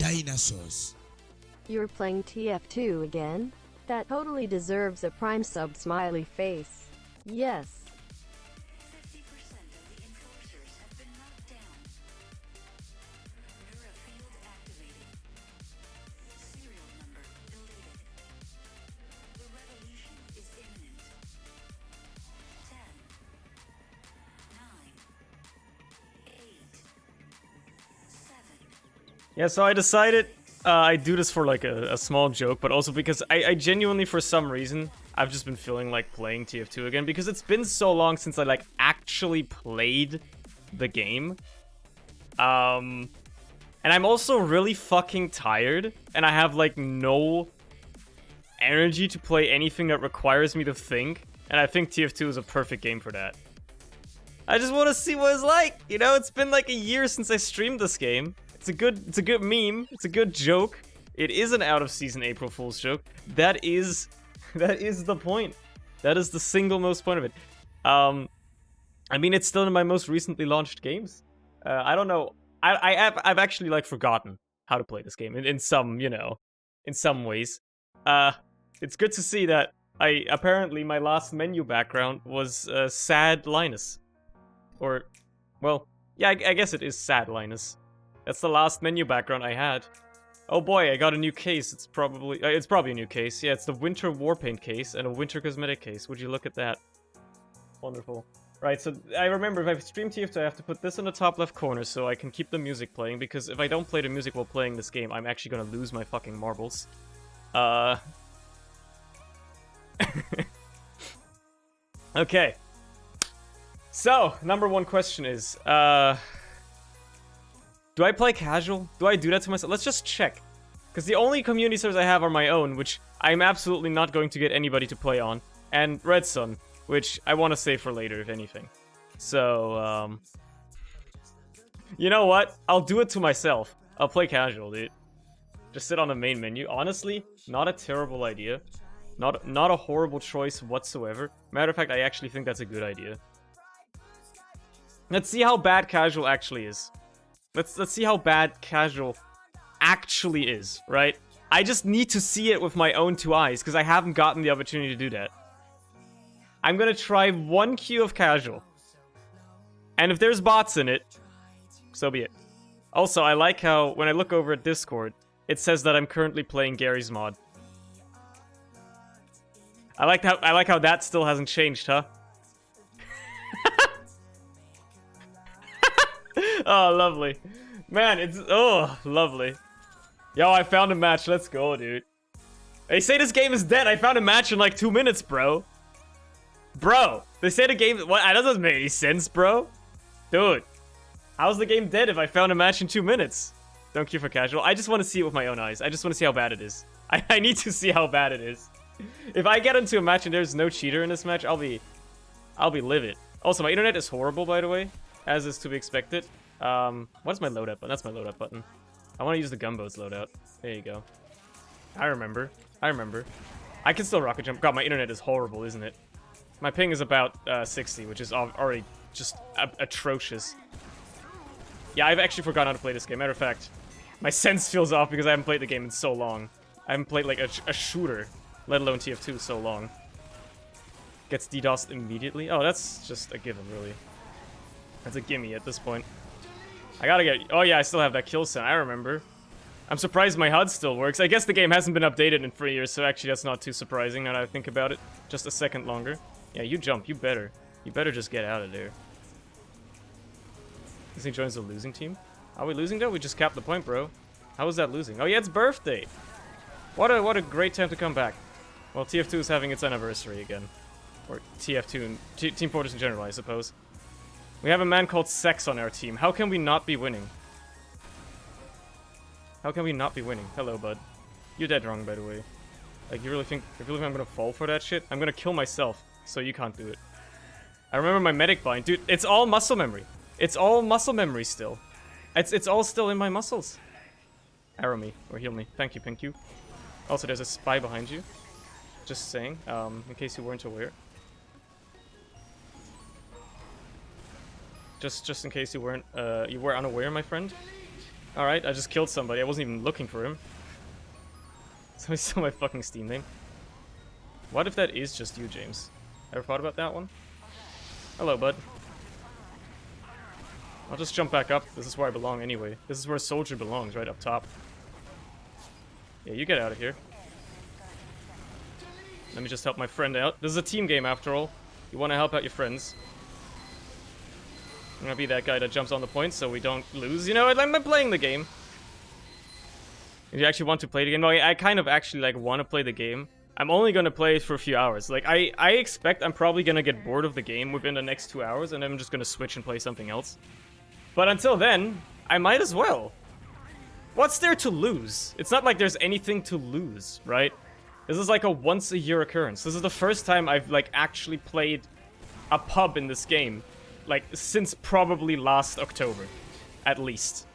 dinosaurs. You're playing TF2 again? That totally deserves a prime sub smiley face. Yes. 50% of the enforcers have been knocked down. Neurofield activated. Serial number deleted. The revolution is imminent. 10, 9, 8, 7. Yeah, so I decided I do this for like a small joke, but also because I genuinely, for some reason, I've just been feeling like playing TF2 again, because it's been so long since I like actually played the game. And I'm also really fucking tired, and I have like no energy to play anything that requires me to think, and I think TF2 is a perfect game for that. I just want to see what it's like, you know? It's been like a year since I streamed this game. It's a good meme. It's a good joke. It is an out-of-season April Fool's joke. That is the point. That is the single most point of it. I mean, it's still in my most recently launched games. I don't know. I've actually like forgotten how to play this game in some, you know, in some ways. It's good to see that apparently my last menu background was Sad Linus. Or, well, yeah, I guess it is Sad Linus. That's the last menu background I had. Oh boy, I got a new case. It's probably a new case. Yeah, it's the Winter Warpaint case and a Winter Cosmetic case. Would you look at that? Wonderful. Right, so I remember if I stream TF2, I have to put this in the top left corner so I can keep the music playing, because if I don't play the music while playing this game, I'm actually gonna lose my fucking marbles. Okay. So, number one question is, do I play casual? Do I do that to myself? Let's just check. Because the only community servers I have are my own, which I'm absolutely not going to get anybody to play on. And Red Sun, which I want to save for later, if anything. So, you know what? I'll do it to myself. I'll play casual, dude. Just sit on the main menu. Honestly, not a terrible idea. Not a horrible choice whatsoever. Matter of fact, I actually think that's a good idea. Let's see how bad casual actually is. Let's see how bad casual actually is, right? I just need to see it with my own two eyes, because I haven't gotten the opportunity to do that. I'm gonna try one queue of casual. And if there's bots in it, so be it. Also, I like how, when I look over at Discord, it says that I'm currently playing Gary's mod. I like how that still hasn't changed, huh? Oh, lovely. Man, it's... Oh, lovely. Yo, I found a match. Let's go, dude. They say this game is dead. I found a match in like 2 minutes, bro. Bro, they say the game... What? That doesn't make any sense, bro. Dude. How's the game dead if I found a match in 2 minutes? Don't queue for casual. I just want to see it with my own eyes. I just want to see how bad it is. I need to see how bad it is. If I get into a match and there's no cheater in this match, I'll be livid. Also, my internet is horrible, by the way. As is to be expected. What's my loadout button? That's my loadout button. I want to use the Gumbo's loadout. There you go. I remember. I can still rocket jump. God, my internet is horrible, isn't it? My ping is about 60, which is already just atrocious. Yeah, I've actually forgotten how to play this game. Matter of fact, my sense feels off because I haven't played the game in so long. I haven't played like a shooter, let alone TF2, so long. Gets DDoSed immediately? Oh, that's just a given, really. That's a gimme at this point. I gotta get... Oh yeah, I still have that kill sound. I remember. I'm surprised my HUD still works. I guess the game hasn't been updated in 3 years, so actually that's not too surprising now that I think about it. Just a second longer. Yeah, you jump. You better. You better just get out of there. Because he joins the losing team? Are we losing though? We just capped the point, bro. How was that losing? Oh yeah, it's birthday! What a great time to come back. Well, TF2 is having its anniversary again. Or TF2 and Team Fortress in general, I suppose. We have a man called Sex on our team. How can we not be winning? How can we not be winning? Hello, bud. You're dead wrong, by the way. Like, you really think I'm gonna fall for that shit? I'm gonna kill myself, so you can't do it. I remember my medic bind. Dude, it's all muscle memory. It's all muscle memory still. It's all still in my muscles. Arrow me, or heal me. Thank you, Pinku. Also, there's a spy behind you. Just saying, in case you weren't aware. Just in case you weren't, you were unaware, my friend. Alright, I just killed somebody. I wasn't even looking for him. Somebody saw my fucking Steam name. What if that is just you, James? Ever thought about that one? Hello, bud. I'll just jump back up. This is where I belong anyway. This is where a soldier belongs, right up top. Yeah, you get out of here. Let me just help my friend out. This is a team game after all. You want to help out your friends. I'm gonna be that guy that jumps on the point so we don't lose. You know, I'm playing the game. If you actually want to play the game, no, I kind of actually like want to play the game. I'm only gonna play it for a few hours. Like, I expect I'm probably gonna get bored of the game within the next 2 hours, and I'm just gonna switch and play something else. But until then, I might as well. What's there to lose? It's not like there's anything to lose, right? This is like a once-a-year occurrence. This is the first time I've, like, actually played a pub in this game. Like, since probably last October. At least.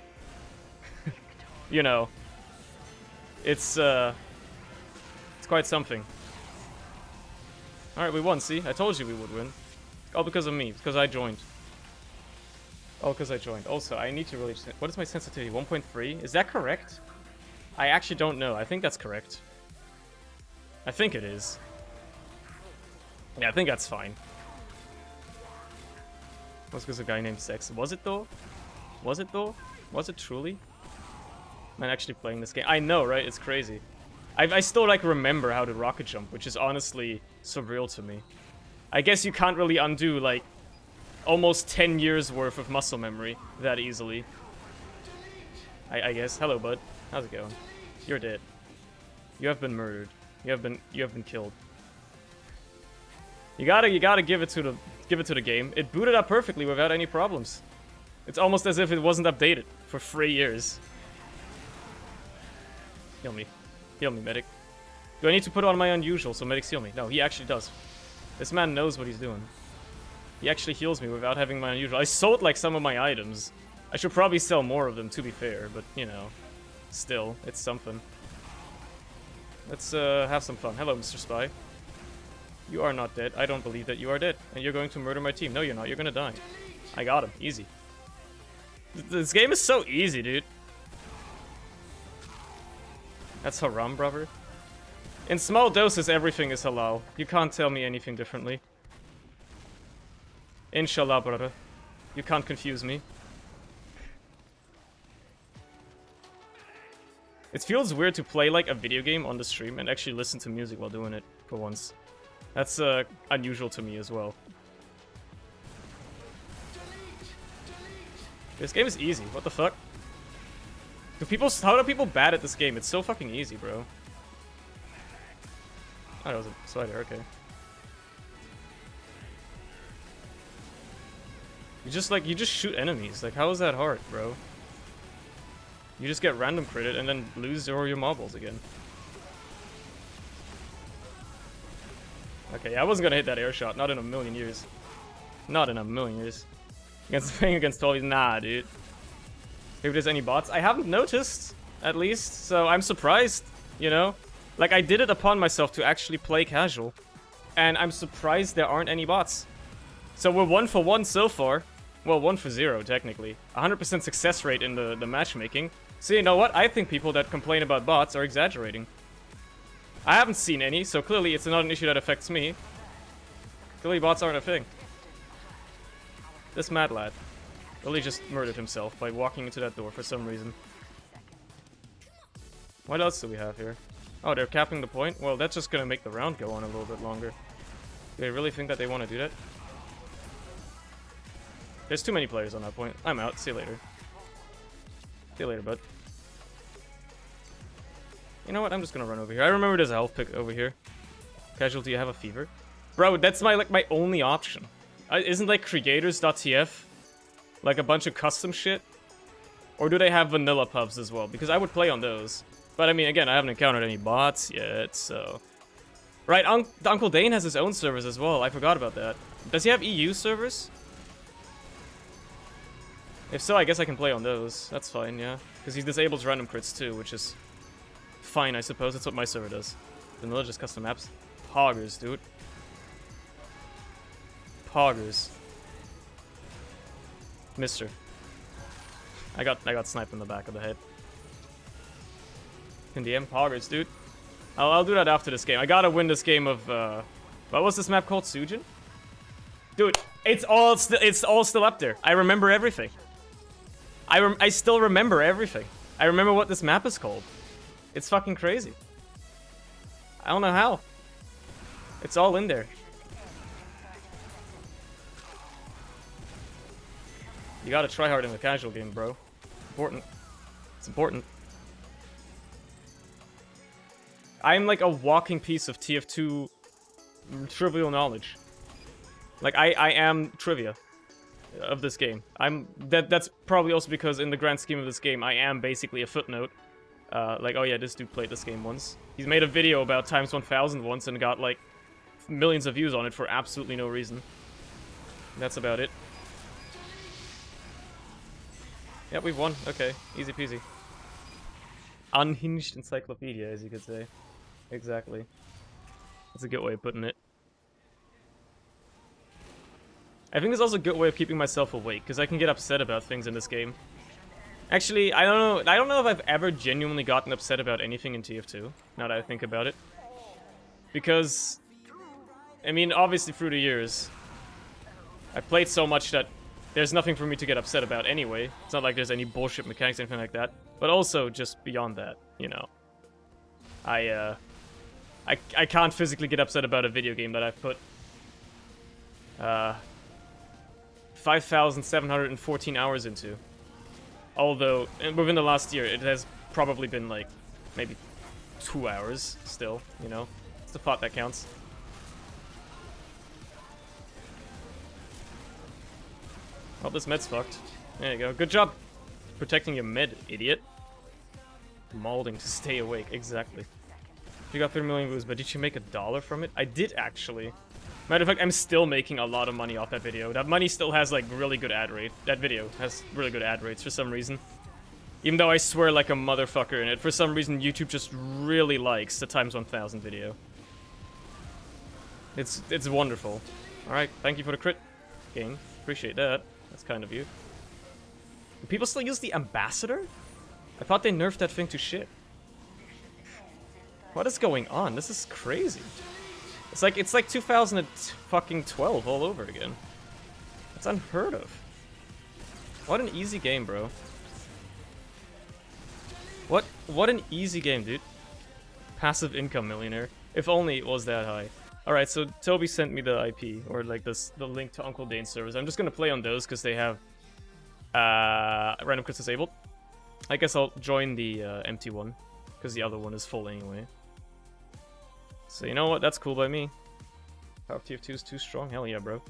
You know. It's quite something. Alright, we won, see? I told you we would win. All because of me, because I joined. All because I joined. Also, I need to really... What is my sensitivity? 1.3? Is that correct? I actually don't know. I think that's correct. I think it is. Yeah, I think that's fine. That's because a guy named Sex. Was it though? Was it though? Was it truly? Man, actually playing this game. I know, right? It's crazy. I still, like, remember how to rocket jump, which is honestly surreal to me. I guess you can't really undo, like, almost 10 years worth of muscle memory that easily. I guess. Hello, bud. How's it going? You're dead. You have been murdered. You have been killed. You gotta give it to the game. It booted up perfectly without any problems. It's almost as if it wasn't updated for 3 years. Heal me. Heal me, medic. Do I need to put on my unusual so medics heal me? No, he actually does. This man knows what he's doing. He actually heals me without having my unusual. I sold, like, some of my items. I should probably sell more of them, to be fair, but, you know. Still, it's something. Let's, have some fun. Hello, Mr. Spy. You are not dead. I don't believe that you are dead. And you're going to murder my team. No, you're not. You're gonna die. I got him. Easy. This game is so easy, dude. That's haram, brother. In small doses, everything is halal. You can't tell me anything differently. Inshallah, brother. You can't confuse me. It feels weird to play, like, a video game on the stream and actually listen to music while doing it, for once. That's, unusual to me as well. This game is easy. What the fuck? How are people bad at this game? It's so fucking easy, bro. Oh, that was a spider, okay. You just shoot enemies. Like, how is that hard, bro? You just get random critted and then lose all your marbles again. Okay, yeah, I wasn't gonna hit that air shot. Not in a million years. Not in a million years. Playing against 12, nah, dude. If there's any bots, I haven't noticed, at least, so I'm surprised, you know? Like, I did it upon myself to actually play casual, and I'm surprised there aren't any bots. So we're 1 for 1 so far. Well, 1 for 0, technically. 100% success rate in the matchmaking. So you know what? I think people that complain about bots are exaggerating. I haven't seen any, so clearly it's not an issue that affects me. Clearly bots aren't a thing. This mad lad really just murdered himself by walking into that door for some reason. What else do we have here? Oh, they're capping the point? Well, that's just gonna make the round go on a little bit longer. Do they really think that they want to do that? There's too many players on that point. I'm out. See you later. See you later, bud. You know what? I'm just gonna run over here. I remember there's a health pick over here. Casualty, you have a fever? Bro, that's my only option. Isn't, like, creators.tf like a bunch of custom shit? Or do they have vanilla pubs as well? Because I would play on those. But I mean, again, I haven't encountered any bots yet, so... Right, Uncle Dane has his own servers as well. I forgot about that. Does he have EU servers? If so, I guess I can play on those. That's fine, yeah. Because he disables random crits too, which is fine, I suppose. That's what my server does. Vanilla, just custom maps. Poggers, dude. Poggers. Mister. I got sniped in the back of the head. In the M poggers, dude. I'll do that after this game. I gotta win this game of what was this map called? Sujin? Dude, it's all still up there. I remember everything. I still remember everything. I remember what this map is called. It's fucking crazy. I don't know how. It's all in there. You gotta try hard in the casual game, bro. Important. It's important. I'm like a walking piece of TF2 trivial knowledge. Like I am trivia of this game. That's probably also because in the grand scheme of this game, I am basically a footnote. Like, oh yeah, this dude played this game once. He's made a video about times 1000 once and got like millions of views on it for absolutely no reason. That's about it. Yeah, we've won. Okay, easy peasy. Unhinged encyclopedia, as you could say. Exactly. That's a good way of putting it. I think it's also a good way of keeping myself awake, because I can get upset about things in this game. Actually, I don't know if I've ever genuinely gotten upset about anything in TF2, now that I think about it. Because, I mean, obviously through the years, I played so much that there's nothing for me to get upset about anyway. It's not like there's any bullshit mechanics or anything like that. But also, just beyond that, you know. I can't physically get upset about a video game that I've put 5,714 hours into. Although, within the last year, it has probably been like, maybe 2 hours still, you know? It's the thought that counts. Oh, this med's fucked. There you go. Good job protecting your med, idiot. Molding to stay awake, exactly. You got 30 million views, but did you make $1 from it? I did, actually. Matter of fact, I'm still making a lot of money off that video. That money still has, like, really good ad rate. That video has really good ad rates for some reason. Even though I swear like a motherfucker in it, for some reason YouTube just really likes the times 1000 video. It's wonderful. Alright, thank you for the crit, King. Appreciate that. That's kind of you. Do people still use the Ambassador? I thought they nerfed that thing to shit. What is going on? This is crazy. It's like 2012 all over again. It's unheard of. What an easy game, bro. What an easy game, dude. Passive income millionaire. If only it was that high. Alright, so Toby sent me the IP, or like the link to Uncle Dane's servers. I'm just gonna play on those because they have random crits disabled. I guess I'll join the empty one, because the other one is full anyway. So you know what? That's cool by me. Power of TF2 is too strong? Hell yeah, bro.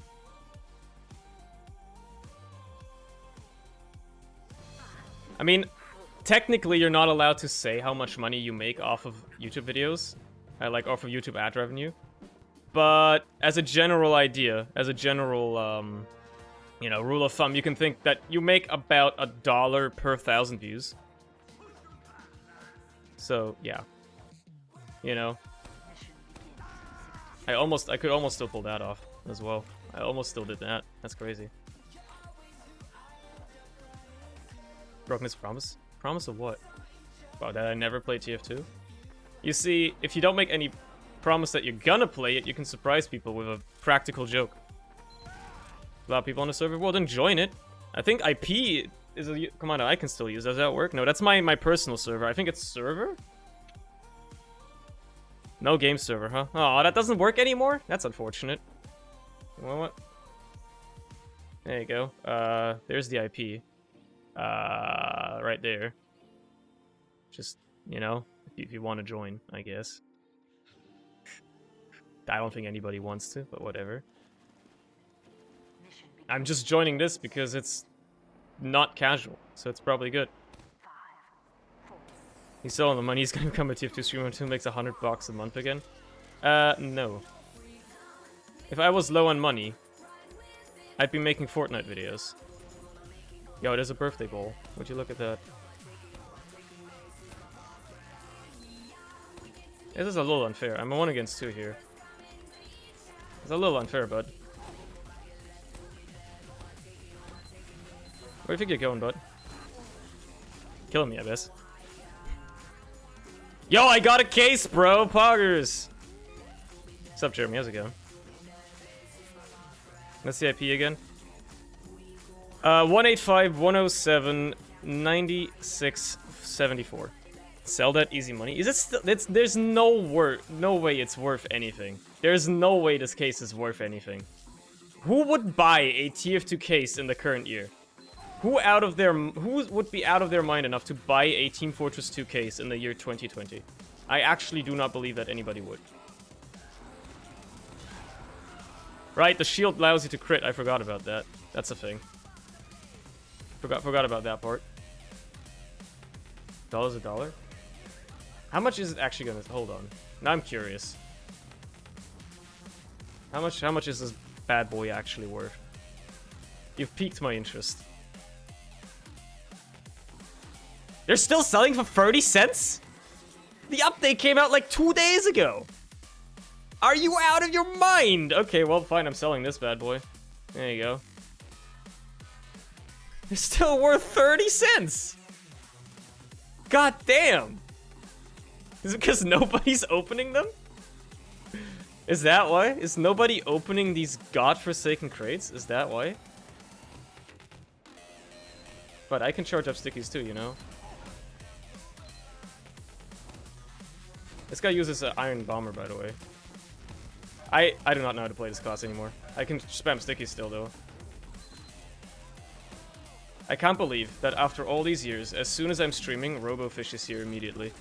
I mean, technically you're not allowed to say how much money you make off of YouTube videos. Like off of YouTube ad revenue. But as a general idea, as a general, you know, rule of thumb, you can think that you make about $1 per 1,000 views. So, yeah. You know. I could almost still pull that off as well. I almost still did that. That's crazy. Broken his promise? Promise of what? Wow, that I never play TF2? You see, if you don't make any promise that you're gonna play it, you can surprise people with a practical joke. A lot of people on the server, well then join it. I think IP is a command I can still use. Does that work? No, that's my personal server. I think it's server? No game server, huh? Oh, that doesn't work anymore? That's unfortunate. You know what? There you go. There's the IP. Right there. Just, you know, if you want to join, I guess. I don't think anybody wants to, but whatever. I'm just joining this because it's not casual, so it's probably good. He's still on the money. He's gonna become a TF2 streamer until he makes $100 a month again. No. If I was low on money, I'd be making Fortnite videos. Yo, there's a birthday bowl. Would you look at that? This is a little unfair. I'm a 1 against 2 here. It's a little unfair, bud. Where do you think you're going, bud? Killing me, I guess. Yo, I got a case, bro. Poggers. What's up, Jeremy? How's it going? What's the IP again? 185 107 9674. Sell that easy money. Is it still? There's no way it's worth anything. There's no way this case is worth anything. Who would buy a TF2 case in the current year? Who would be out of their mind enough to buy a Team Fortress 2 case in the year 2020? I actually do not believe that anybody would. Right, the shield allows you to crit. I forgot about that. That's a thing. Forgot about that part. $1 a dollar? How much is it actually gonna... Hold on. Now I'm curious. How much is this bad boy actually worth? You've piqued my interest. They're still selling for 30 cents? The update came out like 2 days ago. Are you out of your mind? Okay, well, fine. I'm selling this bad boy. There you go. They're still worth 30 cents. God damn. Is it because nobody's opening them? Is that why? Is nobody opening these godforsaken crates? Is that why? But I can charge up stickies too, you know? This guy uses an Iron Bomber, by the way. I do not know how to play this class anymore. I can spam stickies still, though. I can't believe that after all these years, as soon as I'm streaming, RoboFish is here immediately.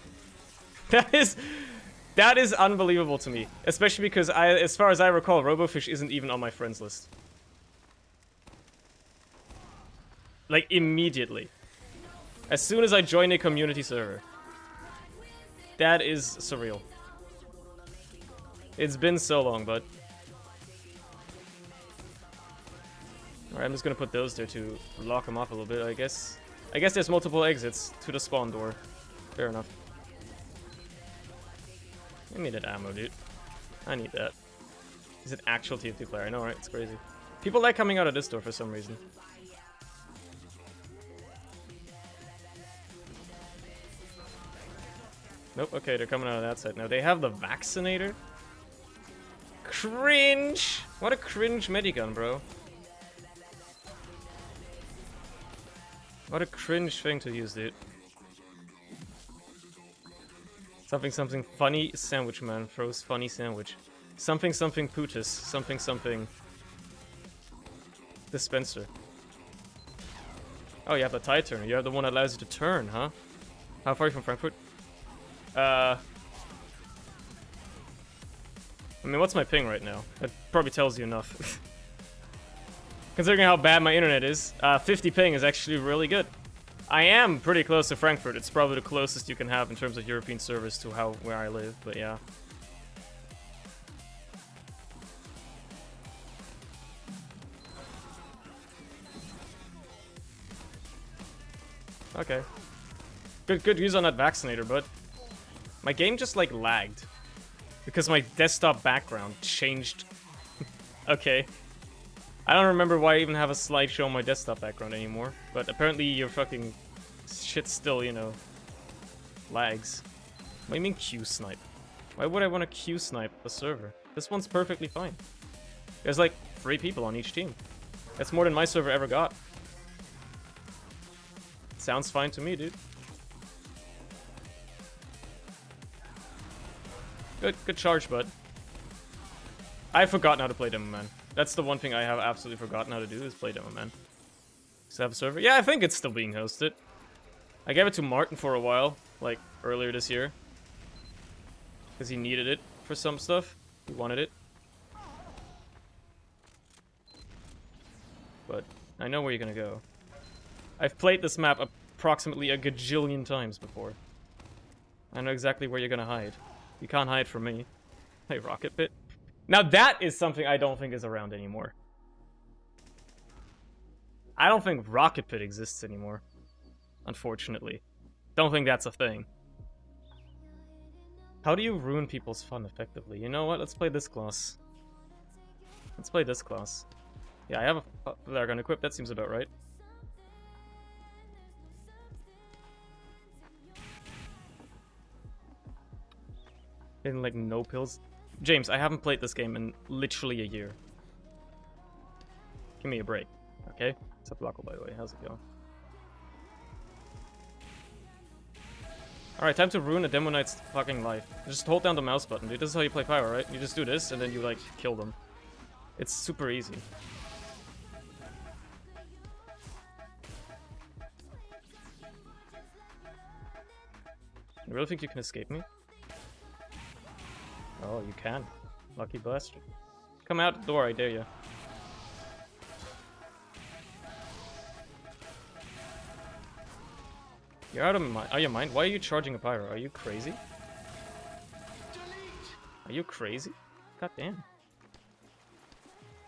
That is unbelievable to me. Especially because, as far as I recall, RoboFish isn't even on my friends list. Like, immediately. As soon as I join a community server. That is surreal. It's been so long, bud. Alright, I'm just gonna put those there to lock them off a little bit, I guess. I guess there's multiple exits to the spawn door. Fair enough. I need that ammo, dude. I need that. He's an actual TF2 player. I know, right? It's crazy. People like coming out of this door for some reason. Nope, okay, they're coming out of that side now. They have the vaccinator? Cringe! What a cringe medigun, bro. What a cringe thing to use, dude. Something funny sandwich man throws funny sandwich. Something putus. Something dispenser. Oh, you have the tide turner. You have the one that allows you to turn, huh? How far are you from Frankfurt? I mean, what's my ping right now? That probably tells you enough. Considering how bad my internet is, 50 ping is actually really good. I am pretty close to Frankfurt. It's probably the closest you can have in terms of European service to where I live, but yeah. Okay. Good use on that vaccinator, but my game just like lagged because my desktop background changed. Okay. I don't remember why I even have a slideshow on my desktop background anymore, but apparently your fucking shit still, you know, lags. What do you mean Q-snipe? Why would I want to Q-snipe a server? This one's perfectly fine. There's like 3 people on each team. That's more than my server ever got. Sounds fine to me, dude. Good charge, bud. I've forgotten how to play Demo Man. That's the one thing I have absolutely forgotten how to do, is play Demo Man. Does it have a server? Yeah, I think it's still being hosted. I gave it to Martin for a while, like, earlier this year. Because he needed it for some stuff. He wanted it. But I know where you're gonna go. I've played this map approximately a gajillion times before. I know exactly where you're gonna hide. You can't hide from me. Hey, Rocket Pit. Now that is something I don't think is around anymore. I don't think Rocket Pit exists anymore. Unfortunately. Don't think that's a thing. How do you ruin people's fun effectively? You know what? Let's play this class. Let's play this class. Yeah, I have a flare gun equipped. That seems about right. In like no pills. James, I haven't played this game in literally a year. Give me a break, okay? It's a Blocko, by the way. How's it going? Alright, time to ruin a Demo Knight's fucking life. Just hold down the mouse button, dude. This is how you play Pyro, right? You just do this, and then you, like, kill them. It's super easy. You really think you can escape me? Oh, you can. Lucky bastard. Come out the door, I dare you. You're out of your mind? Why are you charging a Pyro? Are you crazy? Are you crazy? God damn.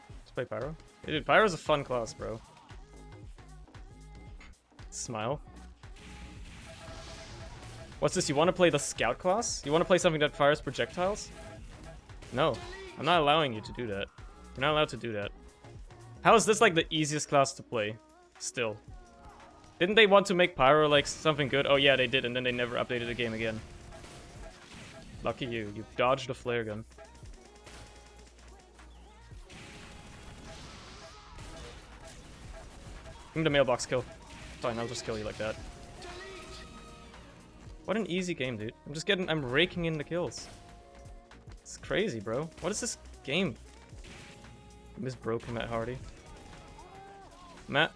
Let's play Pyro. Hey, dude, Pyro's a fun class, bro. Smile. What's this? You want to play the Scout class? You want to play something that fires projectiles? No. I'm not allowing you to do that. You're not allowed to do that. How is this like the easiest class to play? Still. Didn't they want to make Pyro like something good? Oh yeah, they did, and then they never updated the game again. Lucky you. You dodged a flare gun. Give me the mailbox kill. Fine, I'll just kill you like that. What an easy game, dude. I'm raking in the kills. It's crazy, bro. What is this game? I miss broken Matt Hardy. Matt,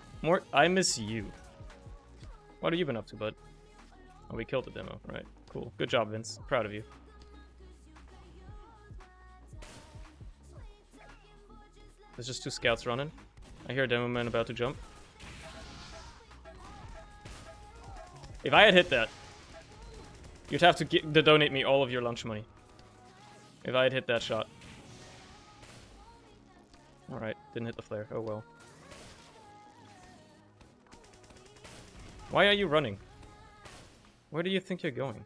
I miss you. What have you been up to, bud? Oh, we killed the demo. Right, cool. Good job, Vince. Proud of you. There's just 2 scouts running. I hear a demo man about to jump. If I had hit that, you'd have to donate me all of your lunch money. If I had hit that shot. Alright, didn't hit the flare. Oh well. Why are you running? Where do you think you're going?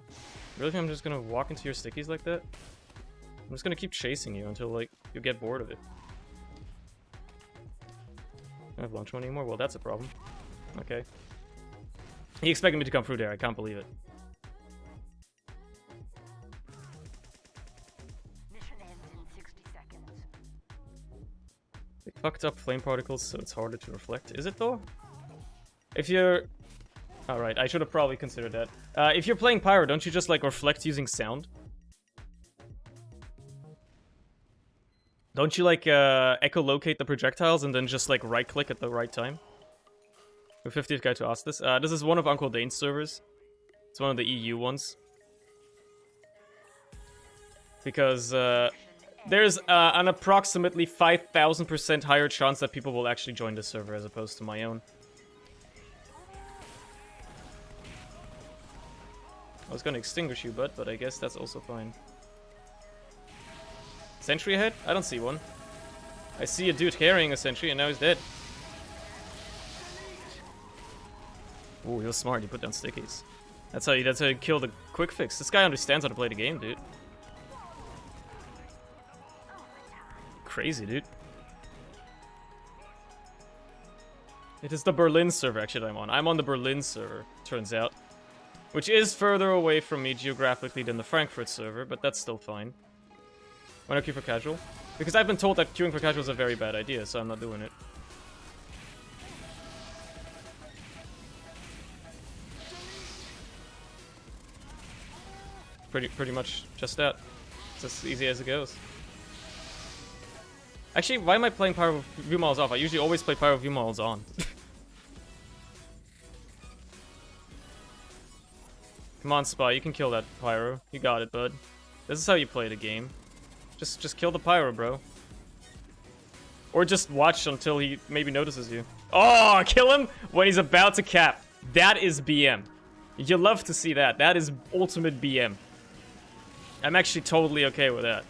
Really think I'm just gonna walk into your stickies like that? I'm just gonna keep chasing you until, like, you get bored of it. I don't have lunch money anymore? Well, that's a problem. Okay. He expected me to come through there. I can't believe it. Mission ends in 60 seconds. They fucked up flame particles, so it's harder to reflect. Is it, though? If you're... Alright, I should have probably considered that. If you're playing Pyro, don't you just, like, reflect using sound? Don't you, like, echolocate the projectiles and then just, like, right-click at the right time? The 50th guy to ask this. This is one of Uncle Dane's servers. It's one of the EU ones. Because, there's an approximately 5,000% higher chance that people will actually join this server as opposed to my own. I was gonna extinguish you, but I guess that's also fine. Sentry ahead? I don't see one. I see a dude carrying a sentry and now he's dead. Ooh, he was smart. He put down stickies. That's how you kill the quick fix. This guy understands how to play the game, dude. Crazy, dude. It is the Berlin server, actually, that I'm on. I'm on the Berlin server, turns out. Which is further away from me geographically than the Frankfurt server, but that's still fine. Why not queue for casual? Because I've been told that queuing for casual is a very bad idea, so I'm not doing it. Pretty much just that. It's as easy as it goes. Actually, why am I playing Pyro with view models off? I usually always play Pyro with view models on. Come on, Spy, you can kill that Pyro. You got it, bud. This is how you play the game. Just kill the Pyro, bro. Or just watch until he maybe notices you. Oh, kill him when he's about to cap. That is BM. You love to see that. That is ultimate BM. I'm actually totally okay with that.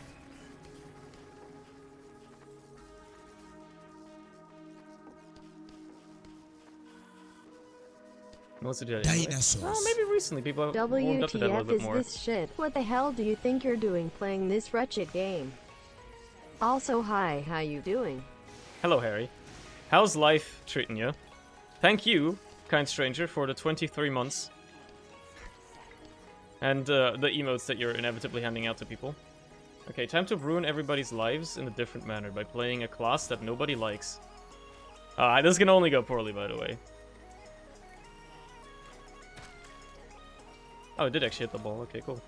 What's it do anyway? Oh, maybe recently people have warmed up to that a little bit more. WTF is this shit? What the hell do you think you're doing playing this wretched game? Also, hi, how you doing? Hello, Harry. How's life treating you? Thank you, kind stranger, for the 23 months. And the emotes that you're inevitably handing out to people. Okay, time to ruin everybody's lives in a different manner by playing a class that nobody likes. This can only go poorly, by the way. Oh, it did actually hit the ball. Okay, cool.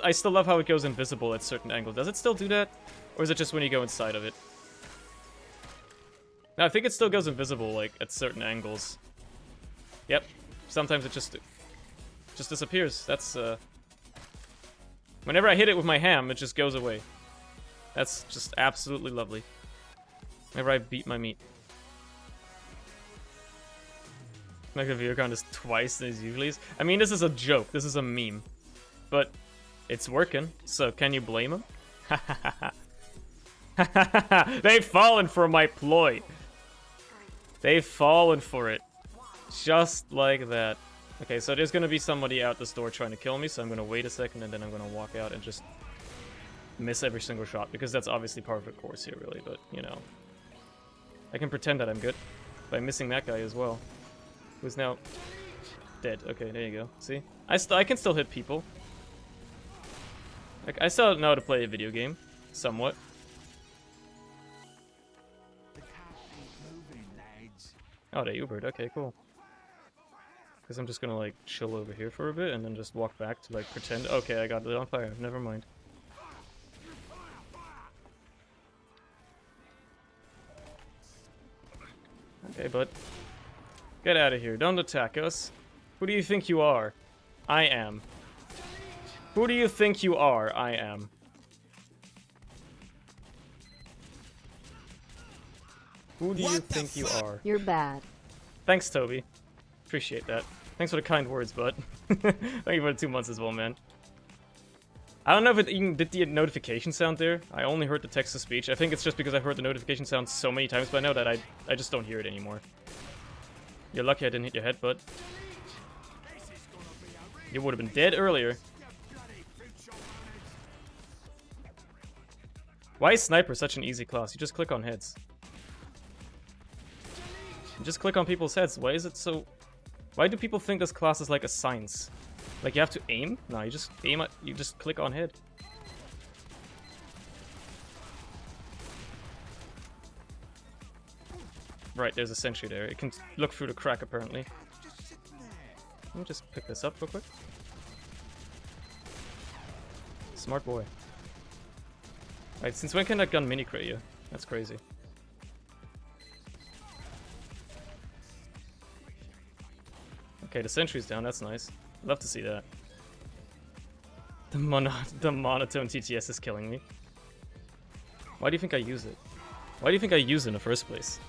I still love how it goes invisible at certain angles. Does it still do that? Or is it just when you go inside of it? No, I think it still goes invisible, like, at certain angles. Yep. Sometimes it just disappears. That's, whenever I hit it with my ham, it just goes away. That's just absolutely lovely. Whenever I beat my meat. Like the video count is twice as usually is. I mean, this is a joke. This is a meme. But it's working, so can you blame him? They've fallen for my ploy. They've fallen for it. Just like that. Okay, so there's gonna be somebody out this door trying to kill me, so I'm gonna wait a second and then I'm gonna walk out and just miss every single shot, because that's obviously part of the course here, really, but, you know. I can pretend that I'm good by missing that guy as well. Who's now dead. Okay, there you go. See? I can still hit people. Like, I still know how to play a video game. Somewhat. Oh, they Ubered. Okay, cool. Because I'm just gonna, like, chill over here for a bit and then just walk back to, like, pretend. Okay, I got it on fire. Never mind. Okay, bud. Get out of here. Don't attack us. Who do you think you are? I am. Who do you think you are? I am. Who do you think you are? You're bad. Thanks, Toby. Appreciate that. Thanks for the kind words, bud. Thank you for the 2 months as well, man. I don't know if it even did the notification sound there. I only heard the text-to-speech. I think it's just because I've heard the notification sound so many times by now that I just don't hear it anymore. You're lucky I didn't hit your head, bud. You would have been dead earlier. Why is Sniper such an easy class? You just click on heads. You just click on people's heads. Why is it so... Why do people think this class is like a science? Like, you have to aim? No, you just aim at... You just click on head. Right, there's a sentry there. It can look through the crack, apparently. Let me just pick this up real quick. Smart boy. Right, since when can that gun mini-crit you? That's crazy. Okay, the sentry's down, that's nice. Love to see that. The monotone TTS is killing me. Why do you think I use it? Why do you think I use it in the first place?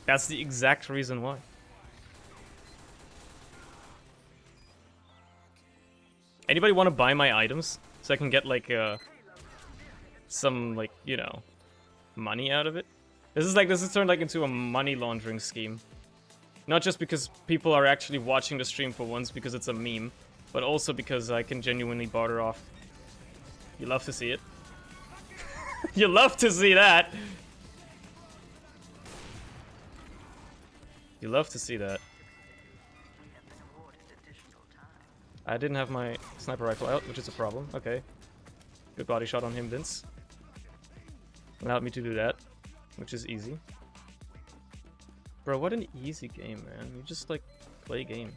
That's the exact reason why. Anybody want to buy my items? So I can get, like, some, like, you know, money out of it? This is turned, like, into a money laundering scheme. Not just because people are actually watching the stream for once because it's a meme, but also because I can genuinely barter off. You love to see it. You love to see that! You love to see that. I didn't have my sniper rifle out, which is a problem. Okay. Good body shot on him, Vince. Allowed me to do that, which is easy. Bro, what an easy game, man. You just, like, play a game.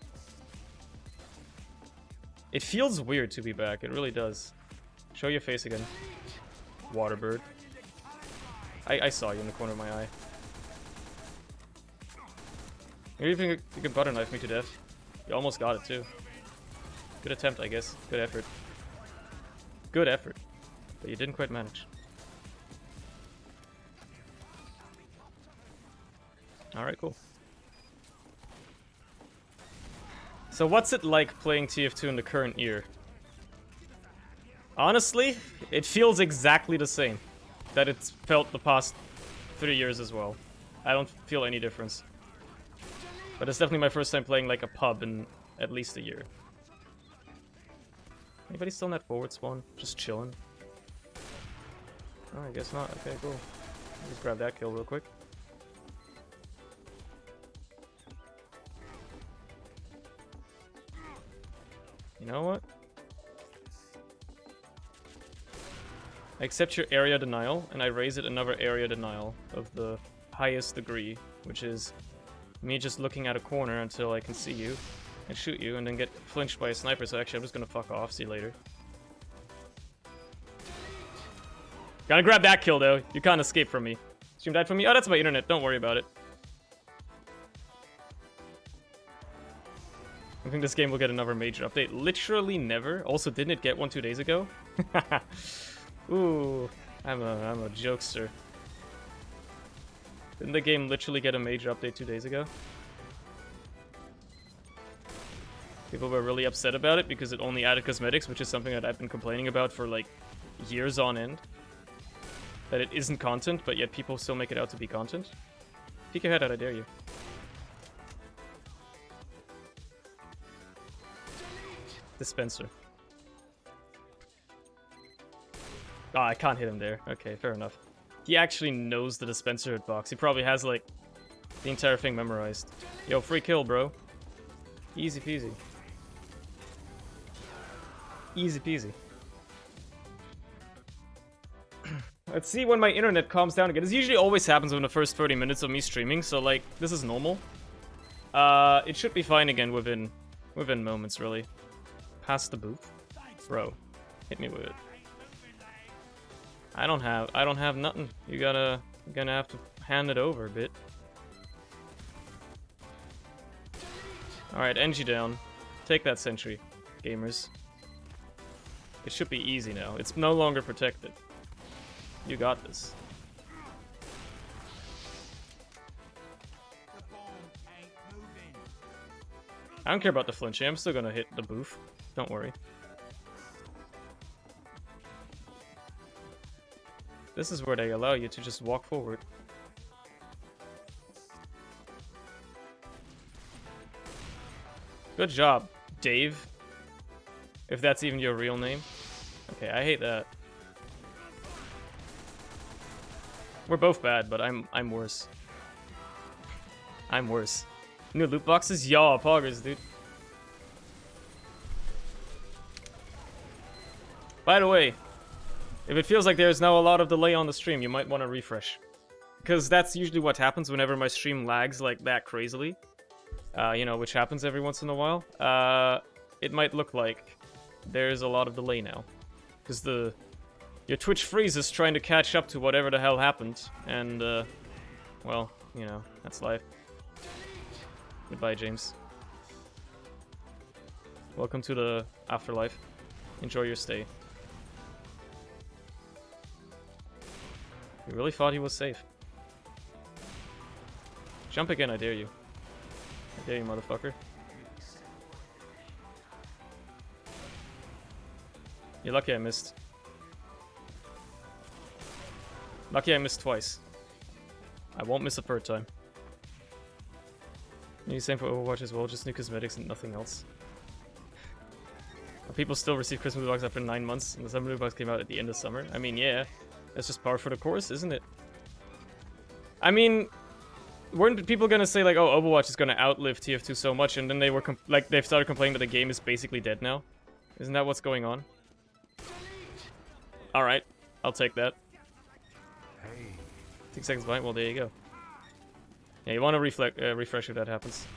It feels weird to be back. It really does. Show your face again. Waterbird. I saw you in the corner of my eye. Maybe you can butter knife me to death. You almost got it, too. Good attempt, I guess. Good effort. Good effort. But you didn't quite manage. Alright, cool. So what's it like playing TF2 in the current year? Honestly, it feels exactly the same that it's felt the past 3 years as well. I don't feel any difference. But it's definitely my first time playing like a pub in at least a year. Anybody still in that forward spawn? Just chilling? Oh, I guess not. Okay, cool. Just grab that kill real quick. know what? I accept your area denial, and I raise it another area denial of the highest degree, which is me just looking at a corner until I can see you and shoot you, and then get flinched by a sniper, so actually I'm just gonna fuck off, see you later. Gotta grab that kill, though. You can't escape from me. Stream died from me? Oh, that's my internet, don't worry about it. I think this game will get another major update. Literally never. Also, didn't it get one 2 days ago? Ooh, I'm a jokester. Didn't the game literally get a major update 2 days ago? People were really upset about it because it only added cosmetics, which is something that I've been complaining about for like years on end. That it isn't content, but yet people still make it out to be content. Peek your head out, I dare you. Dispenser. Oh, I can't hit him there. Okay, fair enough. He actually knows the dispenser hitbox. He probably has, like, the entire thing memorized. Yo, free kill, bro. Easy peasy. Easy peasy. Let's see when my internet calms down again. This usually always happens in the first 30 minutes of me streaming, so, like, this is normal. It should be fine again within moments, really. Pass the booth. Bro, hit me with it. I don't have nothing. You're gonna have to hand it over a bit. Alright, NG down. Take that sentry, gamers. It should be easy now. It's no longer protected. You got this. I don't care about the flinching. I'm still gonna hit the booth. Don't worry. This is where they allow you to just walk forward. Good job, Dave. If that's even your real name. Okay, I hate that. We're both bad, but I'm worse. I'm worse. New loot boxes? Y'all, poggers, dude. By the way, if it feels like there's now a lot of delay on the stream, you might want to refresh. Because that's usually what happens whenever my stream lags like that crazily. You know, which happens every once in a while. It might look like there's a lot of delay now. Because your Twitch freezes trying to catch up to whatever the hell happened. And, well, you know, that's life. Goodbye, James. Welcome to the afterlife. Enjoy your stay. You really thought he was safe. Jump again, I dare you. I dare you, motherfucker. You're lucky I missed. Lucky I missed twice. I won't miss a third time. Maybe same for Overwatch as well, just new cosmetics and nothing else. People still receive Christmas loot box after 9 months, and the summer loot box came out at the end of summer. I mean, yeah. That's just par for the course, isn't it? I mean, weren't people gonna say like, oh, Overwatch is gonna outlive TF2 so much, and then they were they've started complaining that the game is basically dead now? Isn't that what's going on? All right, I'll take that. 6 seconds behind. Well, there you go. Yeah, you want to refresh if that happens.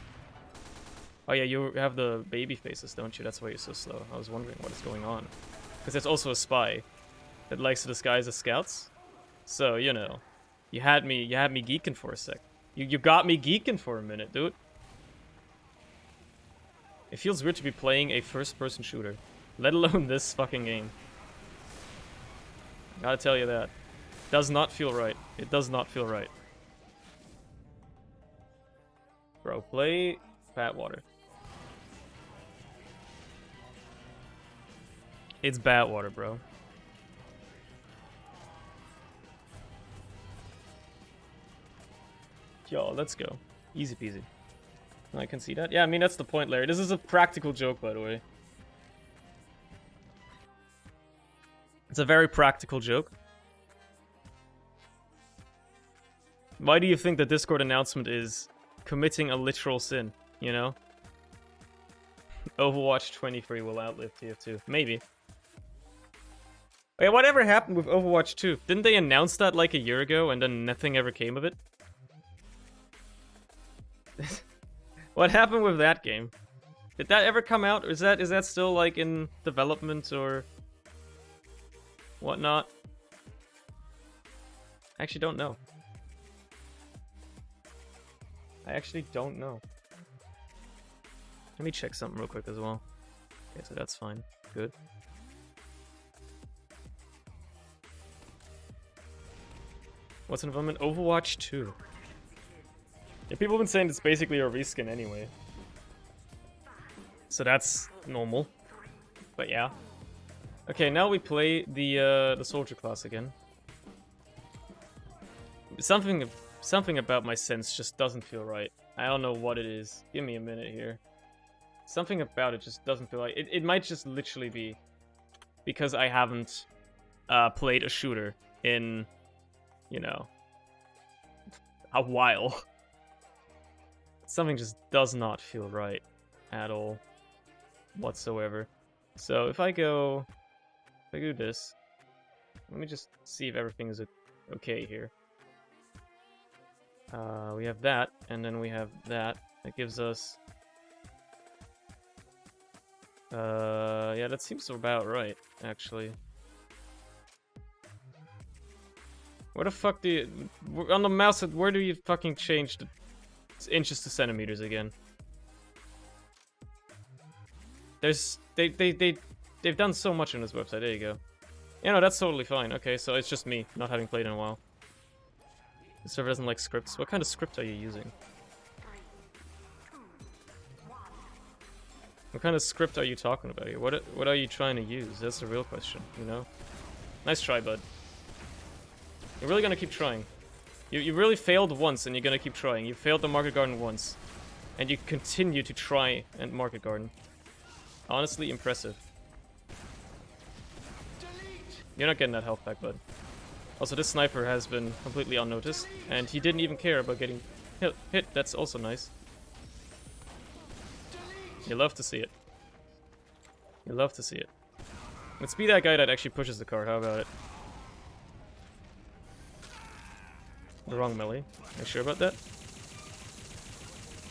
Oh yeah, you have the baby faces, don't you? That's why you're so slow. I was wondering what is going on. Because there's also a spy that likes to disguise as scouts. So, you know, you had me geeking for a sec. You got me geeking for a minute, dude. It feels weird to be playing a first-person shooter, let alone this fucking game. Gotta tell you that. Does not feel right. It does not feel right. Bro, play Batwater. It's Batwater, bro. Yo, let's go. Easy peasy. I can see that. Yeah, I mean, that's the point, Larry. This is a practical joke, by the way. It's a very practical joke. Why do you think the Discord announcement is committing a literal sin, you know? Overwatch 23 will outlive TF2. Maybe. Wait, whatever happened with Overwatch 2? Didn't they announce that like a year ago and then nothing ever came of it? What happened with that game? Did that ever come out? Or is that still like in development or whatnot? I actually don't know. I actually don't know. Let me check something real quick as well. Okay, so that's fine. Good. What's in development? Overwatch 2. Yeah, people have been saying it's basically a reskin anyway. So that's normal. But yeah. Okay, now we play the soldier class again. Something about my sense just doesn't feel right. I don't know what it is. Give me a minute here. Something about it just doesn't feel right. It might just literally be because I haven't played a shooter in, you know, a while. Something just does not feel right at all whatsoever. So if I do this, let me just see if everything is okay here. We have that, and then we have that. That gives us... yeah, that seems about right, actually. Where the fuck do you... On the mouse, where do you fucking change the inches to centimeters again? There's... They've done so much on this website. There you go. Yeah, no, that's totally fine. Okay, so it's just me, not having played in a while. The server doesn't like scripts. What kind of script are you using? What kind of script are you talking about here? What are you trying to use? That's the real question, you know? Nice try, bud. You're really gonna keep trying. You really failed once, and you're gonna keep trying. You failed the Market Garden once, and you continue to try and Market Garden. Honestly, impressive. You're not getting that health back, bud. Also, this sniper has been completely unnoticed, and he didn't even care about getting hit. That's also nice. You love to see it. You love to see it. Let's be that guy that actually pushes the card. How about it? The wrong melee. Are you sure about that?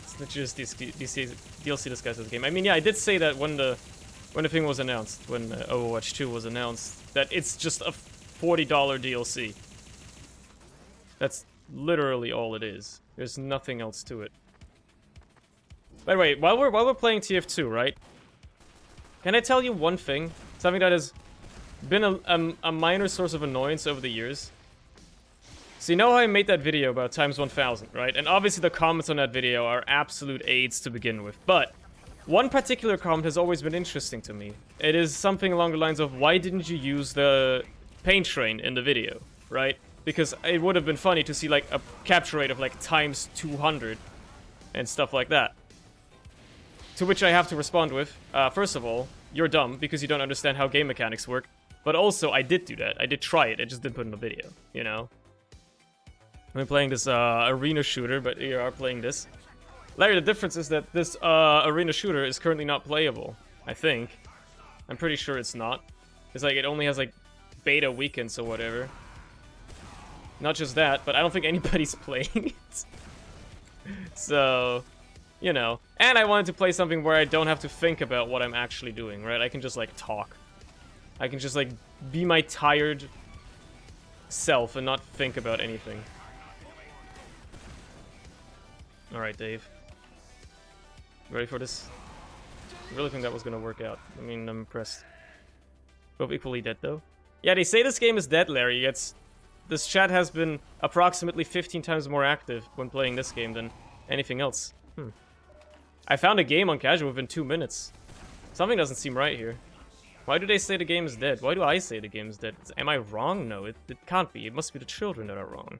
It's literally just DLC disguised as a game. I mean, yeah, I did say that when the thing was announced, when Overwatch 2 was announced, that it's just a $40 DLC. That's literally all it is. There's nothing else to it. By the way, while we're playing TF2, right? Can I tell you one thing? Something that has been a minor source of annoyance over the years. So you know how I made that video about times 1000, right? And obviously the comments on that video are absolute AIDS to begin with. But one particular comment has always been interesting to me. It is something along the lines of, why didn't you use the paint train in the video, right? Because it would have been funny to see like a capture rate of like times 200 and stuff like that. To which I have to respond with, first of all, you're dumb because you don't understand how game mechanics work. But also, I did do that. I did try it. I just didn't put it in the video, you know? I'm playing this arena shooter, but you are playing this. Larry, the difference is that this arena shooter is currently not playable, I think. I'm pretty sure it's not. It's like, it only has like beta weekends or whatever. Not just that, but I don't think anybody's playing it. So, you know. And I wanted to play something where I don't have to think about what I'm actually doing, right? I can just like talk. I can just like be my tired self and not think about anything. Alright, Dave. Ready for this? I really think that was gonna work out. I mean, I'm impressed. Both equally dead, though. Yeah, they say this game is dead, Larry. This chat has been approximately 15 times more active when playing this game than anything else. I found a game on casual within 2 minutes. Something doesn't seem right here. Why do they say the game is dead? Why do I say the game is dead? Am I wrong? No, it can't be. It must be the children that are wrong.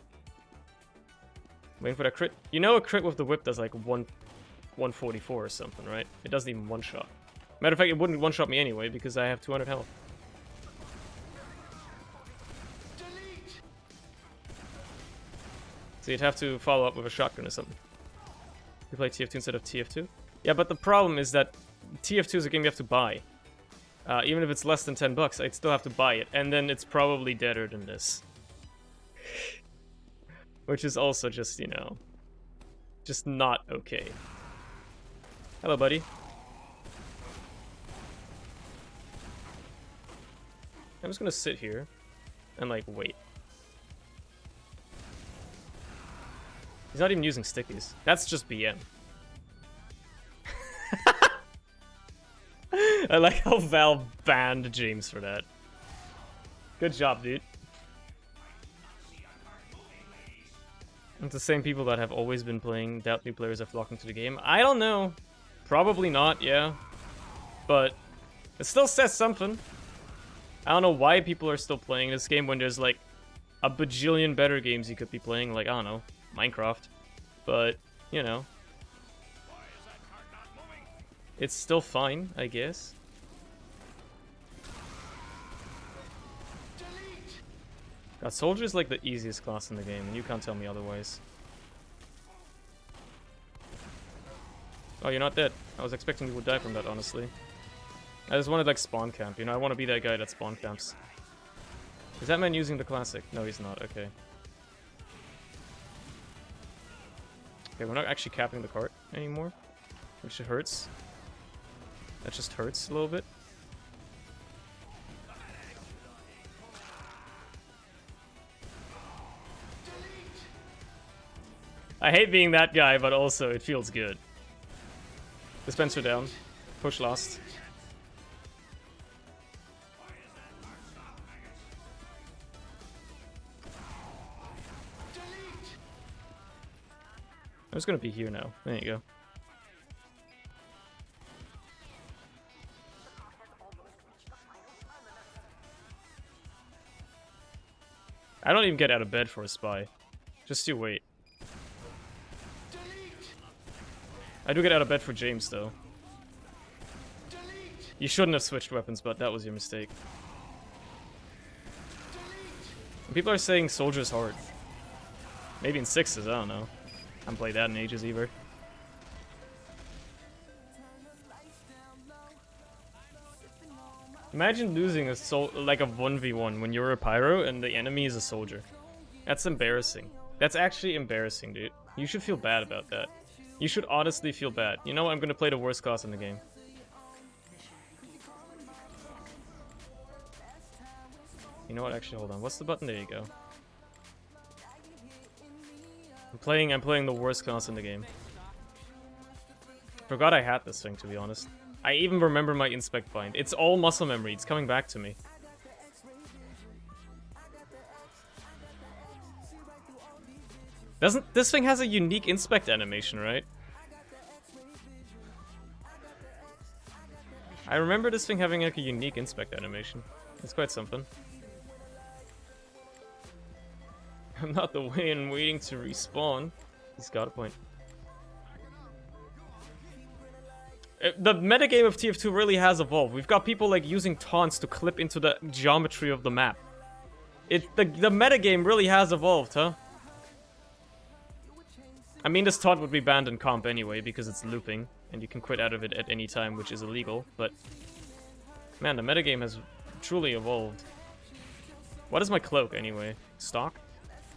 Waiting for that crit. You know a crit with the whip does like 144 or something, right? It doesn't even one-shot. Matter of fact, it wouldn't one-shot me anyway because I have 200 health. So you'd have to follow up with a shotgun or something. You play TF2 instead of TF2? Yeah, but the problem is that TF2 is a game you have to buy. Even if it's less than $10, I'd still have to buy it, and then it's probably deader than this. Which is also just, you know, just not okay. Hello, buddy. I'm just gonna sit here and, like, wait. He's not even using stickies. That's just BM. I like how Valve banned James for that. Good job, dude. It's the same people that have always been playing doubt new players are flocking to the game. I don't know. Probably not, yeah. But it still says something. I don't know why people are still playing this game when there's like a bajillion better games you could be playing, like, I don't know, Minecraft. But, you know. It's still fine, I guess. God, Soldier is like the easiest class in the game, and you can't tell me otherwise. Oh, you're not dead. I was expecting you would die from that, honestly. I just wanted, like, spawn camp, you know? I want to be that guy that spawn camps. Is that man using the classic? No, he's not. Okay. Okay, we're not actually capping the cart anymore, which hurts. That just hurts a little bit. I hate being that guy, but also it feels good. Dispenser down. Push last. I'm just gonna be here now. There you go. I don't even get out of bed for a spy. Just you wait. I do get out of bed for James, though. You shouldn't have switched weapons, but that was your mistake. People are saying Soldier's hard. Maybe in 6s, I don't know. I haven't played that in ages either. Imagine losing a like a 1v1 when you're a pyro and the enemy is a soldier. That's embarrassing. That's actually embarrassing, dude. You should feel bad about that. You should honestly feel bad. You know what? I'm gonna play the worst class in the game. You know what? Actually, hold on. What's the button? There you go. I'm playing the worst class in the game. Forgot I had this thing, to be honest. I even remember my inspect bind. It's all muscle memory. It's coming back to me. This thing has a unique inspect animation, right? I remember this thing having like a unique inspect animation. It's quite something. I'm not the way and waiting to respawn. He's got a point. The metagame of TF2 really has evolved. We've got people like using taunts to clip into the geometry of the map. The metagame really has evolved, huh? I mean, this taunt would be banned in comp anyway because it's looping, and you can quit out of it at any time, which is illegal, but... Man, the metagame has truly evolved. What is my cloak, anyway? Stock?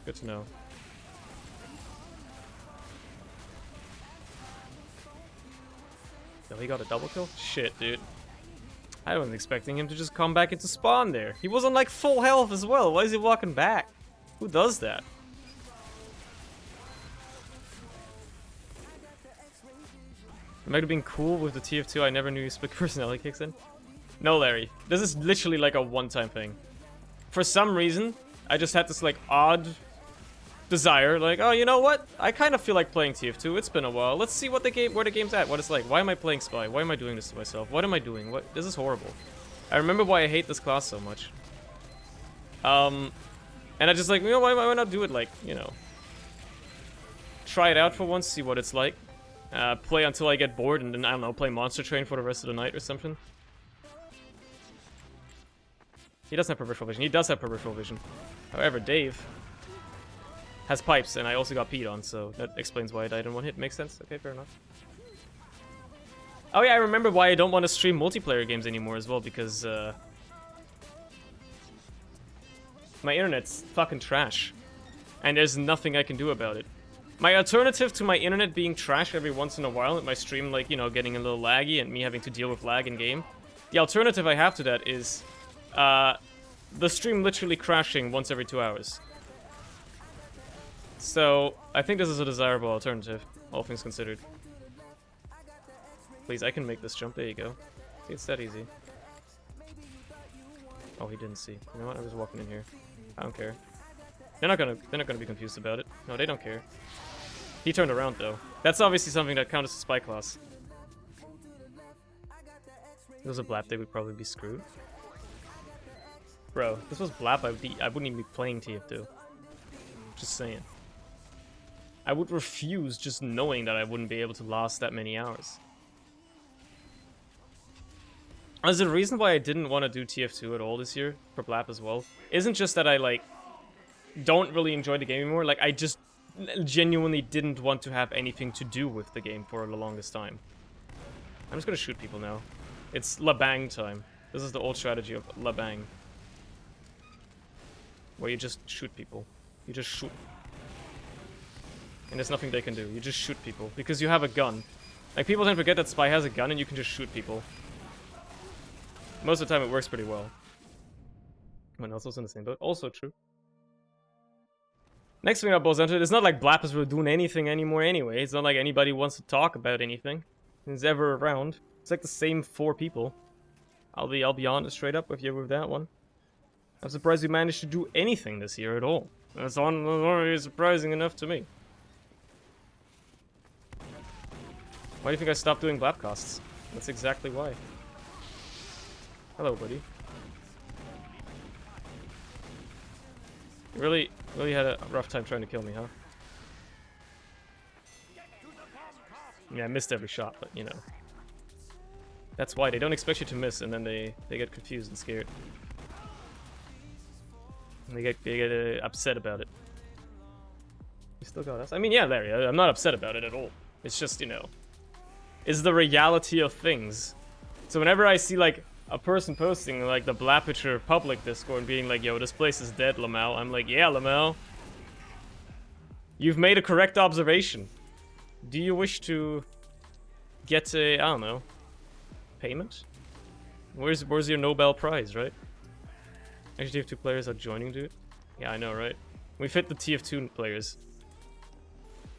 Good to know. Oh, he got a double kill? Shit, dude. I wasn't expecting him to just come back into spawn there. He was on, like, full health as well. Why is he walking back? Who does that? Am I being cool with the TF2? I never knew you split personality kicks in. No, Larry. This is literally like a one-time thing. For some reason, I just had this like odd desire, like, oh, you know what? I kind of feel like playing TF2. It's been a while. Let's see what where the game's at. What it's like. Why am I playing Spy? Why am I doing this to myself? What am I doing? This is horrible. I remember why I hate this class so much. And I just like, you know, why not do it like, you know, try it out for once, see what it's like. Play until I get bored, and then, I don't know, play Monster Train for the rest of the night or something. He doesn't have peripheral vision. He does have peripheral vision. However, Dave has pipes, and I also got peed on, so that explains why I died in one hit. Makes sense. Okay, fair enough. Oh yeah, I remember why I don't want to stream multiplayer games anymore as well, because my internet's fucking trash. And there's nothing I can do about it. My alternative to my internet being trash every once in a while, and my stream, like, you know, getting a little laggy and me having to deal with lag in game, the alternative I have to that is the stream literally crashing once every 2 hours. So I think this is a desirable alternative, all things considered. Please, I can make this jump. There you go. See, it's that easy. Oh, he didn't see. You know what? I was walking in here. I don't care. They're not gonna be confused about it. No, they don't care. He turned around though. That's obviously something that counts as a spy class. If it was a Blap, they would probably be screwed. Bro, if this was Blap, I wouldn't even be playing TF2. Just saying. I would refuse just knowing that I wouldn't be able to last that many hours. As the reason why I didn't want to do TF2 at all this year, for Blap as well, isn't just that I, like, don't really enjoy the game anymore, like, I just genuinely didn't want to have anything to do with the game for the longest time. I'm just gonna shoot people now. It's La Bang time. This is the old strategy of La Bang. Where you just shoot people. You just shoot. And there's nothing they can do. You just shoot people. Because you have a gun. Like, people tend to forget that Spy has a gun and you can just shoot people. Most of the time it works pretty well. When else was in the same boat? Also true. Next thing about Bozenta, it's not like Blap is really doing anything anymore anyway. It's not like anybody wants to talk about anything. It's ever around. It's like the same 4 people. I'll be honest straight up with you with that one. I'm surprised we managed to do anything this year at all. That's already surprising enough to me. Why do you think I stopped doing Blapcasts? That's exactly why. Hello, buddy. You really had a rough time trying to kill me, huh? Yeah, I missed every shot, but you know. That's why they don't expect you to miss, and then they get confused and scared. And they get upset about it. You still got us? I mean, yeah, Larry, I'm not upset about it at all. It's just, you know, it's the reality of things. So whenever I see, like, a person posting, like, the Blapiture public Discord and being like, yo, this place is dead, Lamel, I'm like, yeah, Lamel. You've made a correct observation. Do you wish to get a, I don't know, payment? Where's your Nobel Prize, right? Actually, TF2 players are joining, dude. Yeah, I know, right? We've hit the TF2 players.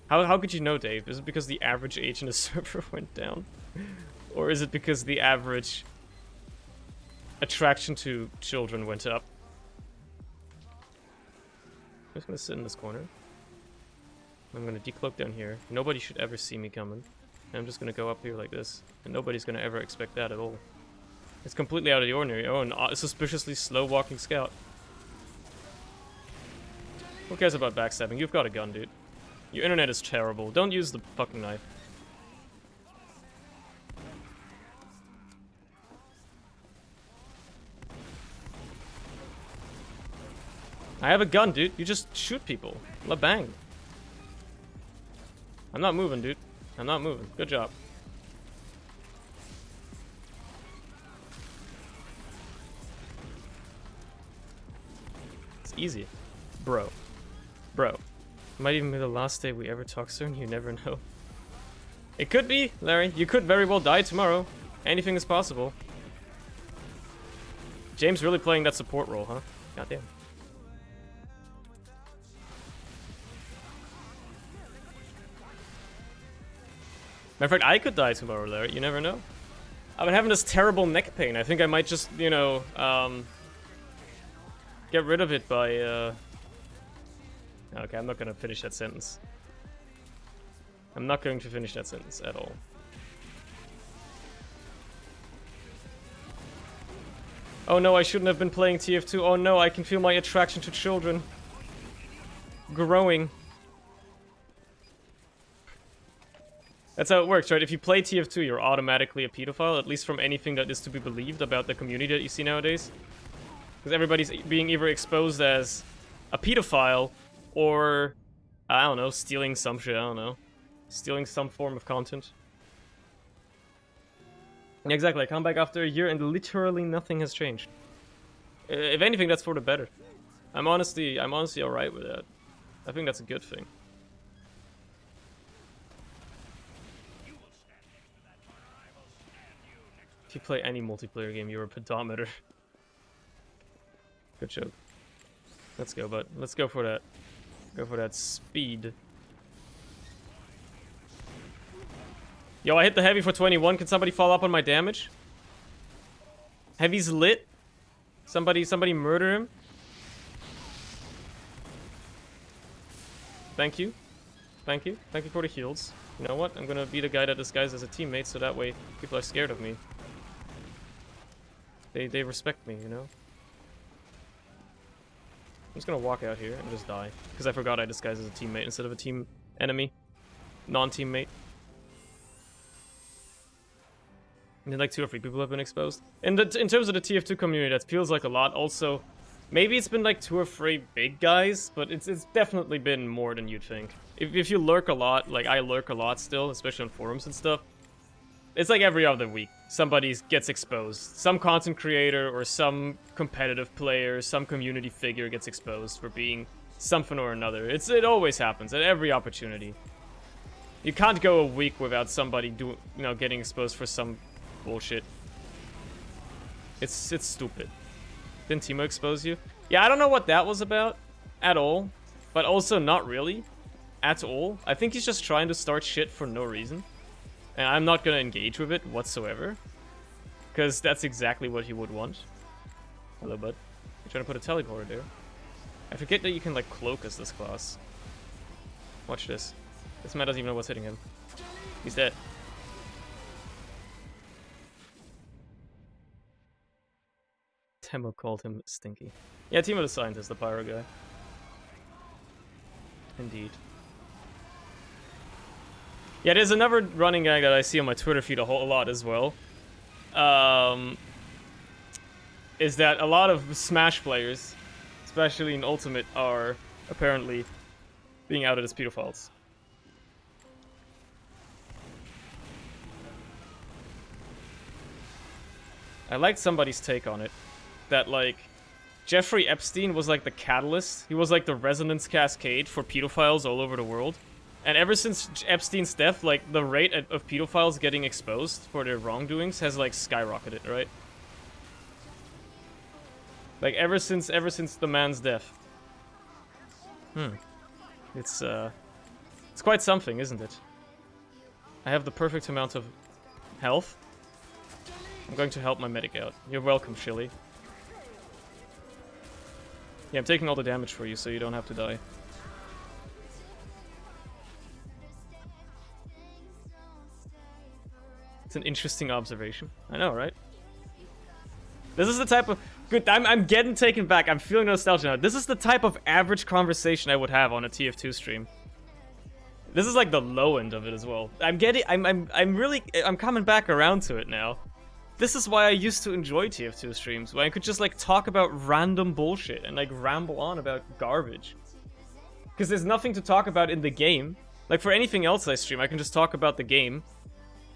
How could you know, Dave? Is it because the average age in the server went down? Or is it because the average attraction to children went up? I'm just gonna sit in this corner. I'm gonna decloak down here. Nobody should ever see me coming. And I'm just gonna go up here like this. And nobody's gonna ever expect that at all. It's completely out of the ordinary. Oh, a suspiciously slow walking scout. Who cares about backstabbing? You've got a gun, dude. Your internet is terrible. Don't use the fucking knife. I have a gun, dude. You just shoot people. La bang. I'm not moving, dude. I'm not moving. Good job. It's easy. Bro. Bro. Might even be the last day we ever talk soon. You never know. It could be, Larry. You could very well die tomorrow. Anything is possible. James really playing that support role, huh? Goddamn. Matter of fact, I could die tomorrow, Larry. You never know. I've been having this terrible neck pain. I think I might just, you know, get rid of it by, Okay, I'm not gonna finish that sentence. I'm not going to finish that sentence at all. Oh no, I shouldn't have been playing TF2. Oh no, I can feel my attraction to children growing. That's how it works, right? If you play TF2, you're automatically a pedophile, at least from anything that is to be believed about the community that you see nowadays. Because everybody's being either exposed as a pedophile or, I don't know, stealing some shit, I don't know. Stealing some form of content. Yeah, exactly. I come back after a year and literally nothing has changed. If anything, that's for the better. I'm honestly alright with that. I think that's a good thing. If you play any multiplayer game, you're a pedometer. Good joke. Let's go, bud. Let's go for that. Go for that speed. Yo, I hit the heavy for 21. Can somebody follow up on my damage? Heavy's lit. Somebody murder him. Thank you. Thank you. Thank you for the heals. You know what? I'm gonna be the guy that disguises as a teammate, so that way people are scared of me. They respect me, you know? I'm just gonna walk out here and just die. Because I forgot I disguised as a teammate instead of a team enemy. Non-teammate. And then like 2 or 3 people have been exposed. In terms of the TF2 community, that feels like a lot. Also, maybe it's been like 2 or 3 big guys, but it's definitely been more than you'd think. If you lurk a lot, like I lurk a lot still, especially on forums and stuff, it's like every other week somebody gets exposed. Some content creator or some competitive player, some community figure gets exposed for being something or another. It always happens at every opportunity. You can't go a week without somebody getting exposed for some bullshit. It's stupid. Didn't Timo expose you? Yeah, I don't know what that was about at all, but also not really at all. I think he's just trying to start shit for no reason. And I'm not gonna engage with it whatsoever. Because that's exactly what he would want. Hello, bud. You're trying to put a teleporter there. I forget that you can, like, cloak as this class. Watch this. This man doesn't even know what's hitting him. He's dead. Temo called him stinky. Yeah, Timo the Scientist, the pyro guy. Indeed. Yeah, there's another running gag that I see on my Twitter feed a lot as well. Is that a lot of Smash players, especially in Ultimate, are apparently being outed as pedophiles. I liked somebody's take on it. That, like, Jeffrey Epstein was like the catalyst. He was like the resonance cascade for pedophiles all over the world. And ever since Epstein's death, like, the rate of pedophiles getting exposed for their wrongdoings has, like, skyrocketed, right? Like, ever since the man's death. It's quite something, isn't it? I have the perfect amount of health. I'm going to help my medic out. You're welcome, Shilly. Yeah, I'm taking all the damage for you, so you don't have to die. It's an interesting observation. I know, right? This is the type of... Good, I'm getting taken back. I'm feeling nostalgia now. This is the type of average conversation I would have on a TF2 stream. This is like the low end of it as well. I'm coming back around to it now. This is why I used to enjoy TF2 streams, where I could just, like, talk about random bullshit and, like, ramble on about garbage. Because there's nothing to talk about in the game. Like, for anything else I stream, I can just talk about the game.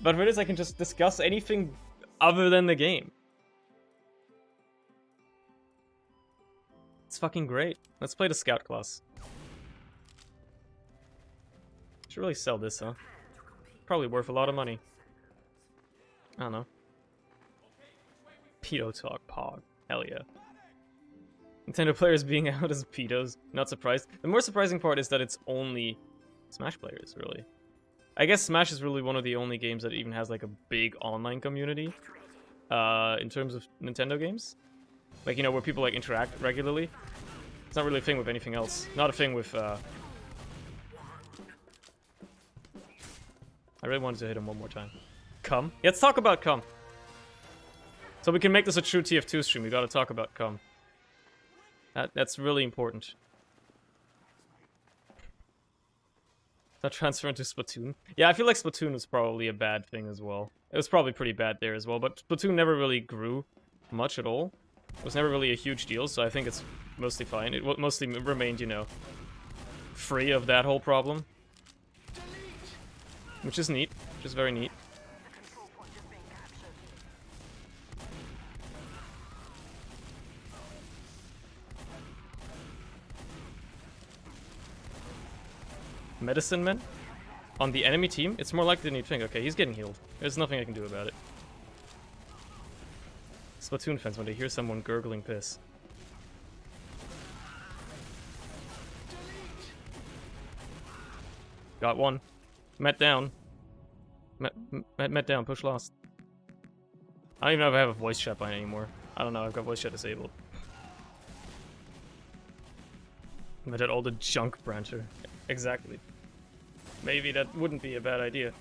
But for this, I can just discuss anything other than the game. It's fucking great. Let's play the Scout class. Should really sell this, huh? Probably worth a lot of money. I don't know. Pedo talk, pog. Hell yeah. Nintendo players being out as pedos. Not surprised. The more surprising part is that it's only Smash players, really. I guess Smash is really one of the only games that even has, like, a big online community. In terms of Nintendo games. Like, you know, where people, like, interact regularly. It's not really a thing with anything else. Not a thing with, I really wanted to hit him one more time. Cum? Yeah, let's talk about cum. So we can make this a true TF2 stream, we gotta talk about cum. That's really important. Not transferring to Splatoon. Yeah, I feel like Splatoon was probably a bad thing as well. It was probably pretty bad there as well, but Splatoon never really grew much at all. It was never really a huge deal, so I think it's mostly fine. It mostly remained, you know, free of that whole problem. Which is neat. Which is very neat. medicine men on the enemy team, it's more likely than you'd think. Okay, he's getting healed. There's nothing I can do about it. Splatoon fans when they hear someone gurgling piss. Got one. Met down. Met down. Push lost. I don't even know if I have a voice chat by anymore. I don't know. I've got voice chat disabled. Met at all the junk brancher. Exactly. Maybe that wouldn't be a bad idea.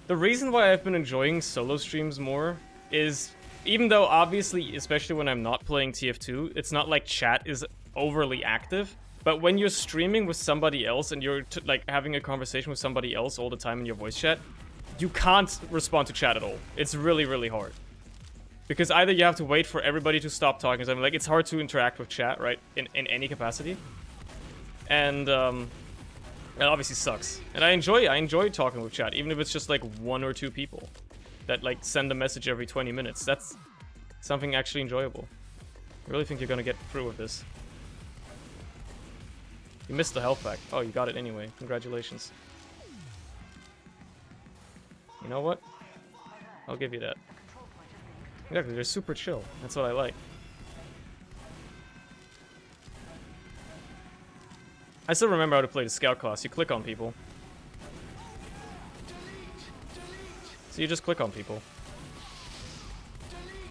The reason why I've been enjoying solo streams more is, even though obviously, especially when I'm not playing TF2, it's not like chat is overly active. But when you're streaming with somebody else and you're like having a conversation with somebody else all the time in your voice chat, you can't respond to chat at all. It's really, really hard. Because either you have to wait for everybody to stop talking or something. Like, it's hard to interact with chat, right? In any capacity. And it obviously sucks. And I enjoy talking with chat, even if it's just like 1 or 2 people that like send a message every 20 minutes. That's something actually enjoyable. I really think you're gonna get through with this. You missed the health pack. Oh, you got it anyway. Congratulations. You know what? I'll give you that. Exactly, they're super chill. That's what I like. I still remember how to play the scout class. You click on people. So you just click on people.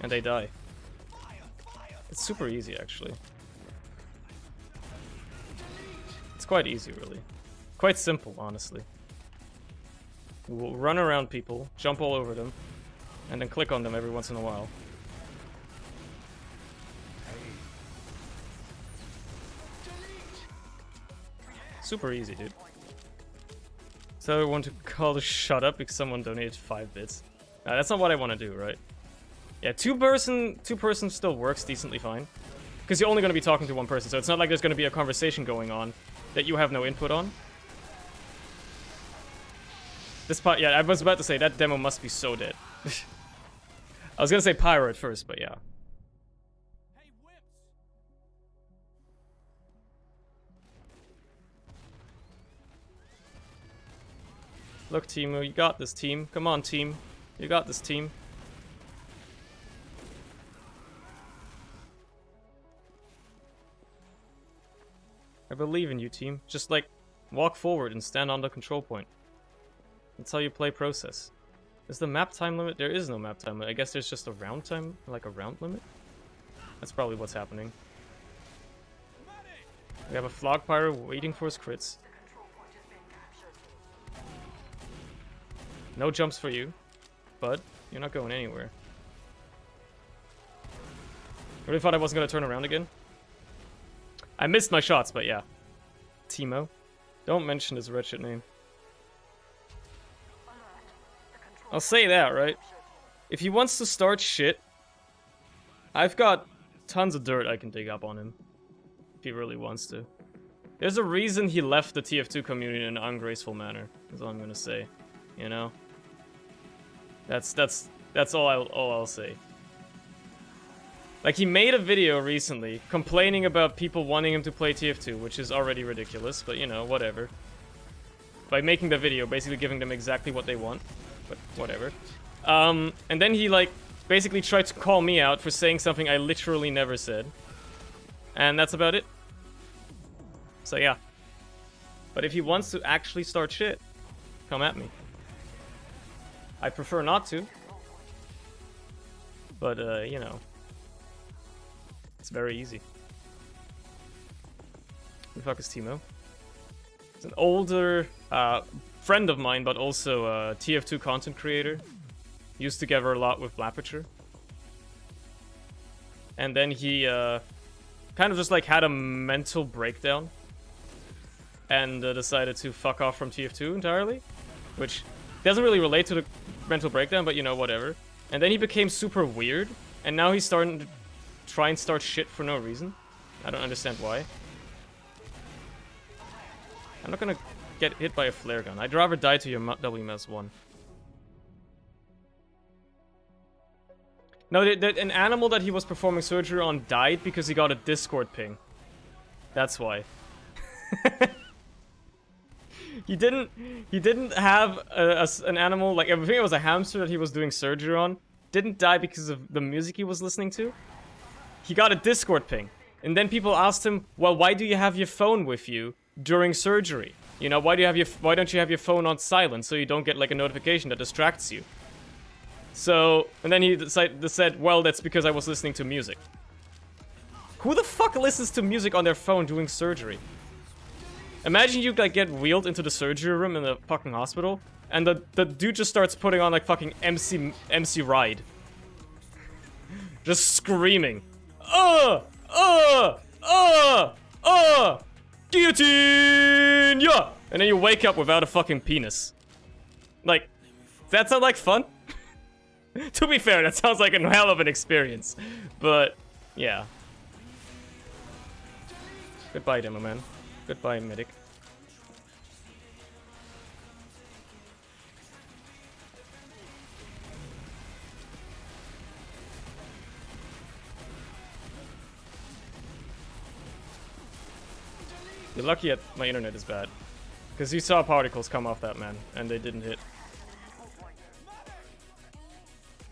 And they die. It's super easy, actually. It's quite easy, really. Quite simple, honestly. We'll run around people, jump all over them, and then click on them every once in a while. Super easy, dude. So I want to call the shut up because someone donated 5 bits. That's not what I want to do, right? Yeah, two person still works decently fine. Because you're only going to be talking to one person, so it's not like there's going to be a conversation going on that you have no input on. This part, yeah, I was about to say, that demo must be so dead. I was going to say pyro at first, but yeah. Look, Timu, you got this, team. Come on, team. You got this, team. I believe in you, team. Just, like, walk forward and stand on the control point. That's how you play process. Is the map time limit? There is no map time limit. I guess there's just a round time, like a round limit? That's probably what's happening. We have a Flog Pyro waiting for his crits. No jumps for you, bud. You're not going anywhere. I really thought I wasn't going to turn around again. I missed my shots, but yeah. Timo. Don't mention his wretched name. I'll say that, right? If he wants to start shit, I've got tons of dirt I can dig up on him. If he really wants to. There's a reason he left the TF2 community in an ungraceful manner. That's all I'm gonna say. You know? That's all I'll say. Like, he made a video recently complaining about people wanting him to play TF2, which is already ridiculous, but you know, whatever. By making the video, basically giving them exactly what they want, but whatever. And then he, like, basically tried to call me out for saying something I literally never said. And that's about it. So yeah. But if he wants to actually start shit, come at me. I prefer not to. But, you know. It's very easy. Who the fuck is Timo? It's an older friend of mine, but also a TF2 content creator. Used together a lot with Blaperture. And then he kind of just like had a mental breakdown. And decided to fuck off from TF2 entirely. Which doesn't really relate to the mental breakdown, but you know, whatever. And then he became super weird. And now he's starting to try and start shit for no reason. I don't understand why. I'm not gonna get hit by a flare gun. I'd rather die to your WMS1. No, an animal that he was performing surgery on died because he got a Discord ping. That's why. He didn't have an animal, like, I think it was a hamster that he was doing surgery on. Didn't die because of the music he was listening to. He got a Discord ping. And then people asked him, well, why do you have your phone with you during surgery? You know, why don't you have your phone on silent so you don't get, like, a notification that distracts you? So, and then he said, well, that's because I was listening to music. Who the fuck listens to music on their phone doing surgery? Imagine you, like, get wheeled into the surgery room in the fucking hospital, and the dude just starts putting on, like, fucking MC Ride. Just screaming. Guillotine! Yeah! And then you wake up without a fucking penis. Like, that sound like fun? To be fair, that sounds like a hell of an experience. But, yeah. Goodbye, demo man. Goodbye, medic. You're lucky that my internet is bad. Because you saw particles come off that man, and they didn't hit.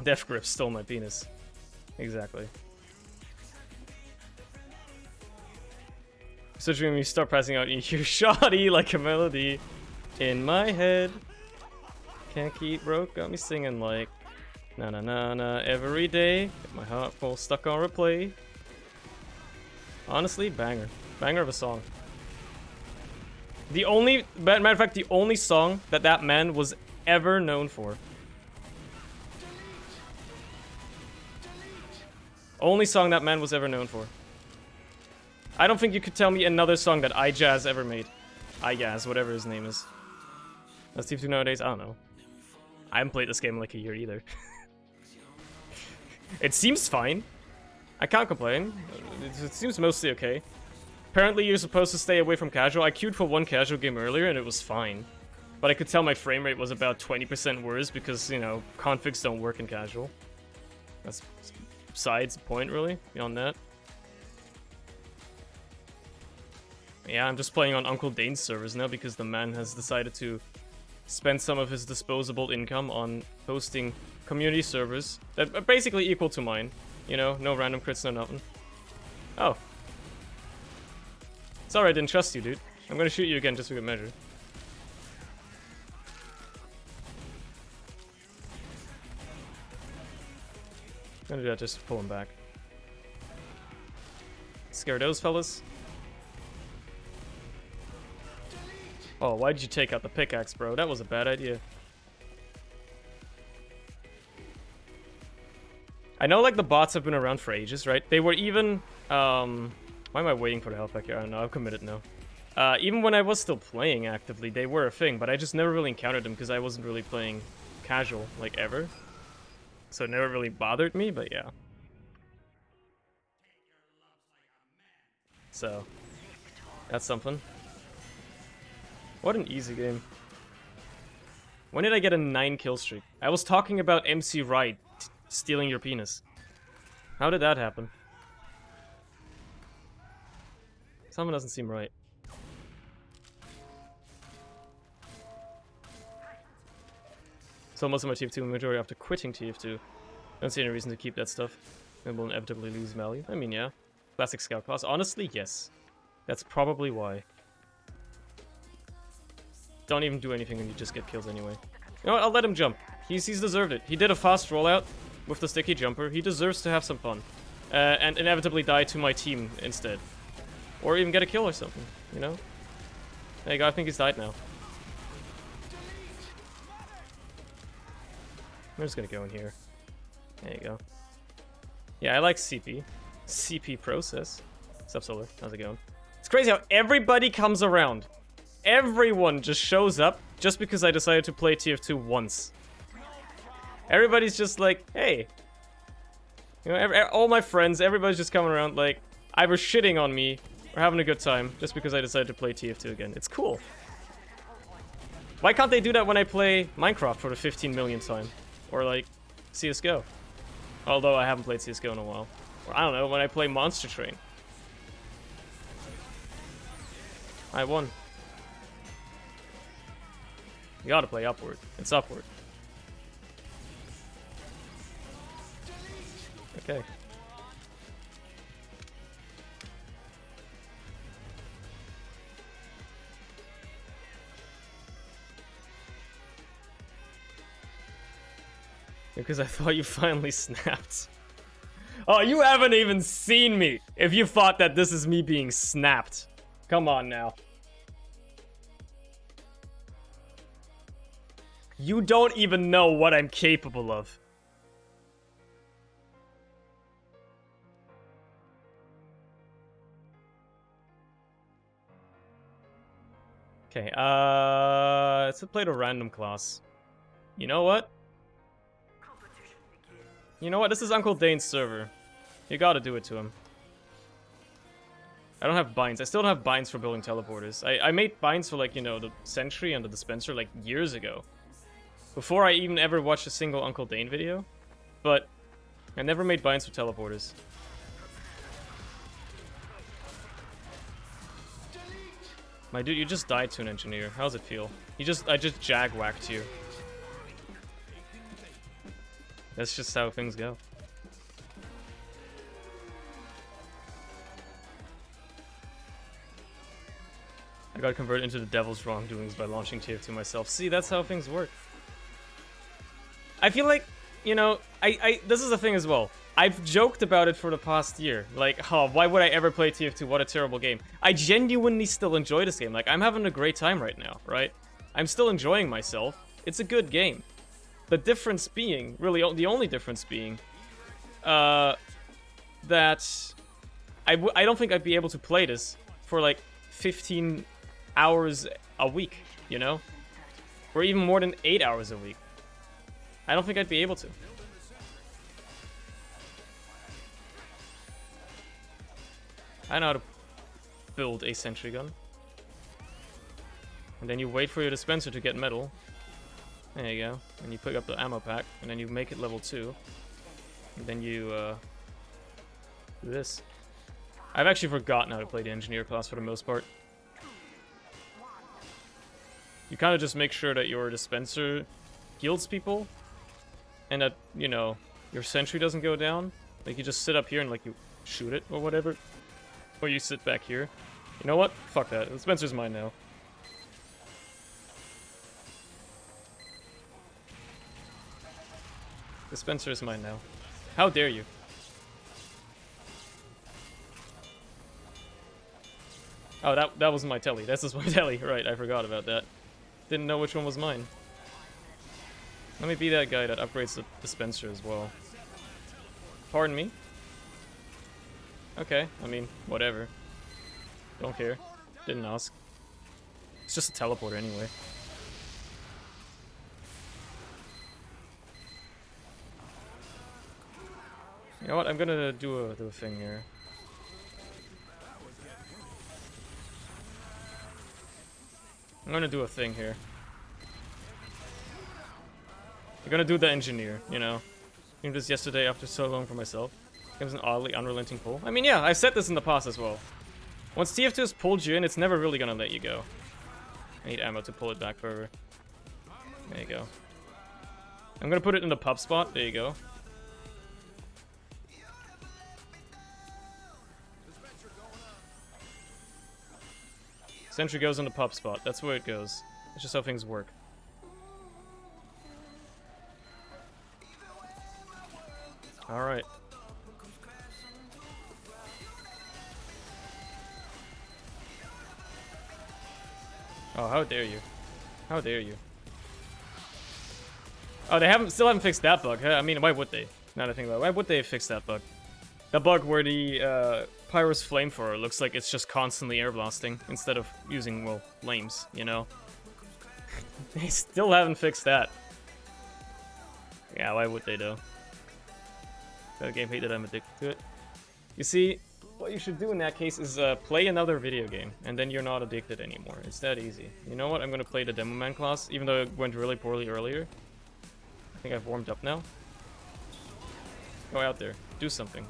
Death Grip stole my penis. Exactly. So when you start passing out, you hear shoddy like a melody in my head. Can't keep broke, got me singing like na na na na every day. Get my heart full stuck on replay. Honestly, banger. Banger of a song. The only, matter of fact, the only song that that man was ever known for. Only song that man was ever known for. I don't think you could tell me another song that iJazz ever made. iJazz, whatever his name is. That's TF2 nowadays? I don't know. I haven't played this game in like a year either. It seems fine. I can't complain. It seems mostly okay. Apparently you're supposed to stay away from casual. I queued for one casual game earlier and it was fine. But I could tell my frame rate was about 20% worse because, you know, configs don't work in casual. That's besides the point, really, beyond that. Yeah, I'm just playing on Uncle Dane's servers now because the man has decided to spend some of his disposable income on hosting community servers that are basically equal to mine. You know, no random crits, no nothing. Oh. Sorry, I didn't trust you, dude. I'm gonna shoot you again just for good measure. I'm gonna do that just to pull him back. Scare those fellas. Oh, why did you take out the pickaxe, bro? That was a bad idea. I know, like, the bots have been around for ages, right? They were even, why am I waiting for the health pack here? I don't know, I've committed now. Even when I was still playing actively, they were a thing, but I just never really encountered them because I wasn't really playing casual, like, ever. So it never really bothered me, but yeah. So, that's something. What an easy game. When did I get a 9 kill streak? I was talking about MC Ride stealing your penis. How did that happen? Something doesn't seem right. So most of my TF2 inventory after quitting TF2. Don't see any reason to keep that stuff. It will inevitably lose value. I mean, yeah. Classic scout class. Honestly, yes. That's probably why. Don't even do anything and you just get kills anyway. You know what? I'll let him jump. He's deserved it. He did a fast rollout with the sticky jumper. He deserves to have some fun. And inevitably die to my team instead. Or even get a kill or something, you know? There you go, I think he's died now. I'm just gonna go in here. There you go. Yeah, I like CP. CP process. What's up, Solar? How's it going? It's crazy how everybody comes around. Everyone just shows up just because I decided to play TF2 once. Everybody's just like, hey. You know, all my friends, everybody's just coming around like, either shitting on me or having a good time just because I decided to play TF2 again. It's cool. Why can't they do that when I play Minecraft for the 15 millionth time? Or like, CSGO. Although I haven't played CSGO in a while. Or I don't know, when I play Monster Train. I won. You gotta play upward. It's upward. Okay. Because I thought you finally snapped. Oh, you haven't even seen me if you thought that this is me being snapped. Come on now. You don't even know what I'm capable of. Okay, let's play the random class. You know what? You know what? This is Uncle Dane's server. You gotta do it to him. I don't have binds. I still don't have binds for building teleporters. I made binds for, like, you know, the Sentry and the Dispenser, like, years ago. Before I even ever watched a single Uncle Dane video. But I never made binds for teleporters. My dude, you just died to an engineer. How's it feel? I just jag-whacked you. That's just how things go. I got converted into the devil's wrongdoings by launching TF2 myself. See, that's how things work. I feel like, you know, this is the thing as well. I've joked about it for the past year. Like, oh, why would I ever play TF2? What a terrible game. I genuinely still enjoy this game. Like, I'm having a great time right now, right? I'm still enjoying myself. It's a good game. The difference being, really, the only difference being, that I don't think I'd be able to play this for, like, 15 hours a week, you know? Or even more than 8 hours a week. I don't think I'd be able to. I know how to build a sentry gun. And then you wait for your dispenser to get metal. There you go. And you pick up the ammo pack, and then you make it level 2. And then you, do this. I've actually forgotten how to play the engineer class for the most part. You kind of just make sure that your dispenser heals people. And that, you know, your sentry doesn't go down. Like, you just sit up here and, like, you shoot it or whatever. Or you sit back here. You know what? Fuck that. The dispenser's mine now. Dispenser is mine now. How dare you? Oh, that wasn't my telly. This is my telly. Right, I forgot about that. Didn't know which one was mine. Let me be that guy that upgrades the dispenser as well. Pardon me? Okay, I mean, whatever. Don't care. Didn't ask. It's just a teleporter anyway. You know what? I'm gonna do a thing here. I'm gonna do a thing here. I'm gonna do the engineer, you know. I did this yesterday after so long for myself. It was an oddly unrelenting pull. I mean, yeah, I've said this in the past as well. Once TF2 has pulled you in, it's never really gonna let you go. I need ammo to pull it back further. There you go. I'm gonna put it in the pub spot. There you go. Sentry goes in the pub spot. That's where it goes. That's just how things work. Alright. Oh, how dare you. How dare you. Oh, they still haven't fixed that bug, huh? I mean, why would they? Now that I think about it, why would they fix that bug? The bug where the Pyro's Flamethrower looks like it's just constantly air blasting instead of using, well, flames, you know? They still haven't fixed that. Yeah, why would they, though? Got a game hate that I'm addicted to it. You see, what you should do in that case is play another video game, and then you're not addicted anymore. It's that easy. You know what? I'm gonna play the Demo Man class, even though it went really poorly earlier. I think I've warmed up now. Go out there. Do something.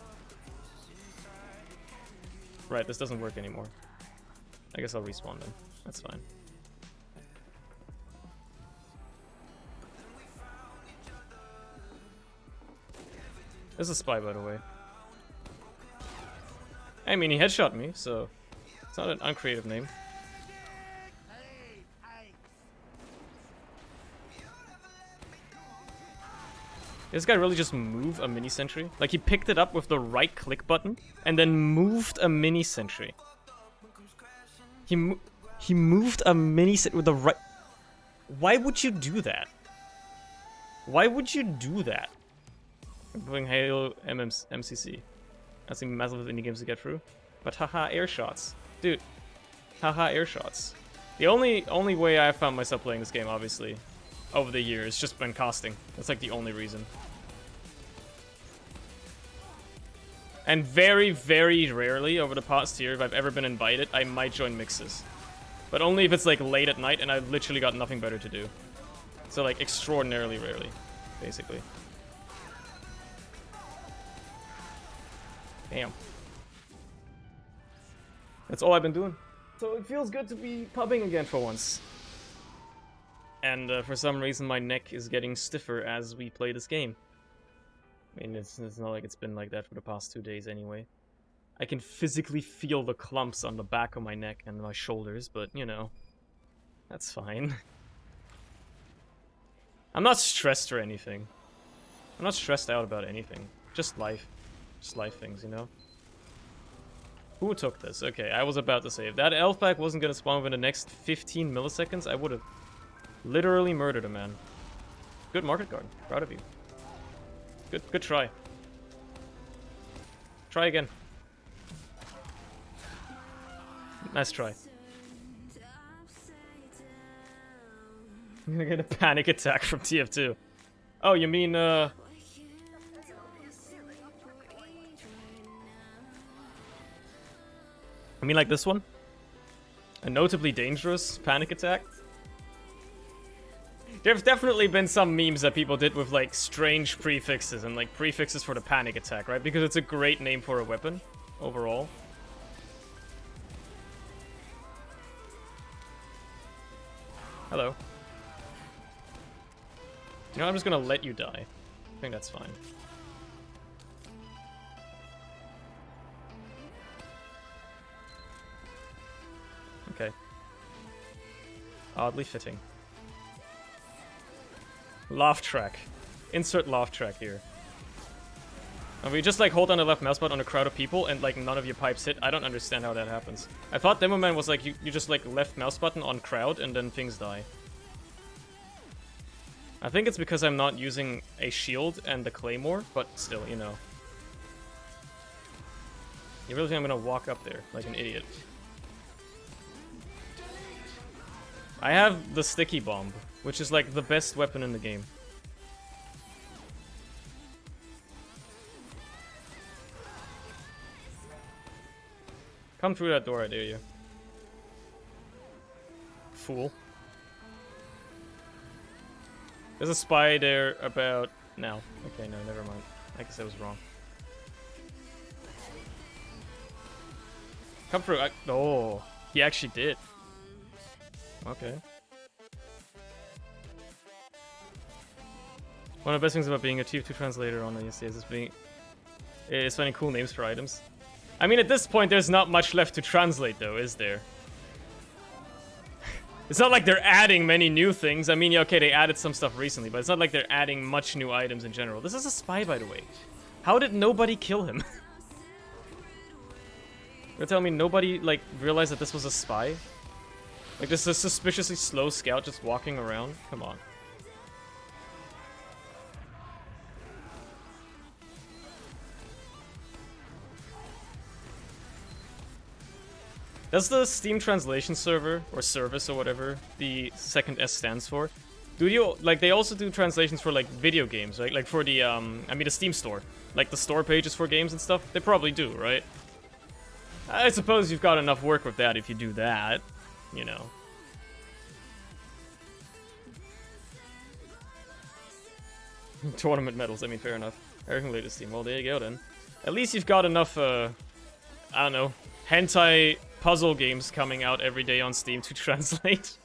Right, this doesn't work anymore. I guess I'll respawn then. That's fine. This is a spy, by the way. I mean, he headshot me, so it's not an uncreative name. This guy really just moved a mini sentry? Like, he picked it up with the right click button and then moved a mini sentry. He moved a mini sentry with the right... Why would you do that? Why would you do that? I'm playing Halo MCC. That's a massive indie games to get through. But haha, air shots. Dude. Haha, air shots. The only way I've found myself playing this game, obviously, over the years, just been casting. That's like the only reason. And very, very rarely over the past year, if I've ever been invited, I might join mixes. But only if it's like late at night and I've literally got nothing better to do. So like extraordinarily rarely, basically. Damn. That's all I've been doing. So it feels good to be pubbing again for once. And for some reason my neck is getting stiffer as we play this game. I mean, it's not like it's been like that for the past 2 days anyway. I can physically feel the clumps on the back of my neck and my shoulders, but, you know, that's fine. I'm not stressed or anything. I'm not stressed out about anything. Just life. Just life things, you know? Who took this? Okay, I was about to say, if that elf pack wasn't gonna spawn within the next 15 milliseconds, I would have literally murdered a man. Good market guard. Proud of you. Good try. Try again. Nice try. I'm gonna get a panic attack from TF2. Oh, you mean, I mean like this one? A notably dangerous panic attack? There's definitely been some memes that people did with like strange prefixes and like prefixes for the panic attack, right? Because it's a great name for a weapon, overall. Hello. You know, I'm just gonna let you die. I think that's fine. Okay. Oddly fitting. Laugh track. Insert laugh track here. And we just like hold on the left mouse button on a crowd of people and like none of your pipes hit. I don't understand how that happens. I thought Demo Man was like you just like left mouse button on crowd and then things die. I think it's because I'm not using a shield and the claymore, but still, you know. You really think I'm gonna walk up there like an idiot? I have the sticky bomb, which is like the best weapon in the game. Come through that door, I dare you. Fool. There's a spy there about now. Okay, no, never mind. I guess I was wrong. Come through. Oh, he actually did. Okay. One of the best things about being a TF2 translator on the ESC is finding cool names for items. I mean, at this point, there's not much left to translate, though, is there? It's not like they're adding many new things. I mean, yeah, okay, they added some stuff recently, but it's not like they're adding much new items in general. This is a spy, by the way. How did nobody kill him? You're telling me nobody, like, realized that this was a spy? Like, just a suspiciously slow scout just walking around? Come on. Does the Steam translation server, or service or whatever, the second S stands for, do you, like, they also do translations for, like, video games, right? Like, for the, I mean, the Steam store. Like, the store pages for games and stuff? They probably do, right? I suppose you've got enough work with that if you do that, you know. Tournament medals, I mean, fair enough. Everything latest Steam. Well, there you go, then. At least you've got enough, I don't know, hentai puzzle games coming out every day on Steam to translate.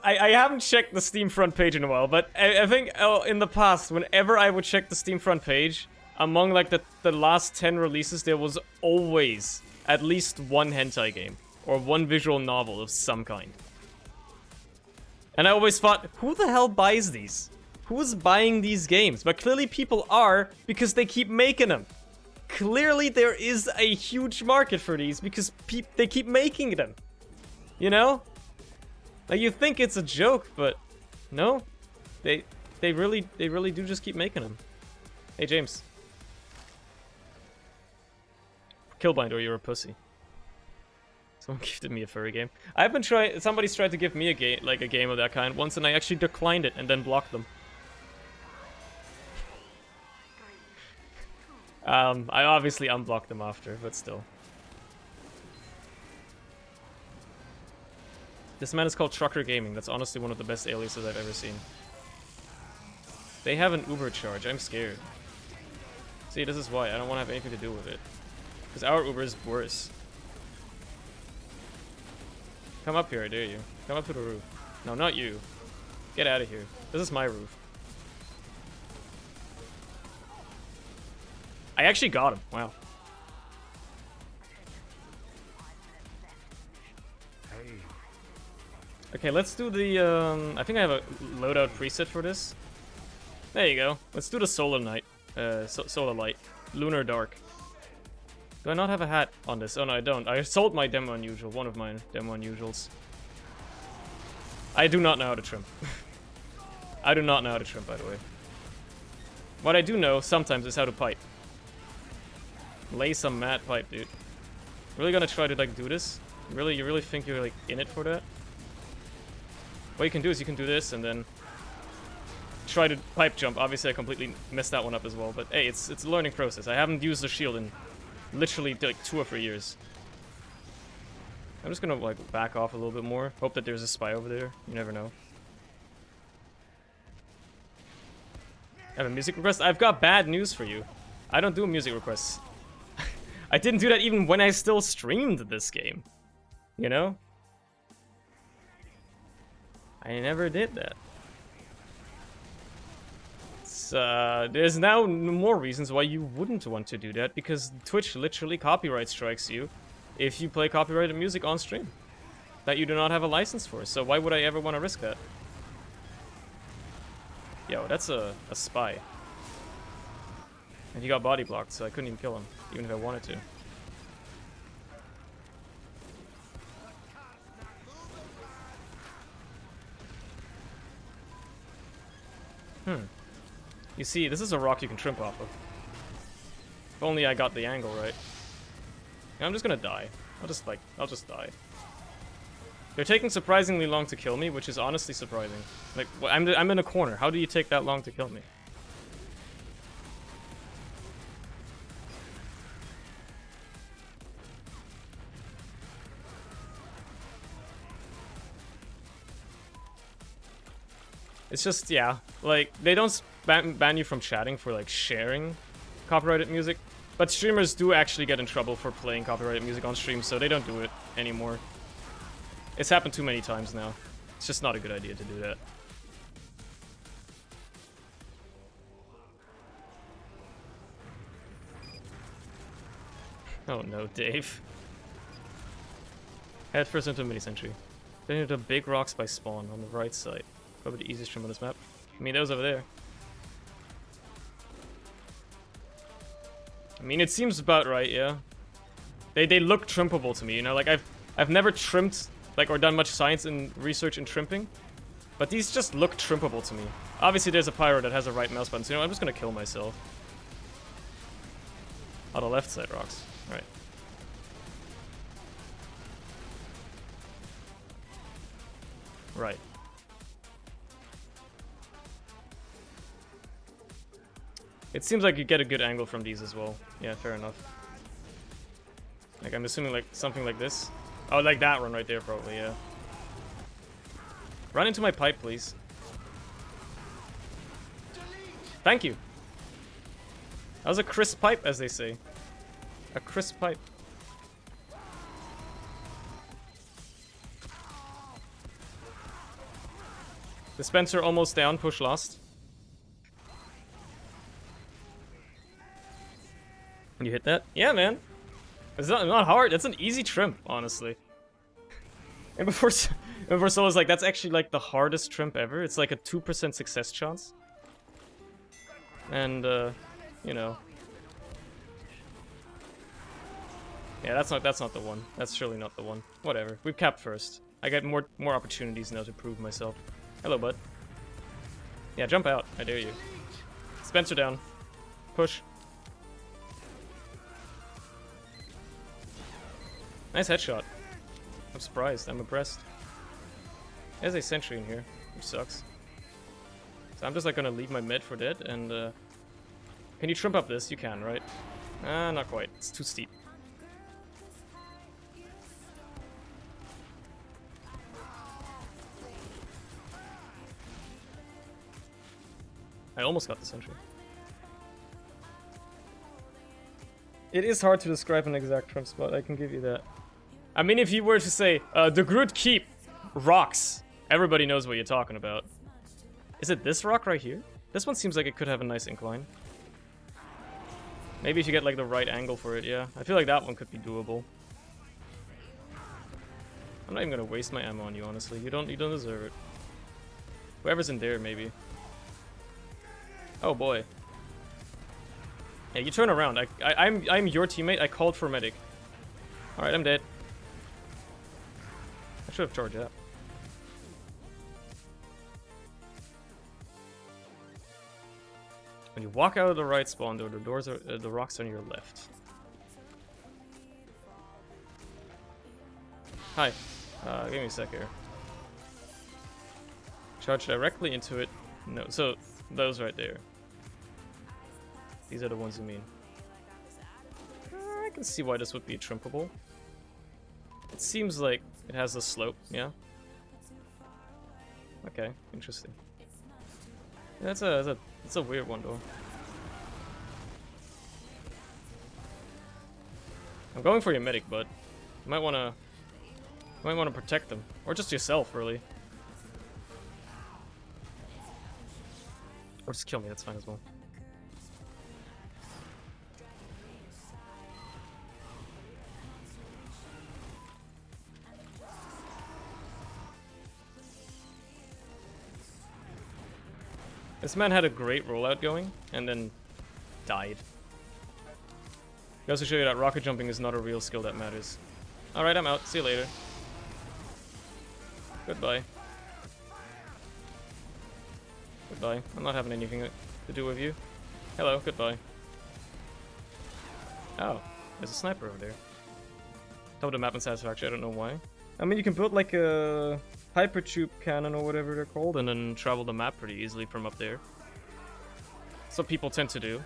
I haven't checked the Steam front page in a while, but I think in the past, whenever I would check the Steam front page, among like the last 10 releases, there was always at least one hentai game or one visual novel of some kind. And I always thought, who the hell buys these? Who's buying these games? But clearly people are, because they keep making them. Clearly there is a huge market for these because they keep making them. You know? Like, you think it's a joke, but no. They really do just keep making them. Hey, James. Killbind, or you're a pussy. Someone gifted me a furry game. I've been trying. Somebody's tried to give me a game of that kind once, and I actually declined it and then blocked them. I obviously unblocked them after, but still. This man is called Trucker Gaming. That's honestly one of the best aliases I've ever seen. They have an Uber charge. I'm scared. See, this is why. I don't want to have anything to do with it. Because our Uber is worse. Come up here, I dare you. Come up to the roof. No, not you. Get out of here. This is my roof. I actually got him. Wow. Okay, let's do the, I think I have a loadout preset for this. There you go. Let's do the Solar Night. Solar Light. Lunar Dark. Do I not have a hat on this? Oh no, I don't. I sold my Demo Unusual, one of my Demo Unusuals. I do not know how to trim. I do not know how to trim, by the way. What I do know, sometimes, is how to pipe. Lay some mad pipe, dude. Really gonna try to, like, do this? Really? You really think you're, like, in it for that? What you can do is you can do this and then try to pipe jump. Obviously, I completely messed that one up as well, but hey, it's a learning process. I haven't used the shield in literally like 2 or 3 years. I'm just gonna like back off a little bit more. Hope that there's a spy over there. You never know. I have a music request? I've got bad news for you. I don't do music requests. I didn't do that even when I still streamed this game. You know? I never did that. There's now more reasons why you wouldn't want to do that, because Twitch literally copyright strikes you if you play copyrighted music on stream that you do not have a license for, so why would I ever want to risk that? Yo, that's a spy. And he got body blocked, so I couldn't even kill him, even if I wanted to. You see, this is a rock you can trim off of. If only I got the angle right. I'm just gonna die. I'll just die. They're taking surprisingly long to kill me, which is honestly surprising. Like, I'm in a corner. How do you take that long to kill me? It's just, yeah, like, they don't ban you from chatting for, like, sharing copyrighted music, but streamers do actually get in trouble for playing copyrighted music on stream, so they don't do it anymore. It's happened too many times now. It's just not a good idea to do that. Oh no, Dave. Head first into a mini-sentry. Then into big rocks by spawn on the right side. Probably the easiest trim on this map. I mean, those over there. I mean, it seems about right, yeah. They look trimpable to me, you know. Like I've never trimmed like or done much science and research in trimping, but these just look trimpable to me. Obviously, there's a pyro that has a right mouse button, so you know I'm just gonna kill myself. Oh, the left side rocks, right? Right. It seems like you get a good angle from these as well. Yeah, fair enough. Like, I'm assuming, like, something like this. Oh, like that one right there, probably, yeah. Run into my pipe, please. Thank you. That was a crisp pipe, as they say. A crisp pipe. Dispenser almost down, push lost. You hit that? Yeah, man. It's not hard. It's an easy trimp, honestly. And before Solo's like, that's actually like the hardest trimp ever. It's like a 2% success chance. And, you know. Yeah, that's not the one. That's surely not the one. Whatever. We've capped first. I get more opportunities now to prove myself. Hello, bud. Yeah, jump out. I dare you. Spencer down. Push. Nice headshot. I'm surprised. I'm impressed. There's a sentry in here, which sucks. So I'm just like gonna leave my mid for dead and can you trimp up this? You can, right? Not quite. It's too steep. I almost got the sentry. It is hard to describe an exact trimp spot, I can give you that. I mean, if you were to say, the Groot Keep rocks, everybody knows what you're talking about. Is it this rock right here? This one seems like it could have a nice incline. Maybe if you get like the right angle for it, yeah. I feel like that one could be doable. I'm not even gonna waste my ammo on you, honestly. You don't deserve it. Whoever's in there, maybe. Oh boy. Yeah, you turn around. I'm your teammate. I called for medic. Alright, I'm dead. I should have charged up. When you walk out of the right spawn door, the doors are the rocks are on your left. Hi. Give me a sec here. Charge directly into it. No, so those right there. These are the ones you mean. I can see why this would be trimpable. It seems like it has a slope, yeah? Okay, interesting. Yeah, that's a weird one though. I'm going for your medic, bud. You might wanna protect them. Or just yourself, really. Or just kill me, that's fine as well. This man had a great rollout going, and then died. Goes to show you that rocket jumping is not a real skill that matters. Alright, I'm out. See you later. Goodbye. Goodbye. I'm not having anything to do with you. Hello, goodbye. Oh, there's a sniper over there. Top of the map in Satisfaction, I don't know why. I mean, you can build like a hypertube cannon or whatever they're called and then travel the map pretty easily from up there. That's what people tend to do.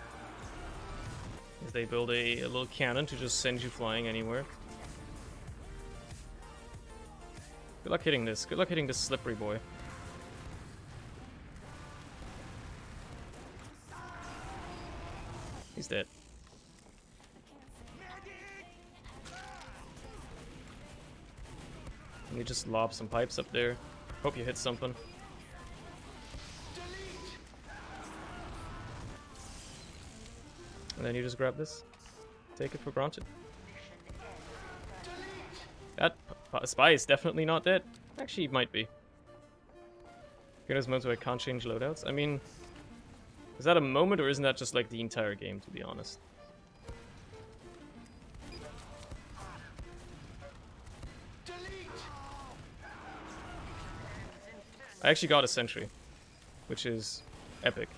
Is they build a little cannon to just send you flying anywhere. Good luck hitting this. Good luck hitting this slippery boy. He's dead. Let me just lob some pipes up there. Hope you hit something. And then you just grab this. Take it for granted. That spy is definitely not dead. Actually, he might be. There's moments where I can't change loadouts. I mean, is that a moment or isn't that just like the entire game, to be honest? I actually got a sentry, which is epic.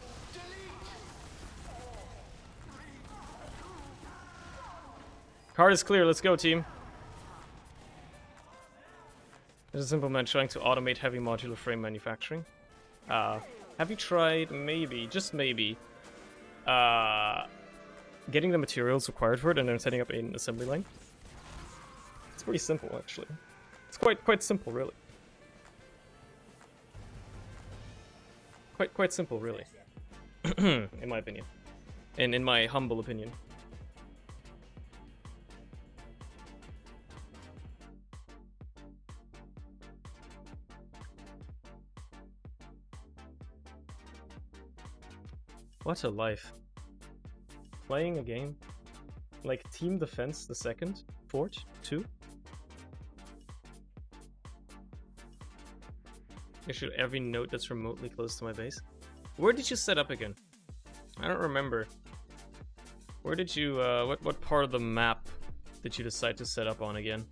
Card is clear, let's go team. There's a simple man trying to automate heavy modular frame manufacturing. Have you tried, maybe, just maybe, getting the materials required for it and then setting up an assembly line? It's pretty simple, actually. It's quite simple, really. Quite simple, really. In my opinion. And in my humble opinion. What a life. Playing a game like Team Defense the second, Fort 2. Issue every node that's remotely close to my base. Where did you set up again? I don't remember. Where did you, what part of the map did you decide to set up on again?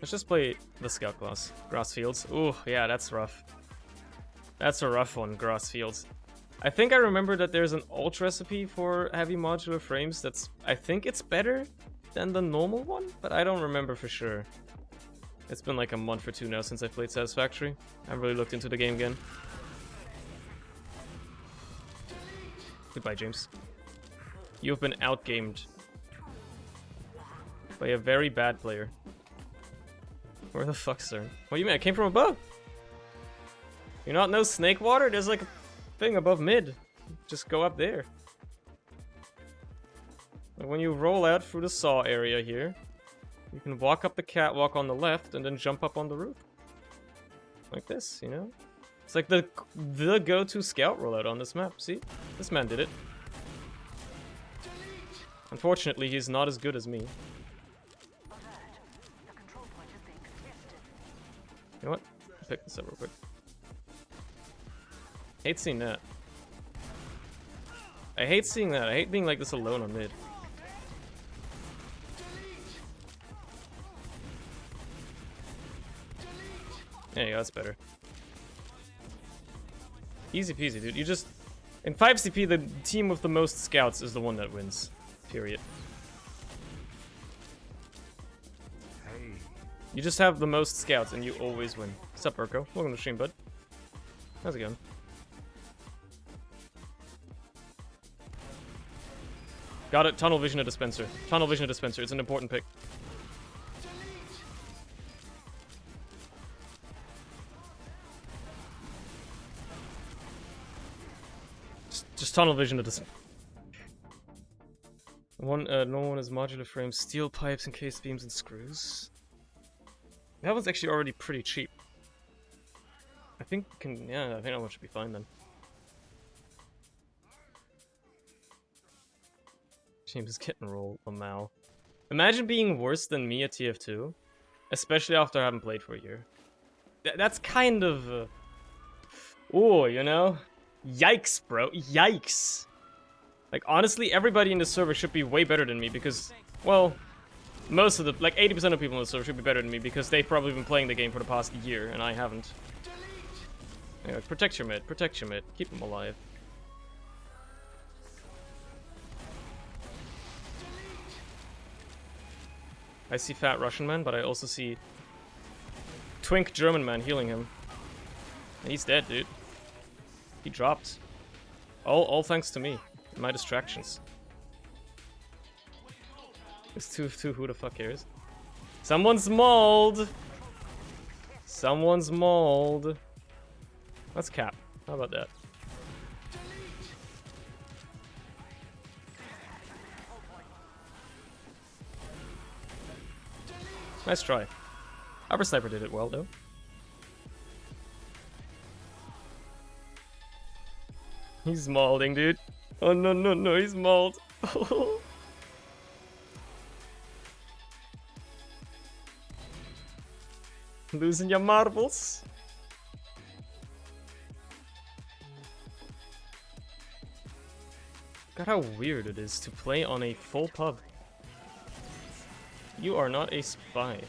Let's just play the scout class. Grass fields. Ooh, yeah, that's rough. That's a rough one, grass fields. I think I remember that there's an alt recipe for heavy modular frames that's... I think it's better than the normal one, but I don't remember for sure. It's been like a month or two now since I played Satisfactory. I haven't really looked into the game again. Goodbye, James. You've been outgamed by a very bad player. Where the fuck's there? What do you mean? I came from above. You not know snake water? There's like a thing above mid. Just go up there. And when you roll out through the saw area here, you can walk up the catwalk on the left and then jump up on the roof. Like this, you know? It's like the go-to scout rollout on this map. See? This man did it. Unfortunately, he's not as good as me. You know what? I'll pick this up real quick. Hate seeing that. I hate seeing that. I hate being like this alone on mid. There you go, that's better. Easy peasy, dude. You just... In 5CP, the team with the most scouts is the one that wins. Period. You just have the most scouts and you always win. What's up, Urko? Welcome to the stream, bud. How's it going? Got it. Tunnel vision a dispenser. Tunnel vision a dispenser. It's an important pick. Just tunnel vision a dispenser. No one has modular frames, steel pipes, encased beams, and screws. That one's actually already pretty cheap. I think yeah, I think that one should be fine then. James Kitten Roll, Lamau. Imagine being worse than me at TF2, especially after I haven't played for a year. That's kind of... oh, you know? Yikes, bro. Yikes. Like, honestly, everybody in the server should be way better than me because, well, most of the, like 80% of people in the server should be better than me because they've probably been playing the game for the past year and I haven't. Anyway, protect your mid, keep them alive. I see fat Russian man, but I also see twink German man healing him. And he's dead, dude. He dropped. All thanks to me. My distractions. It's 2-2, who the fuck cares? Someone's mauled! Someone's mauled. Let's cap. How about that? Nice try. Upper Sniper did it well, though. He's mauling, dude. Oh, no, he's mauled. Losing your marbles. God, how weird it is to play on a full pub. You are not a spy.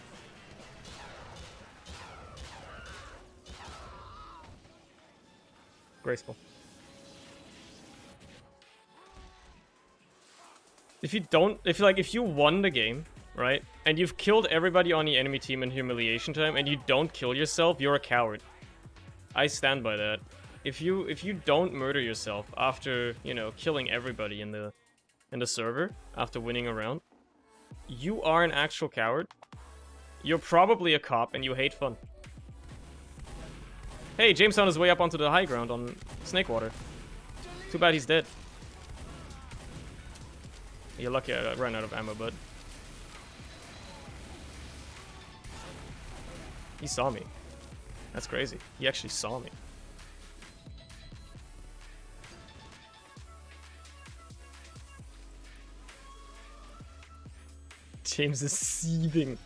Graceful. If you won the game, right, and you've killed everybody on the enemy team in humiliation time, and you don't kill yourself, you're a coward. I stand by that. If you don't murder yourself after, you know, killing everybody in the server after winning a round, you are an actual coward. You're probably a cop and you hate fun. Hey, James found his way up onto the high ground on Snakewater. Too bad he's dead. You're lucky I ran out of ammo, bud. He saw me. That's crazy. He actually saw me. James is seething.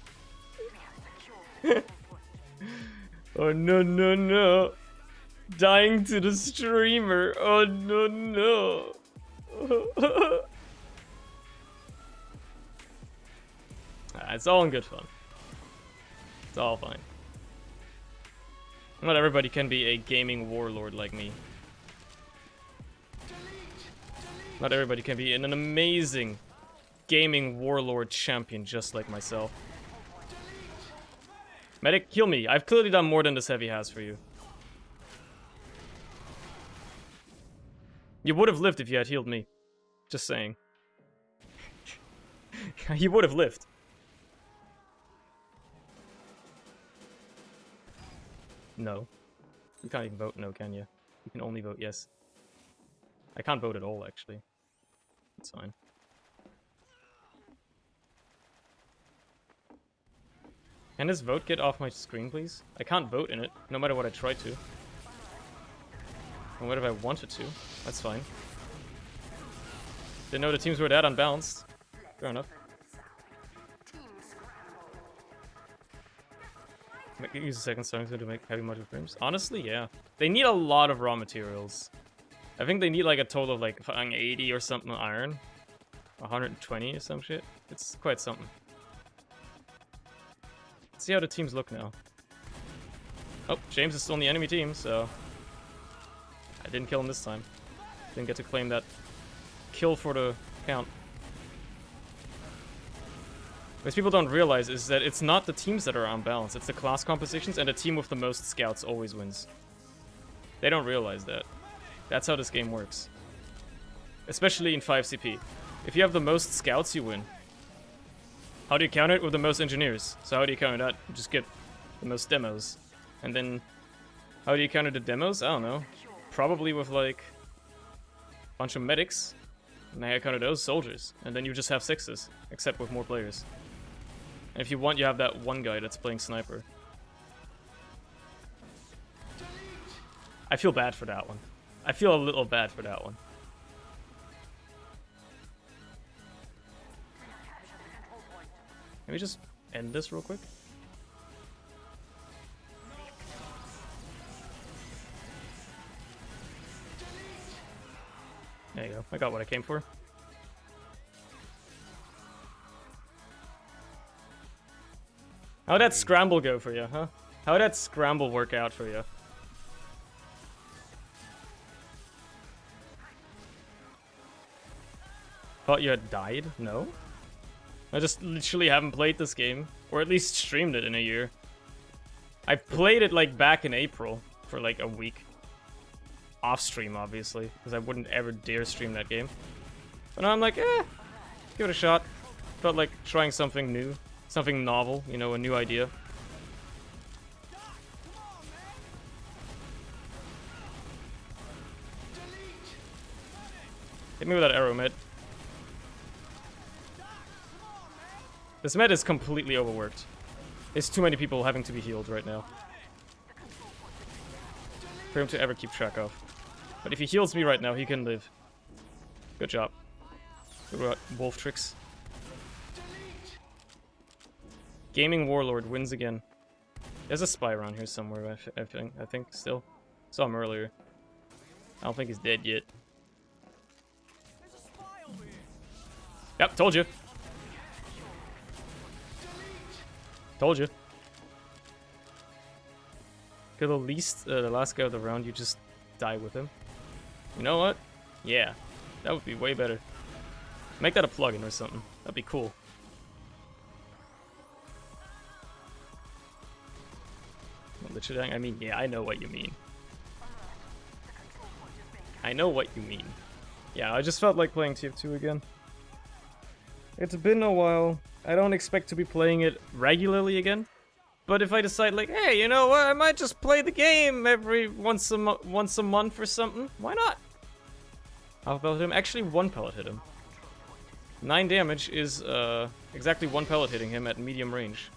Oh no no no. Dying to the streamer. Oh no no. It's all in good fun. It's all fine. Not everybody can be a gaming warlord like me. Not everybody can be an amazing gaming warlord champion just like myself. Medic, heal me. I've clearly done more than this heavy has for you. You would have lived if you had healed me. Just saying. You would have lived. No. You can't even vote no, can you? You can only vote yes. I can't vote at all, actually. It's fine. Can this vote get off my screen, please? I can't vote in it, no matter what I try to. And what if I wanted to? That's fine. Didn't know the teams were that unbalanced. Fair enough. Use a second starting to make heavy module frames. Honestly, yeah. They need a lot of raw materials. I think they need like a total of like 80 or something iron. 120 or some shit. It's quite something. Let's see how the teams look now. Oh, James is still on the enemy team, so... I didn't kill him this time. Didn't get to claim that kill for the count. What people don't realize is that it's not the teams that are unbalanced, it's the class compositions, and the team with the most scouts always wins. They don't realize that. That's how this game works. Especially in 5CP. If you have the most scouts, you win. How do you counter it? With the most engineers. So how do you counter that? You just get the most demos. And then, how do you counter the demos? I don't know. Probably with like a bunch of medics. And I counter those soldiers. And then you just have sixes, except with more players. And if you want, you have that one guy that's playing sniper. I feel bad for that one. I feel a little bad for that one. Let me just end this real quick. There you go. I got what I came for. How'd that scramble go for you, huh? How'd that scramble work out for you? Thought you had died? No? I just literally haven't played this game. Or at least streamed it in a year. I played it like back in April for like a week. Off stream, obviously, because I wouldn't ever dare stream that game. But now I'm like, give it a shot. Felt like trying something new. Something novel, you know, a new idea. Hit me with that arrow, med. This med is completely overworked. There's too many people having to be healed right now for him to ever keep track of. But if he heals me right now, he can live. Good job. Good wolf tricks. Gaming Warlord wins again. There's a spy around here somewhere, I think still. Saw him earlier. I don't think he's dead yet. Yep, told you. Told you. Could at least the last guy of the round, you just die with him. You know what? Yeah, that would be way better. Make that a plugin or something. That'd be cool. Literally, I mean, yeah, I know what you mean. I know what you mean. Yeah, I just felt like playing TF2 again. It's been a while. I don't expect to be playing it regularly again. But if I decide like, hey, you know what, I might just play the game every once a month or something, why not? I'll pellet him. Actually, one pellet hit him. 9 damage is exactly one pellet hitting him at medium range.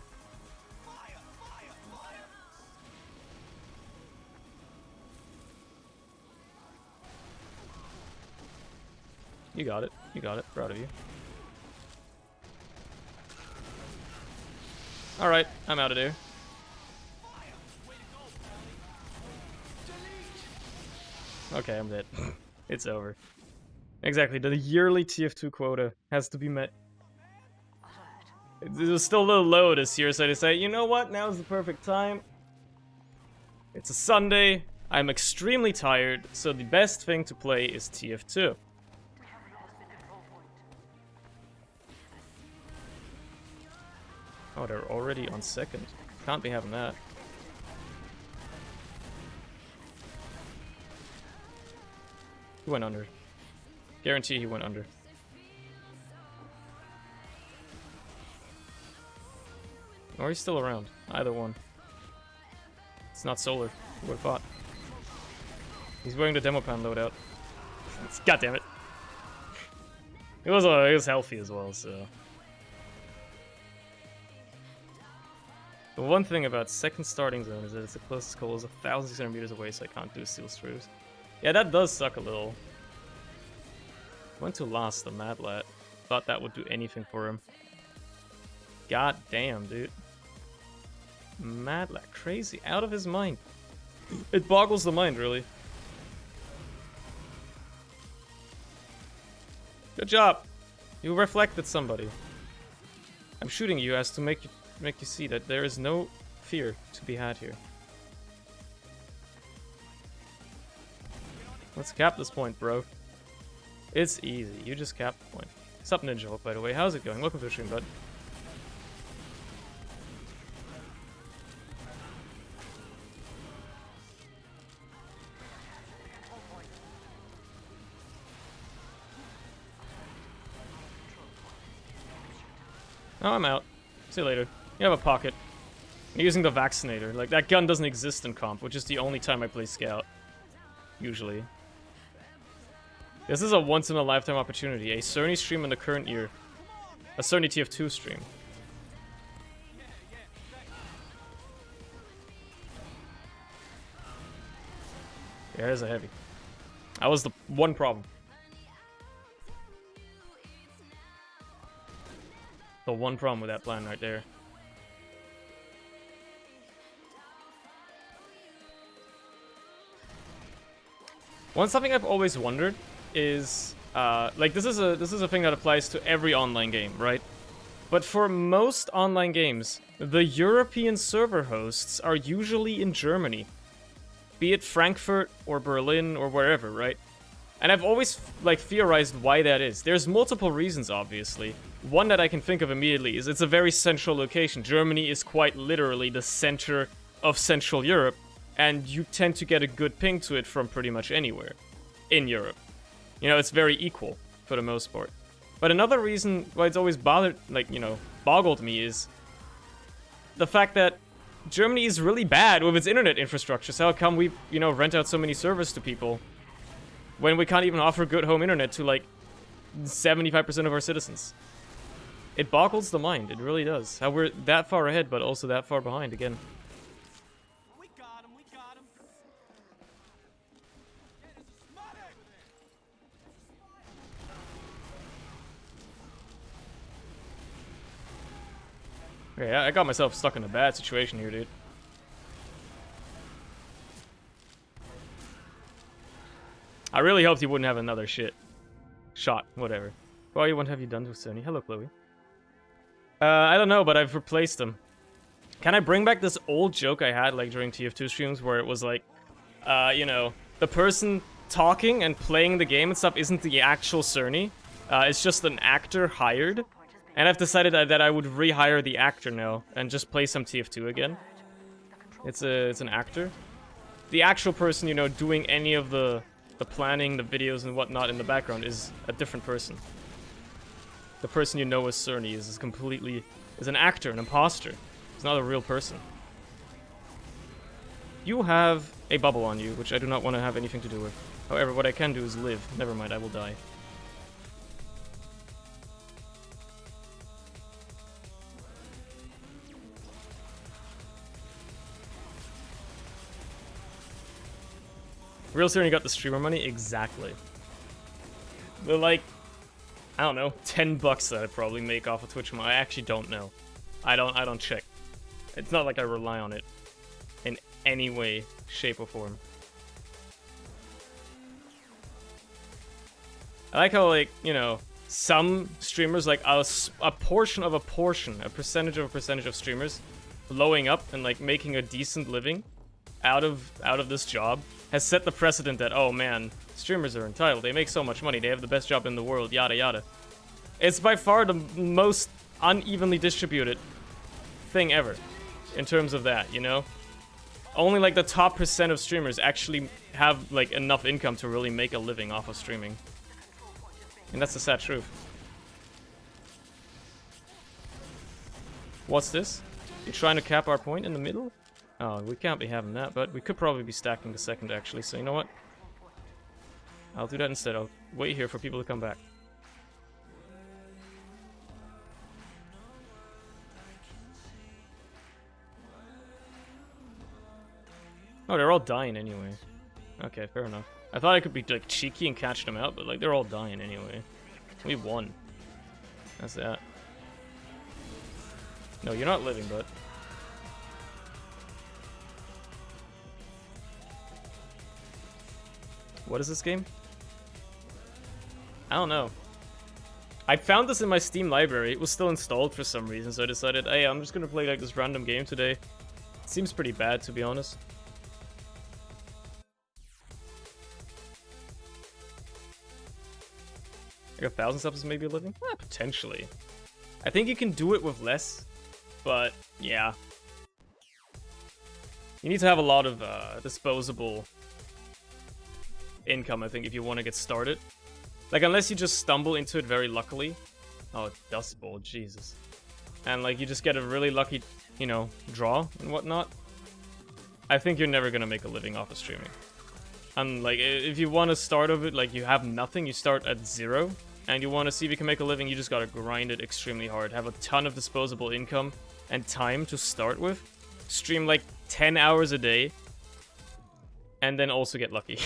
You got it. You got it. Proud of you. Alright, I'm out of there. Okay, I'm dead. It's over. Exactly, the yearly TF2 quota has to be met. It was still a little low this year, so I decided, you know what, now's the perfect time. It's a Sunday, I'm extremely tired, so the best thing to play is TF2. Oh, they're already on second. Can't be having that. He went under. Guarantee he went under. Or he's still around. Either one. It's not solar. Who would have thought? He's wearing the demo pan loadout. God damn it. It was healthy as well, so. The one thing about second starting zone is that it's the closest goal is 1,600 meters away, so I can't do steel strews. Yeah, that does suck a little. Went to last, the Mad Lad. Thought that would do anything for him. God damn, dude. Mad Lad, crazy, out of his mind. It boggles the mind, really. Good job. You reflected somebody. I'm shooting you as to make you see that there is no fear to be had here. Let's cap this point, bro. It's easy. You just cap the point. Sup, Ninja Hulk, by the way. How's it going? Welcome to the stream, bud. Oh, I'm out. See you later. You have a pocket. I'm using the Vaccinator. Like, that gun doesn't exist in comp, which is the only time I play Scout. Usually. This is a once-in-a-lifetime opportunity. A Cerny stream in the current year. A Cerny TF2 stream. Yeah, there's a heavy. That was the one problem. The one problem with that plan right there. Something I've always wondered is, like, this is a thing that applies to every online game, right? But for most online games, the European server hosts are usually in Germany. Be it Frankfurt or Berlin or wherever, right? And I've always, like, theorized why that is. There's multiple reasons, obviously. One that I can think of immediately is it's a very central location. Germany is quite literally the center of Central Europe, and you tend to get a good ping to it from pretty much anywhere in Europe. You know, it's very equal for the most part. But another reason why it's always boggled me is the fact that Germany is really bad with its internet infrastructure. So how come we, rent out so many servers to people when we can't even offer good home internet to, like, 75% of our citizens? It boggles the mind, it really does. How we're that far ahead, but also that far behind again. We got him, we got him. Yeah, I got myself stuck in a bad situation here, dude. I really hoped he wouldn't have another shot, whatever. What have you done with Sony? Hello, Chloe. I don't know, but I've replaced them. Can I bring back this old joke I had, like, during TF2 streams, where it was like, the person talking and playing the game and stuff isn't the actual Cerny. It's just an actor hired. And I've decided that I would rehire the actor now and just play some TF2 again. It's an actor. The actual person, doing any of the planning, the videos and whatnot in the background is a different person. The person as Cerny is an actor, an imposter. It's not a real person. You have a bubble on you, which I do not want to have anything to do with. However, what I can do is live. Never mind, I will die. Real Cerny got the streamer money? Exactly. But, like, I don't know, $10 that I'd probably make off of Twitch. I actually don't know. I don't check. It's not like I rely on it in any way, shape, or form. I like how, like, you know, some streamers, like a portion of a portion, a percentage of streamers blowing up and like making a decent living out of this job has set the precedent that, oh man, streamers are entitled, they make so much money, they have the best job in the world, yada yada. It's by far the most unevenly distributed thing ever in terms of that, you know? Only like the top % of streamers actually have like enough income to really make a living off of streaming. And that's the sad truth. What's this? You trying to cap our point in the middle? Oh, we can't be having that, but we could probably be stacking the second actually, so you know what? I'll do that instead. I'll wait here for people to come back. Oh, they're all dying anyway. Okay, fair enough. I thought I could be like cheeky and catch them out, but like they're all dying anyway. We won. That's that. No, you're not living, bud. What is this game? I don't know. I found this in my Steam library. It was still installed for some reason, so I decided, hey, I'm just gonna play like this random game today. It seems pretty bad, to be honest. Like 1,000 subs is maybe a living? Potentially. I think you can do it with less, but yeah. You need to have a lot of disposable income, I think, if you want to get started. Like, unless you just stumble into it very luckily. Oh, Dust Bowl, Jesus. And, like, you just get a really lucky, you know, draw and whatnot. I think you're never gonna make a living off of streaming. And, like, if you want to start of it, like, you have nothing, you start at 0, and you want to see if you can make a living, you just gotta grind it extremely hard. Have a ton of disposable income and time to start with. Stream, like, 10 hours a day. And then also get lucky.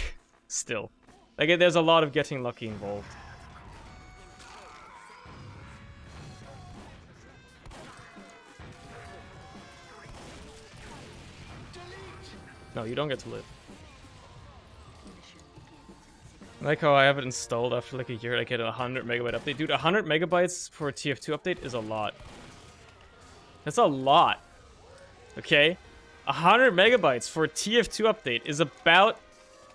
Still. Like, there's a lot of getting lucky involved. No, you don't get to live. I like how I have it installed after like a year. I get a 100 megabyte update. Dude, 100 megabytes for a TF2 update is a lot. That's a lot. Okay? 100 megabytes for a TF2 update is about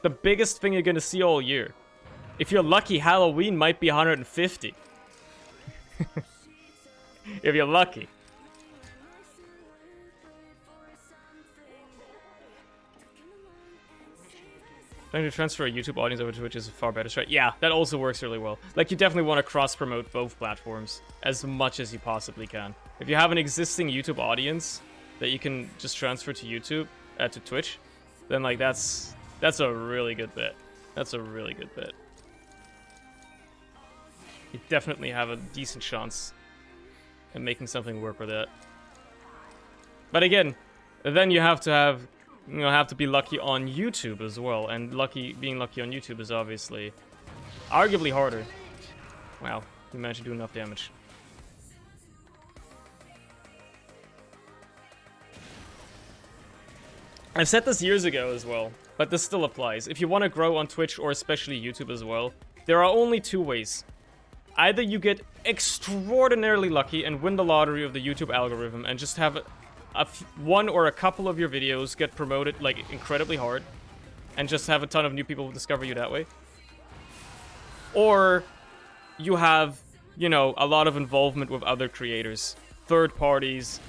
the biggest thing you're gonna see all year. If you're lucky, Halloween might be 150. If you're lucky. Trying to transfer a YouTube audience over to Twitch is a far better strat. Yeah, that also works really well. Like, you definitely want to cross-promote both platforms as much as you possibly can. If you have an existing YouTube audience that you can just transfer to YouTube, to Twitch, then, like, that's a really good bet. That's a really good bet. You definitely have a decent chance at making something work with that. But again, then you have to be lucky on YouTube as well, and being lucky on YouTube is obviously arguably harder. Wow, you managed to do enough damage. I've said this years ago as well, but this still applies. If you want to grow on Twitch or especially YouTube as well, there are only two ways. Either you get extraordinarily lucky and win the lottery of the YouTube algorithm and just have one or a couple of your videos get promoted like incredibly hard and just have a ton of new people discover you that way. Or you have, you know, a lot of involvement with other creators, third parties,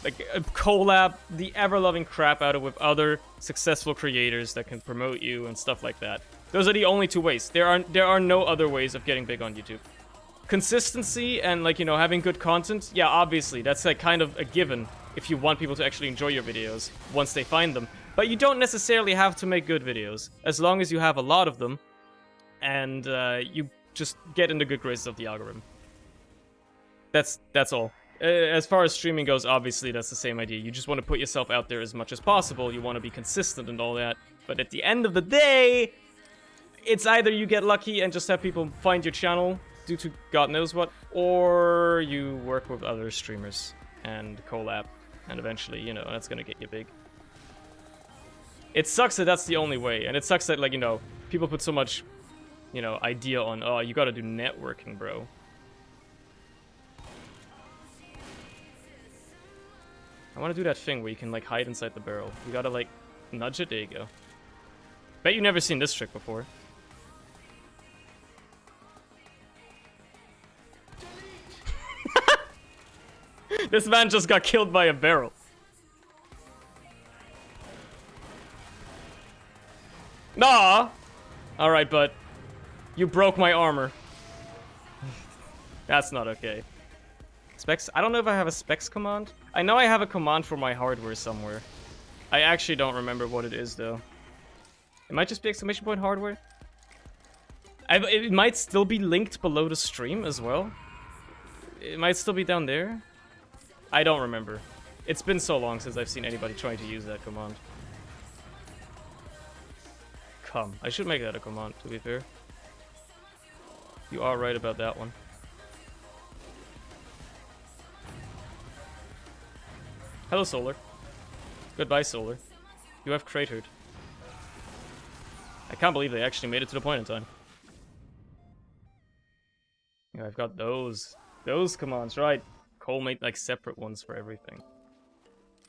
like collab the ever-loving crap out of with other successful creators that can promote you and stuff like that. Those are the only two ways. There are no other ways of getting big on YouTube. Consistency and, like, you know, having good content, yeah, obviously, that's like kind of a given if you want people to actually enjoy your videos once they find them. But you don't necessarily have to make good videos, as long as you have a lot of them and you just get in the good graces of the algorithm. That's all. As far as streaming goes, obviously, that's the same idea. You just want to put yourself out there as much as possible. You want to be consistent and all that. But at the end of the day, it's either you get lucky and just have people find your channel due to God knows what, or you work with other streamers and collab. And eventually, you know, that's gonna get you big. It sucks that that's the only way, and it sucks that, like, you know, people put so much, you know, idea on, oh, you gotta do networking, bro. I wanna do that thing where you can, like, hide inside the barrel. You gotta, like, nudge it. There you go. Bet you've never seen this trick before. This man just got killed by a barrel. Nah! Alright, but you broke my armor. That's not okay. Specs? I don't know if I have a specs command. I know I have a command for my hardware somewhere. I actually don't remember what it is, though. It might just be exclamation point hardware. It might still be linked below the stream as well. It might still be down there. I don't remember. It's been so long since I've seen anybody trying to use that command. Come. I should make that a command, to be fair. You are right about that one. Hello, Solar. Goodbye, Solar. You have cratered. I can't believe they actually made it to the point in time. Yeah, I've got those commands, right? Cole made like separate ones for everything.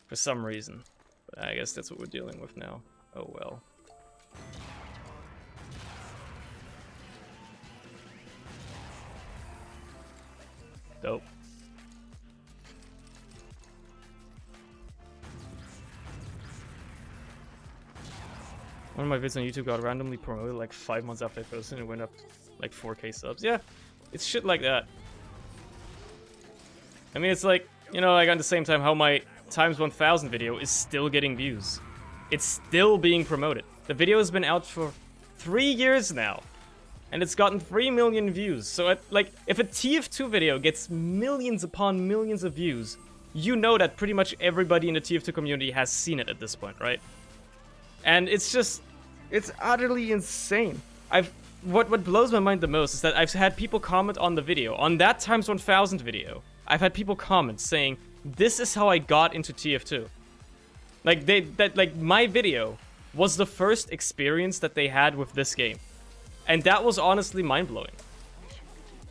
For some reason. But I guess that's what we're dealing with now. Oh well. Dope. One of my vids on YouTube got randomly promoted like 5 months after I posted and it went up like 4K subs. Yeah, it's shit like that. I mean, it's like, you know, like at the same time how my times 1000 video is still getting views. It's still being promoted. The video has been out for 3 years now. And it's gotten 3 million views. So, like, if a TF2 video gets millions upon millions of views, you know that pretty much everybody in the TF2 community has seen it at this point, right? And it's just, it's utterly insane. What blows my mind the most is that I've had people comment on the video, on that times 1000 video. I've had people comment saying, this is how I got into TF2. Like, my video was the first experience that they had with this game. And that was honestly mind-blowing.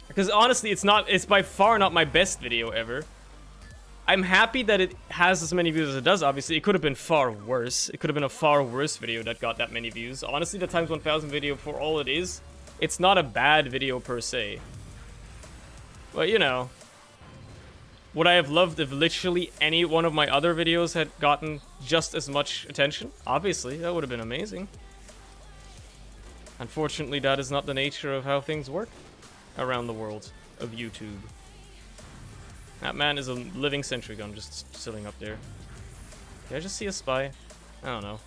Because honestly, it's by far not my best video ever. I'm happy that it has as many views as it does, obviously. It could have been far worse. It could have been a far worse video that got that many views. Honestly, the times 1000 video, for all it is, it's not a bad video per se. But, you know, would I have loved if literally any one of my other videos had gotten just as much attention? Obviously, that would have been amazing. Unfortunately, that is not the nature of how things work around the world of YouTube. That man is a living sentry gun just sitting up there. Did I just see a spy? I don't know.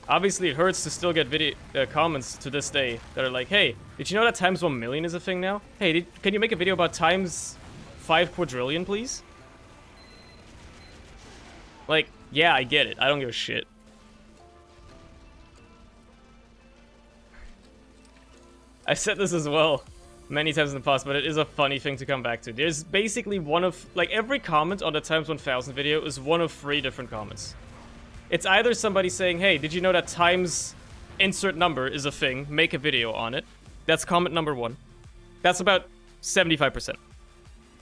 Obviously, it hurts to still get comments to this day that are like, hey, did you know that times 1 million is a thing now? Hey, can you make a video about times 5 quadrillion, please? Like, yeah, I get it. I don't give a shit. I've said this as well many times in the past, but it is a funny thing to come back to. There's basically one of, like, every comment on the times 1000 video is one of 3 different comments. It's either somebody saying, hey, did you know that times insert number is a thing? Make a video on it. That's comment number 1. That's about 75%.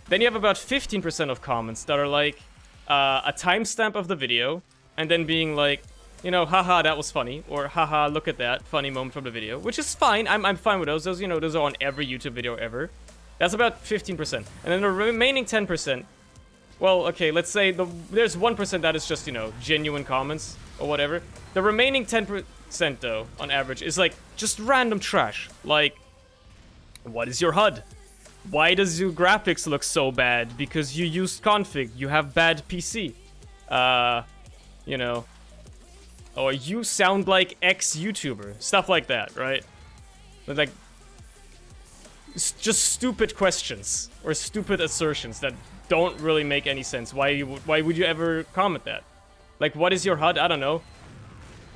Then you have about 15% of comments that are like a timestamp of the video, and then being like, you know, haha, that was funny, or haha, look at that, funny moment from the video, which is fine. I'm fine with those. Those, you know, those are on every YouTube video ever. That's about 15%. And then the remaining 10%, well, okay, let's say there's 1% that is just, you know, genuine comments or whatever. The remaining 10%, though, on average, is like just random trash. Like, what is your HUD? Why does your graphics look so bad? Because you used config. You have bad PC. You know. Or you sound like X-YouTuber. Stuff like that, right? But like, just stupid questions or stupid assertions that don't really make any sense. Why would you ever comment that? Like, what is your HUD? I don't know.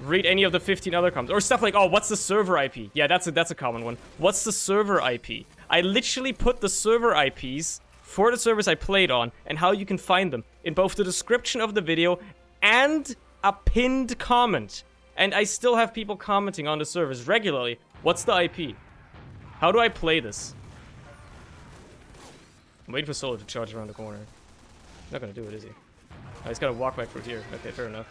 Read any of the 15 other comments. Or stuff like, oh, what's the server IP? Yeah, that's a common one. What's the server IP? I literally put the server IPs for the servers I played on and how you can find them in both the description of the video and a pinned comment. And I still have people commenting on the servers regularly. What's the IP? How do I play this? I'm waiting for Solo to charge around the corner. Not gonna do it, is he? Oh, he's gotta walk back through here. Okay, fair enough.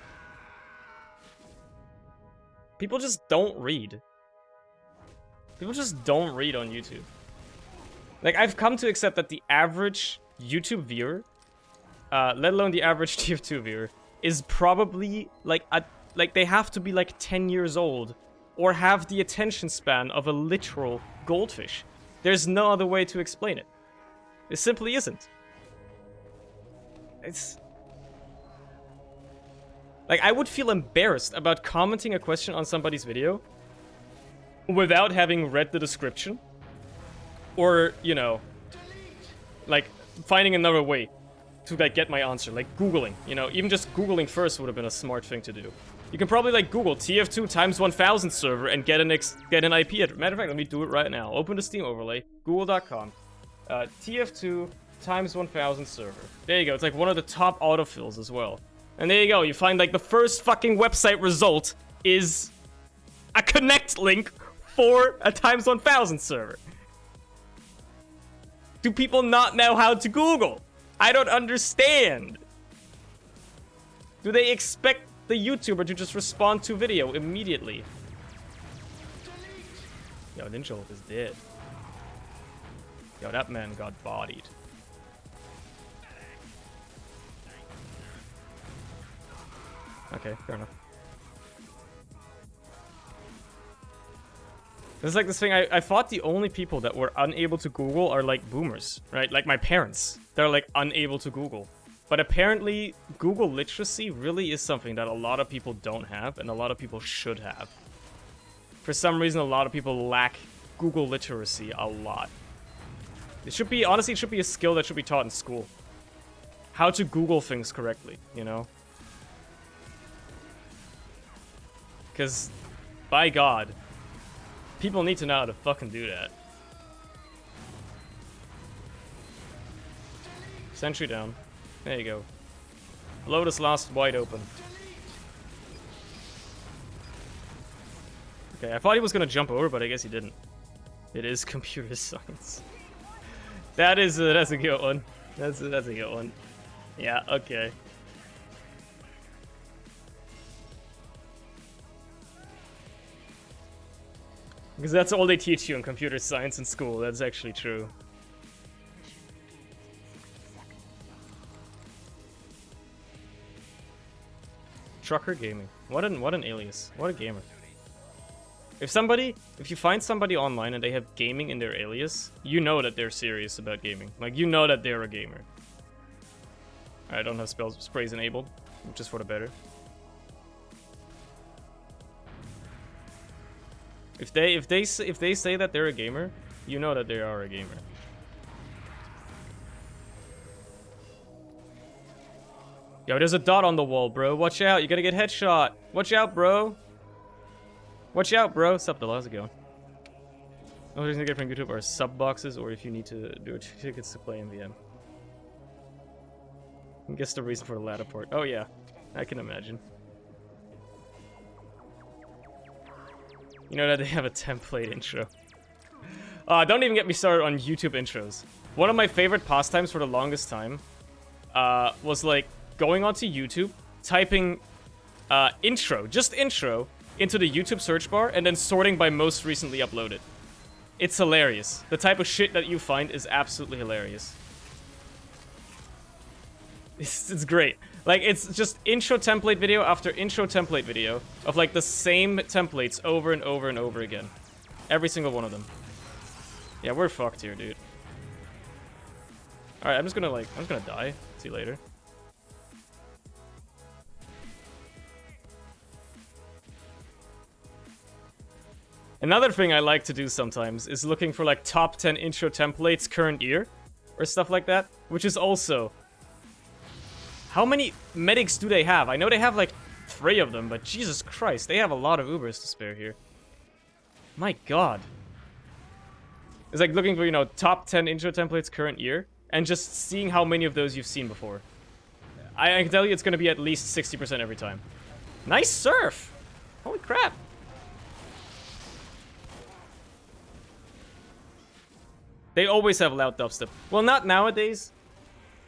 People just don't read. People just don't read on YouTube. Like, I've come to accept that the average YouTube viewer, let alone the average TF2 viewer, is probably like they have to be like 10 years old or have the attention span of a literal goldfish. There's no other way to explain it. It simply isn't. It's like, I would feel embarrassed about commenting a question on somebody's video without having read the description. Or, you know, like, finding another way to, like, get my answer. Like, Googling, you know? Even just Googling first would have been a smart thing to do. You can probably, like, Google TF2 times 1000 server and get an IP address. Matter of fact, let me do it right now. Open the Steam overlay, google.com. TF2 times 1000 server. There you go. It's, like, one of the top autofills as well. And there you go. You find, like, the first fucking website result is a connect link for a times 1000 server. Do people not know how to Google? I don't understand. Do they expect the YouTuber to just respond to video immediately? Yo, Ninja Wolf is dead. Yo, that man got bodied. Okay, fair enough. It's like this thing, I thought the only people that were unable to Google are like boomers, right? Like my parents. They're like unable to Google. But apparently, Google literacy really is something that a lot of people don't have and a lot of people should have. For some reason, a lot of people lack Google literacy a lot. It should be, honestly, it should be a skill that should be taught in school. How to Google things correctly, you know? Because, by God, people need to know how to fucking do that. Sentry down. There you go. Lotus Lost wide open. Okay, I thought he was gonna jump over, but I guess he didn't. It is computer science. That's a good one. That's a good one. Yeah, okay. Because that's all they teach you in computer science in school. That's actually true. Trucker Gaming. What an alias. What a gamer. If you find somebody online and they have gaming in their alias, you know that they're serious about gaming. Like, you know that they're a gamer. I don't have sprays enabled, which is for the better. If they say that they're a gamer, you know that they are a gamer. Yo, there's a dot on the wall, bro. Watch out, you're gonna get headshot. Watch out, bro. Watch out, bro. Sup, how's it going? The only reason to get from YouTube are sub boxes, or if you need to do tickets to play MVM. I guess the reason for the latter part. Oh yeah, I can imagine. You know that they have a template intro. Don't even get me started on YouTube intros. One of my favorite pastimes for the longest time was like going onto YouTube, typing intro, just intro, into the YouTube search bar, and then sorting by most recently uploaded. It's hilarious. The type of shit that you find is absolutely hilarious. It's great. Like, it's just intro template video after intro template video of like the same templates over and over and over again. Every single one of them. Yeah, we're fucked here, dude. Alright, I'm just gonna die. See you later. Another thing I like to do sometimes is looking for like top 10 intro templates current year or stuff like that, which is also... How many medics do they have? I know they have like 3 of them, but Jesus Christ, they have a lot of Ubers to spare here. My God. It's like looking for, you know, top 10 intro templates current year. and just seeing how many of those you've seen before. I can tell you it's going to be at least 60% every time. Nice surf! Holy crap! They always have loud dubstep. Well, not nowadays.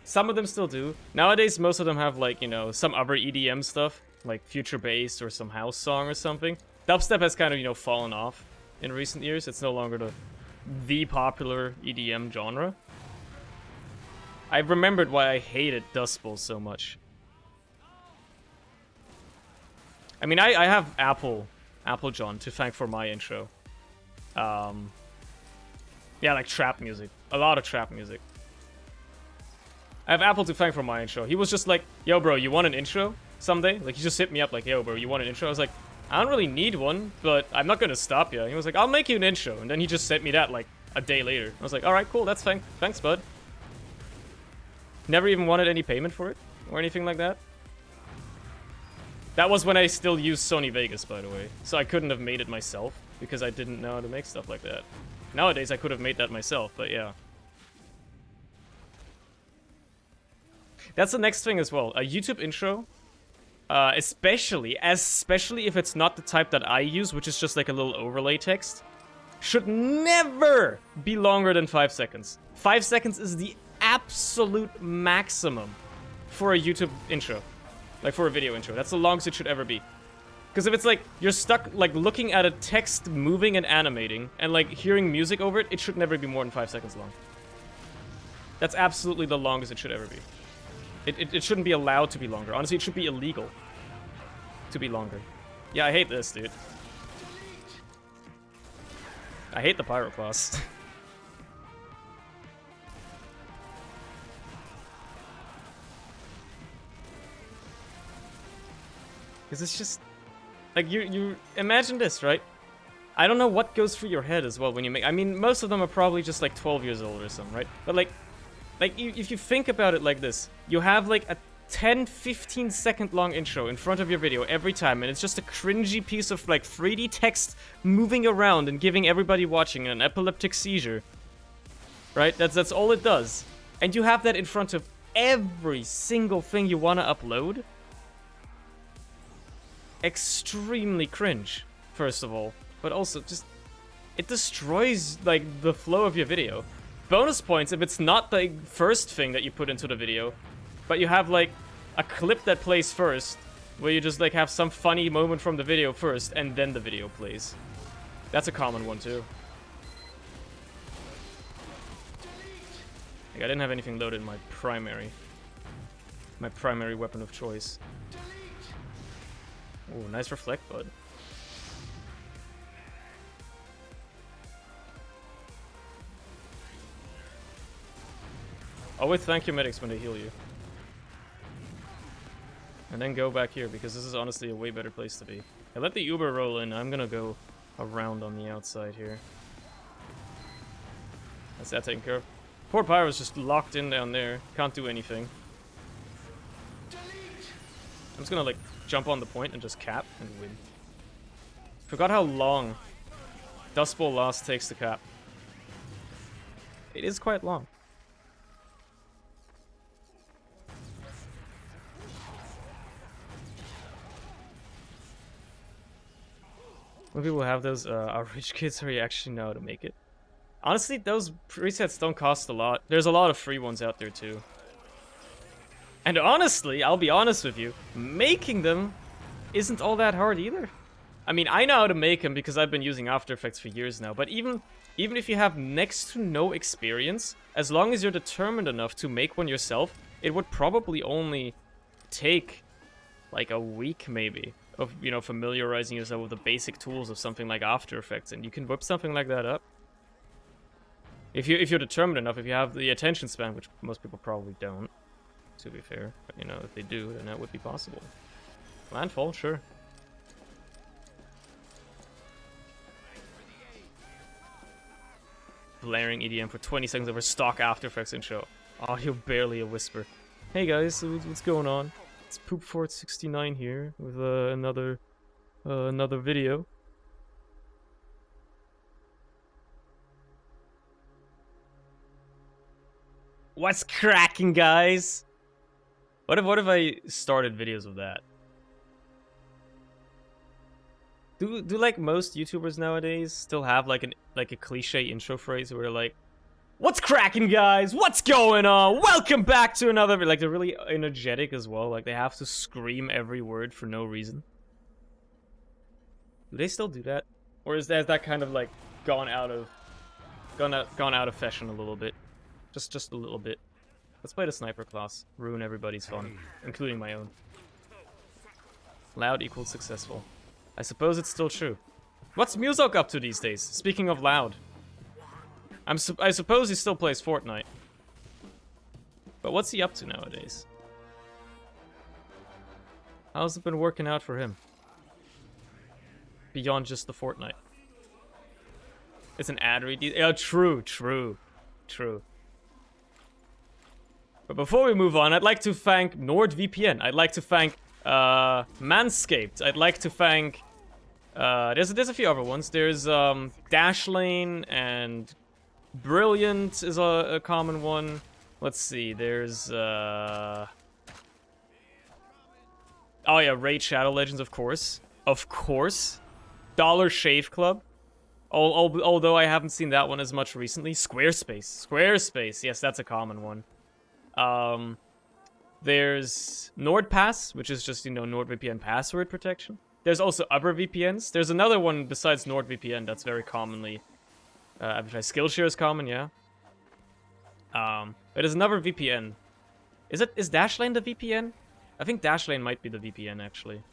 Some of them still do. Nowadays, most of them have, like, you know, some other EDM stuff, like future bass or some house song or something. Dubstep has kind of, you know, fallen off in recent years. It's no longer the popular EDM genre. I remembered why I hated Dust Bowl so much. I mean, I have Apple John to thank for my intro. Yeah, like trap music. A lot of trap music. I have Apple to thank for my intro. He was just like, yo, bro, you want an intro someday? Like, he just hit me up like, yo, bro, you want an intro? I was like, I don't really need one, but I'm not gonna stop you. He was like, I'll make you an intro. And then he just sent me that, like, a day later. I was like, alright, cool, that's thanks, bud. Never even wanted any payment for it, or anything like that. That was when I still used Sony Vegas, by the way. So I couldn't have made it myself, because I didn't know how to make stuff like that. Nowadays, I could have made that myself, but yeah. That's the next thing as well. A YouTube intro, especially if it's not the type that I use, which is just like a little overlay text, should never be longer than 5 seconds. 5 seconds is the absolute maximum for a YouTube intro. Like, for a video intro. That's the longest it should ever be. Because if it's like, you're stuck, like, looking at a text moving and animating, and, like, hearing music over it, it should never be more than 5 seconds long. That's absolutely the longest it should ever be. It shouldn't be allowed to be longer. Honestly, it should be illegal to be longer. Yeah, I hate this, dude. I hate the Pyroclast. Because it's just... Like, you imagine this, right? I don't know what goes through your head as well when you make... I mean, most of them are probably just, like, 12 years old or something, right? But, like if you think about it like this, you have, like, a 10-15 second long intro in front of your video every time, and it's just a cringy piece of, like, 3D text moving around and giving everybody watching an epileptic seizure. Right? That's all it does. And you have that in front of every single thing you want to upload. Extremely cringe, first of all, but also just it destroys like the flow of your video. Bonus points if it's not the first thing that you put into the video, but you have like a clip that plays first, where you just like have some funny moment from the video first and then the video plays. That's a common one too. Like, I didn't have anything loaded in my primary weapon of choice. Oh, nice reflect, bud. Always thank your medics when they heal you. And then go back here, because this is honestly a way better place to be. I let the Uber roll in. I'm gonna go around on the outside here. That's that taken care of. Poor Pyro's just locked in down there. Can't do anything. I'm just gonna, like, jump on the point and just cap and win. Forgot how long Dust Bowl last takes to cap. It is quite long. When people have those, our rich kids already actually know how to make it. Honestly, those presets don't cost a lot. There's a lot of free ones out there too. And honestly, I'll be honest with you, making them isn't all that hard either. I mean, I know how to make them because I've been using After Effects for years now, but even if you have next to no experience, as long as you're determined enough to make one yourself, it would probably only take like a week maybe of, you know, familiarizing yourself with the basic tools of something like After Effects, and you can whip something like that up. If you're determined enough, if you have the attention span, which most people probably don't, to be fair, but you know, if they do, then that would be possible. Landfall, sure. Blaring EDM for 20 seconds over stock After Effects intro. Audio barely a whisper. Hey guys, what's going on? It's Poopfort69 here with another video. What's cracking, guys? What if I started videos of that? Do like most YouTubers nowadays still have like a cliche intro phrase where they're like, "What's cracking, guys? What's going on? Welcome back to another." Like they're really energetic as well. Like they have to scream every word for no reason. Do they still do that, or is that kind of like gone out of fashion a little bit? Just a little bit. Let's play the sniper class. Ruin everybody's fun, including my own. Loud equals successful. I suppose it's still true. What's Muzok up to these days? Speaking of loud. I suppose he still plays Fortnite. But what's he up to nowadays? How's it been working out for him? Beyond just the Fortnite. It's an ad read. Yeah, true. But before we move on, I'd like to thank NordVPN. I'd like to thank Manscaped. I'd like to thank there's a few other ones. There's Dashlane and Brilliant is a common one. Let's see. There's oh yeah, Raid Shadow Legends, of course. Dollar Shave Club. Although I haven't seen that one as much recently. Squarespace. Yes, that's a common one. There's NordPass, which is just, NordVPN password protection. There's also other VPNs. There's another one besides NordVPN that's very commonly advertised. Skillshare is common, yeah. But there's another VPN. Is Dashlane the VPN? I think Dashlane might be the VPN, actually.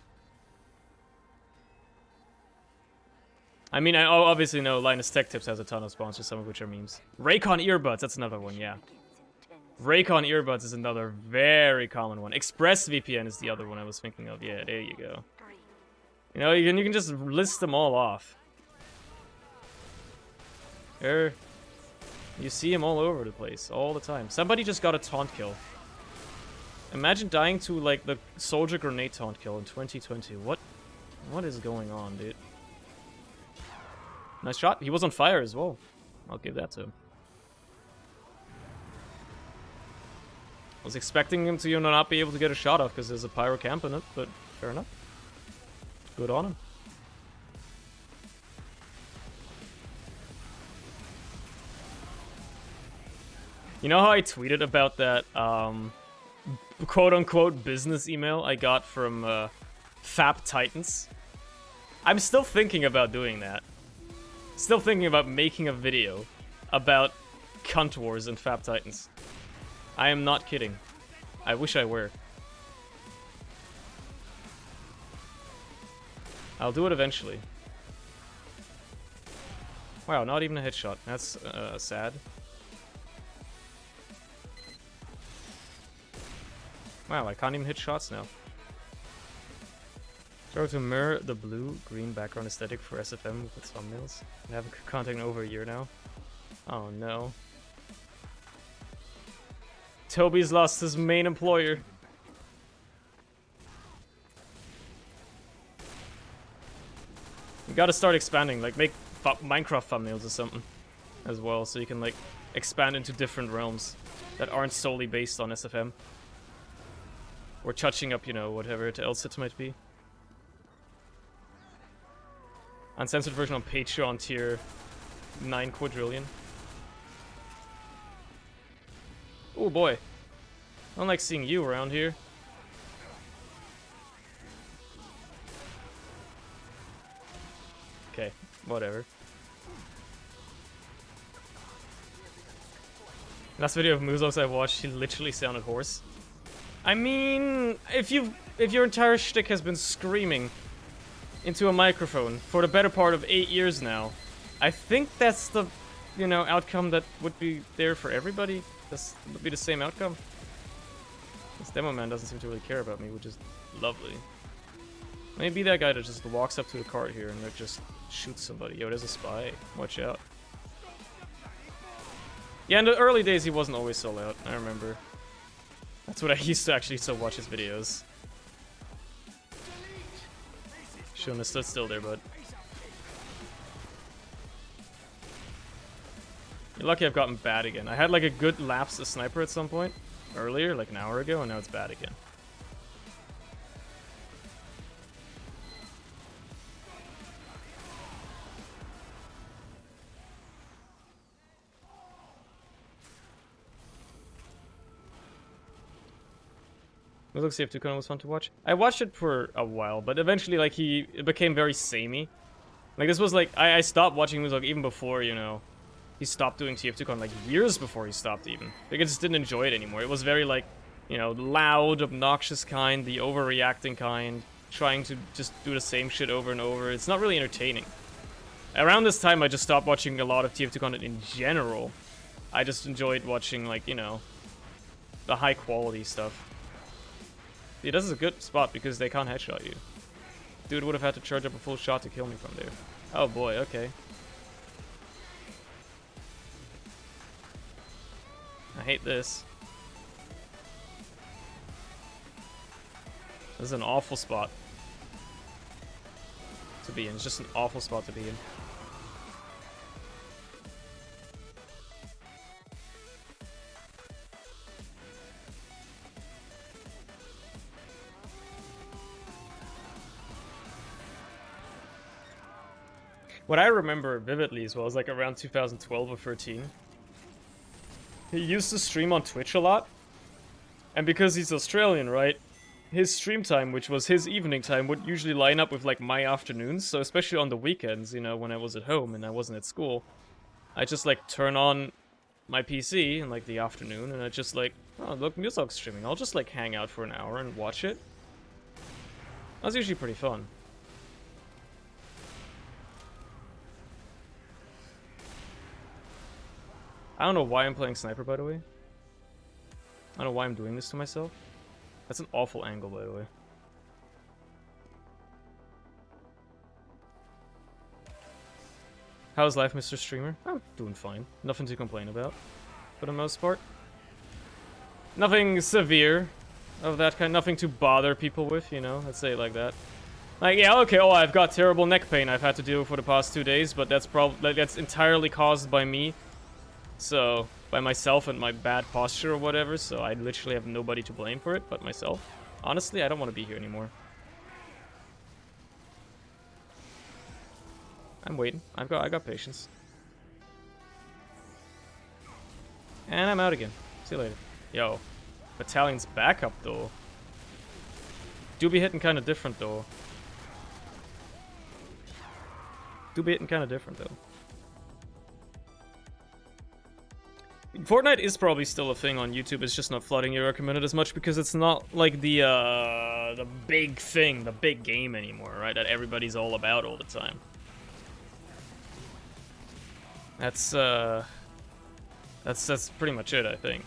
I mean, I obviously know Linus Tech Tips has a ton of sponsors, some of which are memes. Raycon earbuds, that's another one, yeah. Raycon earbuds is another very common one. ExpressVPN is the other one I was thinking of. Yeah, there you go. You can just list them all off. There, you see them all over the place, all the time. Somebody just got a taunt kill. Imagine dying to, like, the soldier grenade taunt kill in 2020. What is going on, dude? Nice shot. He was on fire as well. I'll give that to him. I was expecting him to, not be able to get a shot off because there's a pyro camp in it, but fair enough. Good on him. You know how I tweeted about that, quote-unquote business email I got from, Fap Titans? I'm still thinking about doing that. Still thinking about making a video about cunt wars and Fap Titans. I am not kidding. I wish I were. I'll do it eventually. Wow, not even a headshot. That's sad. Wow, I can't even hit shots now. Try to mirror the blue-green background aesthetic for SFM with thumbnails. I haven't contacted in over a year now. Oh no. Toby's lost his main employer. You gotta start expanding, like make Minecraft thumbnails or something as well, so you can like expand into different realms that aren't solely based on SFM. Or touching up, whatever else it might be. Uncensored version on Patreon tier 9 quadrillion. Oh boy. I don't like seeing you around here. Okay, whatever. Last video of Muzos I watched, he literally sounded hoarse. I mean, if your entire shtick has been screaming into a microphone for the better part of 8 years now, I think that's the, outcome that would be there for everybody. This would be the same outcome. This demo man doesn't seem to really care about me, which is lovely. Maybe that guy that just walks up to the cart here and like just shoots somebody. Yo, there's a spy. Watch out. Yeah, in the early days he wasn't always so loud, I remember. That's what I used to actually still watch his videos. Shouldn't have stood still there, bud. You're lucky I've gotten bad again. I had like a good lapse of sniper at some point earlier, like an hour ago, and now it's bad again. It looks like TF2 Conan was fun to watch. I watched it for a while, but eventually, like, it became very samey. Like, this was like, I stopped watching Muzak even before, you know, he stopped doing TF2 Conan, like, years before he stopped even. Like, I just didn't enjoy it anymore. It was very, like, you know, loud, obnoxious kind, the overreacting kind, trying to just do the same shit over and over. It's not really entertaining. Around this time, I just stopped watching a lot of TF2 content in general. I just enjoyed watching, like, you know, the high-quality stuff. See, this is a good spot because they can't headshot you. Dude would have had to charge up a full shot to kill me from there. Oh boy, okay. I hate this. This is an awful spot to be in. It's just an awful spot to be in. What I remember vividly as well is like around 2012 or 13. He used to stream on Twitch a lot. And because he's Australian, right? His stream time, which was his evening time, would usually line up with like my afternoons. So especially on the weekends, you know, when I was at home and I wasn't at school, I just like turn on my PC in like the afternoon and I just like, oh look, Musog's streaming. I'll just like hang out for an hour and watch it. That was usually pretty fun. I don't know why I'm playing sniper, by the way. I don't know why I'm doing this to myself. That's an awful angle, by the way. How's life, Mr. Streamer? I'm doing fine. Nothing to complain about, for the most part. Nothing severe of that kind. Nothing to bother people with, you know? Let's say it like that. Like, yeah, okay, oh, I've got terrible neck pain I've had to deal with for the past 2 days, but that's that's entirely caused by me. So, by myself and my bad posture or whatever, so I literally have nobody to blame for it but myself. Honestly, I don't want to be here anymore. I'm waiting. I got patience. And I'm out again. See you later. Yo, Battalion's backup though. Do be hitting kind of different though. Do be hitting kind of different though. Fortnite is probably still a thing on YouTube. It's just not flooding your recommended as much because it's not like the big thing, the big game anymore, right? That everybody's all about all the time. That's pretty much it, I think.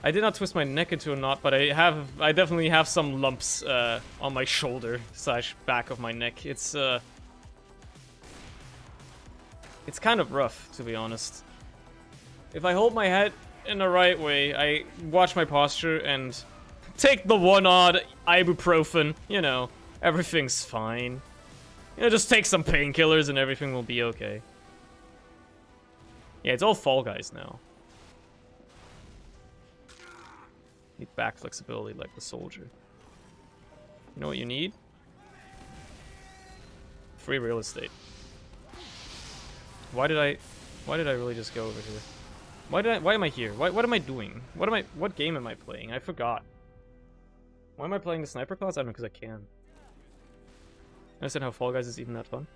I did not twist my neck into a knot, but I definitely have some lumps on my shoulder / back of my neck. It's kind of rough, to be honest. If I hold my head in the right way, I watch my posture and take the one odd ibuprofen, you know, everything's fine. You know, just take some painkillers and everything will be okay. Yeah, it's all Fall Guys now. Need back flexibility like the soldier. You know what you need? Free real estate. Why did I really just go over here? Why am I here? What am I doing? What game am I playing? I forgot. Why am I playing the sniper class? I don't know, because I can. I understand how Fall Guys is even that fun.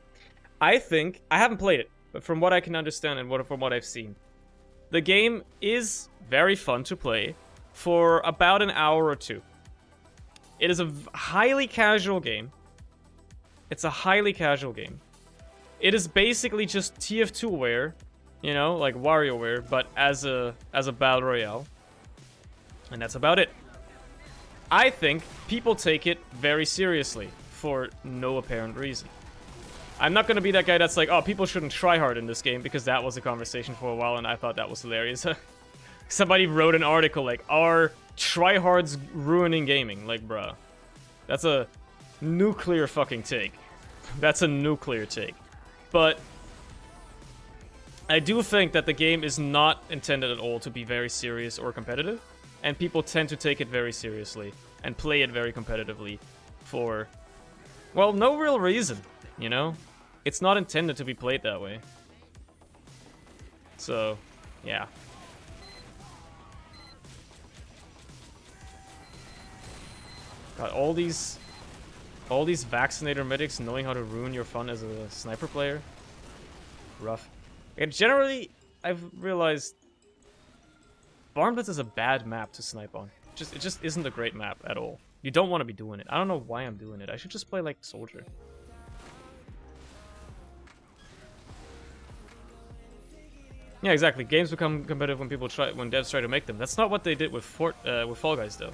I think, I haven't played it, but from what I can understand and from what I've seen, the game is very fun to play for about an hour or two. It is a highly casual game. It's a highly casual game. It is basically just TF2-ware, you know, like WarioWare, but as a battle royale. And that's about it. I think people take it very seriously for no apparent reason. I'm not gonna be that guy that's like, oh, people shouldn't try hard in this game, because that was a conversation for a while and I thought that was hilarious. Somebody wrote an article like, are tryhards ruining gaming? Like, bruh. That's a nuclear fucking take. That's a nuclear take. But I do think that the game is not intended at all to be very serious or competitive, and people tend to take it very seriously and play it very competitively for, well, no real reason, you know? It's not intended to be played that way. So, yeah. God, all these vaccinator medics knowing how to ruin your fun as a sniper player. Rough. And generally, I've realized Farmblitz is a bad map to snipe on. It just isn't a great map at all. You don't want to be doing it. I don't know why I'm doing it. I should just play like Soldier. Yeah, exactly. Games become competitive when devs try to make them. That's not what they did with Fall Guys though.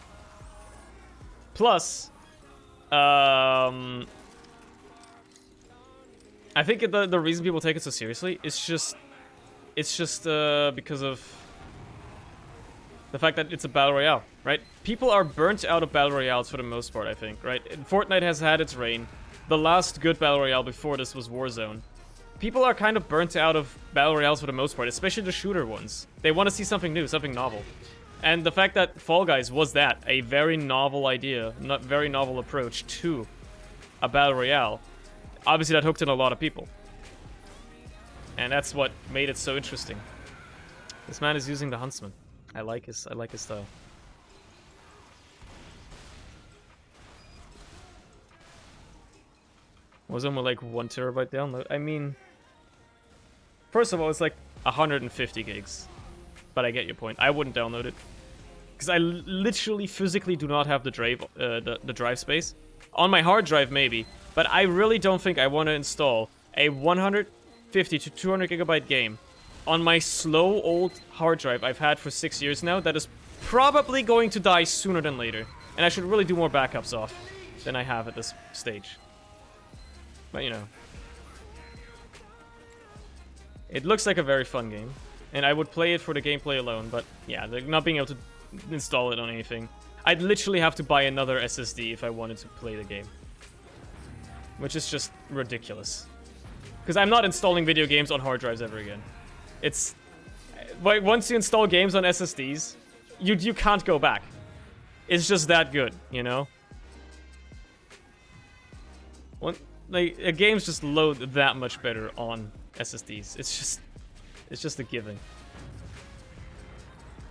Plus, I think the reason people take it so seriously is just because of the fact that it's a battle royale, right? People are burnt out of battle royales for the most part, I think, right? Fortnite has had its reign. The last good battle royale before this was Warzone. People are kind of burnt out of battle royales for the most part, especially the shooter ones. They want to see something new, something novel. And the fact that Fall Guys was that, a very novel idea, not very novel approach to a battle royale, obviously that hooked in a lot of people. And that's what made it so interesting. This man is using the Huntsman. I like his style. Was almost like 1 terabyte download. I mean, first of all, it's like 150 gigs. But I get your point. I wouldn't download it. Because I literally physically do not have the drive space. On my hard drive, maybe. But I really don't think I want to install a 150 to 200 gigabyte game on my slow old hard drive I've had for 6 years now that is probably going to die sooner than later. And I should really do more backups off than I have at this stage. But, you know. It looks like a very fun game. And I would play it for the gameplay alone, but yeah, not being able to install it on anything. I'd literally have to buy another SSD if I wanted to play the game. Which is just ridiculous. Because I'm not installing video games on hard drives ever again. It's... like, once you install games on SSDs, you can't go back. It's just that good, you know? Like, games just load that much better on SSDs. It's just a given.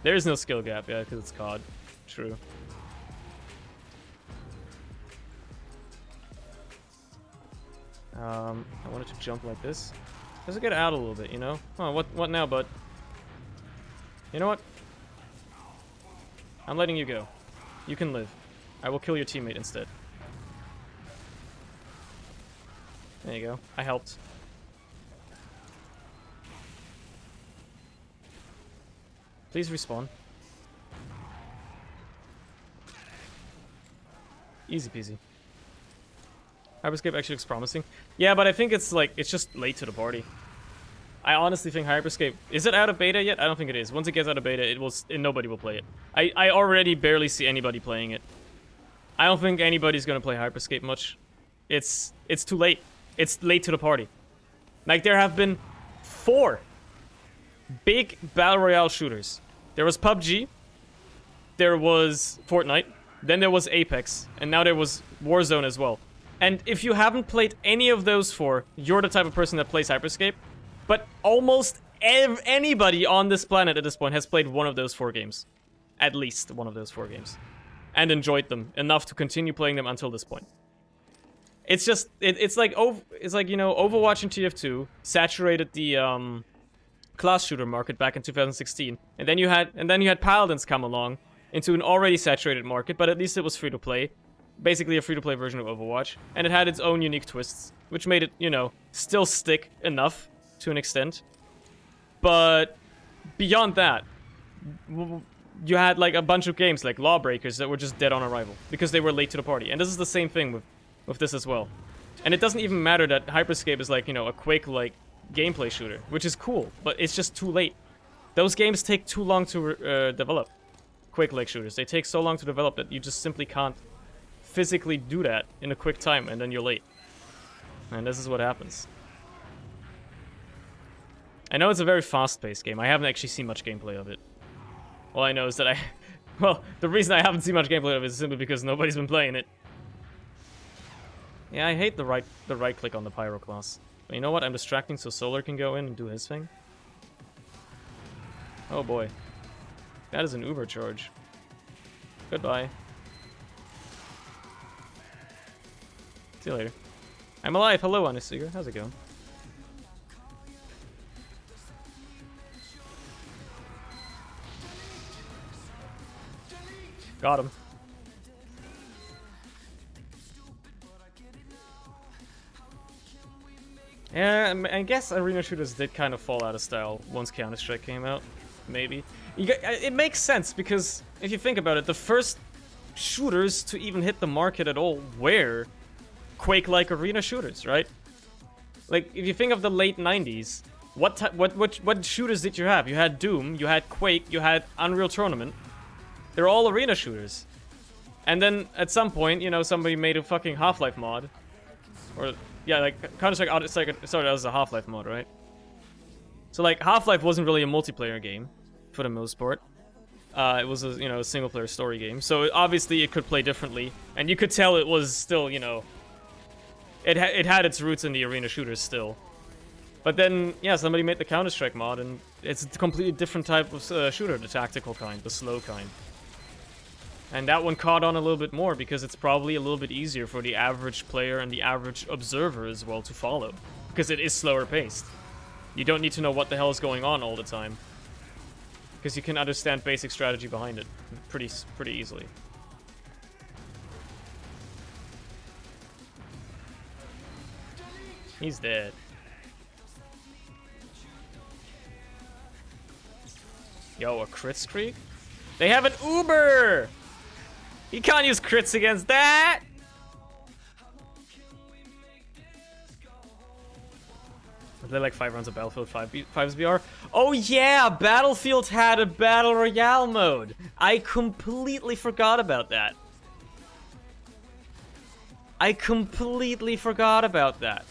There is no skill gap, yeah, because it's COD. True. I wanted to jump like this. Let's get out a little bit, you know? Oh, what now, bud? You know what? I'm letting you go. You can live. I will kill your teammate instead. There you go. I helped. Please respawn. Easy peasy. Hyperscape actually looks promising. Yeah, but I think it's like, it's just late to the party. I honestly think Hyperscape... Is it out of beta yet? I don't think it is. Once it gets out of beta, nobody will play it. I already barely see anybody playing it. I don't think anybody's gonna play Hyperscape much. It's too late. It's late to the party. Like, there have been 4 big Battle Royale shooters. There was PUBG, there was Fortnite, then there was Apex, and now there was Warzone as well. And if you haven't played any of those 4, you're the type of person that plays Hyperscape. But almost anybody on this planet at this point has played one of those 4 games. At least one of those 4 games. And enjoyed them enough to continue playing them until this point. It's just, it's like, you know, Overwatch and TF2 saturated the, class shooter market back in 2016, and then you had Paladins come along into an already saturated market, but at least it was free to play, basically a free to play version of Overwatch, and it had its own unique twists, which made it, you know, still stick enough to an extent. But beyond that, you had like a bunch of games like Lawbreakers that were just dead on arrival because they were late to the party, and this is the same thing with this as well. And it doesn't even matter that Hyperscape is like, you know, a Quake-like gameplay shooter, which is cool, but it's just too late. Those games take too long to develop. Quake-like shooters, they take so long to develop that you just simply can't physically do that in a quick time, and then you're late. And this is what happens. I know it's a very fast-paced game. I haven't actually seen much gameplay of it. All I know is that well, the reason I haven't seen much gameplay of it is simply because nobody's been playing it. Yeah, I hate the right click on the Pyro class. But you know what? I'm distracting so Solar can go in and do his thing. Oh boy. That is an Uber charge. Goodbye. See you later. I'm alive. Hello, Honestseeker. How's it going? Got him. Yeah, I guess arena shooters did kind of fall out of style once Counter-Strike came out. Maybe. It makes sense, because if you think about it, the first shooters to even hit the market at all were Quake-like arena shooters, right? Like, if you think of the late 90s, what shooters did you have? You had Doom, you had Quake, you had Unreal Tournament. They're all arena shooters. And then, at some point, you know, somebody made a fucking Half-Life mod. Or, yeah, like, Counter-Strike started as a Half-Life mod, right? So, like, Half-Life wasn't really a multiplayer game, for the most part. It was a, you know, a single-player story game. So, obviously, it could play differently. And you could tell it was still, you know... It had its roots in the arena shooters still. But then, yeah, somebody made the Counter-Strike mod, and it's a completely different type of shooter, the tactical kind, the slow kind. And that one caught on a little bit more, because it's probably a little bit easier for the average player and the average observer as well to follow. Because it is slower paced. You don't need to know what the hell is going on all the time. Because you can understand basic strategy behind it pretty easily. He's dead. Yo, a crit streak? They have an Uber! You can't use crits against that! Are they like 5 rounds of Battlefield 5's BR? Oh yeah! Battlefield had a Battle Royale mode! I completely forgot about that. I completely forgot about that.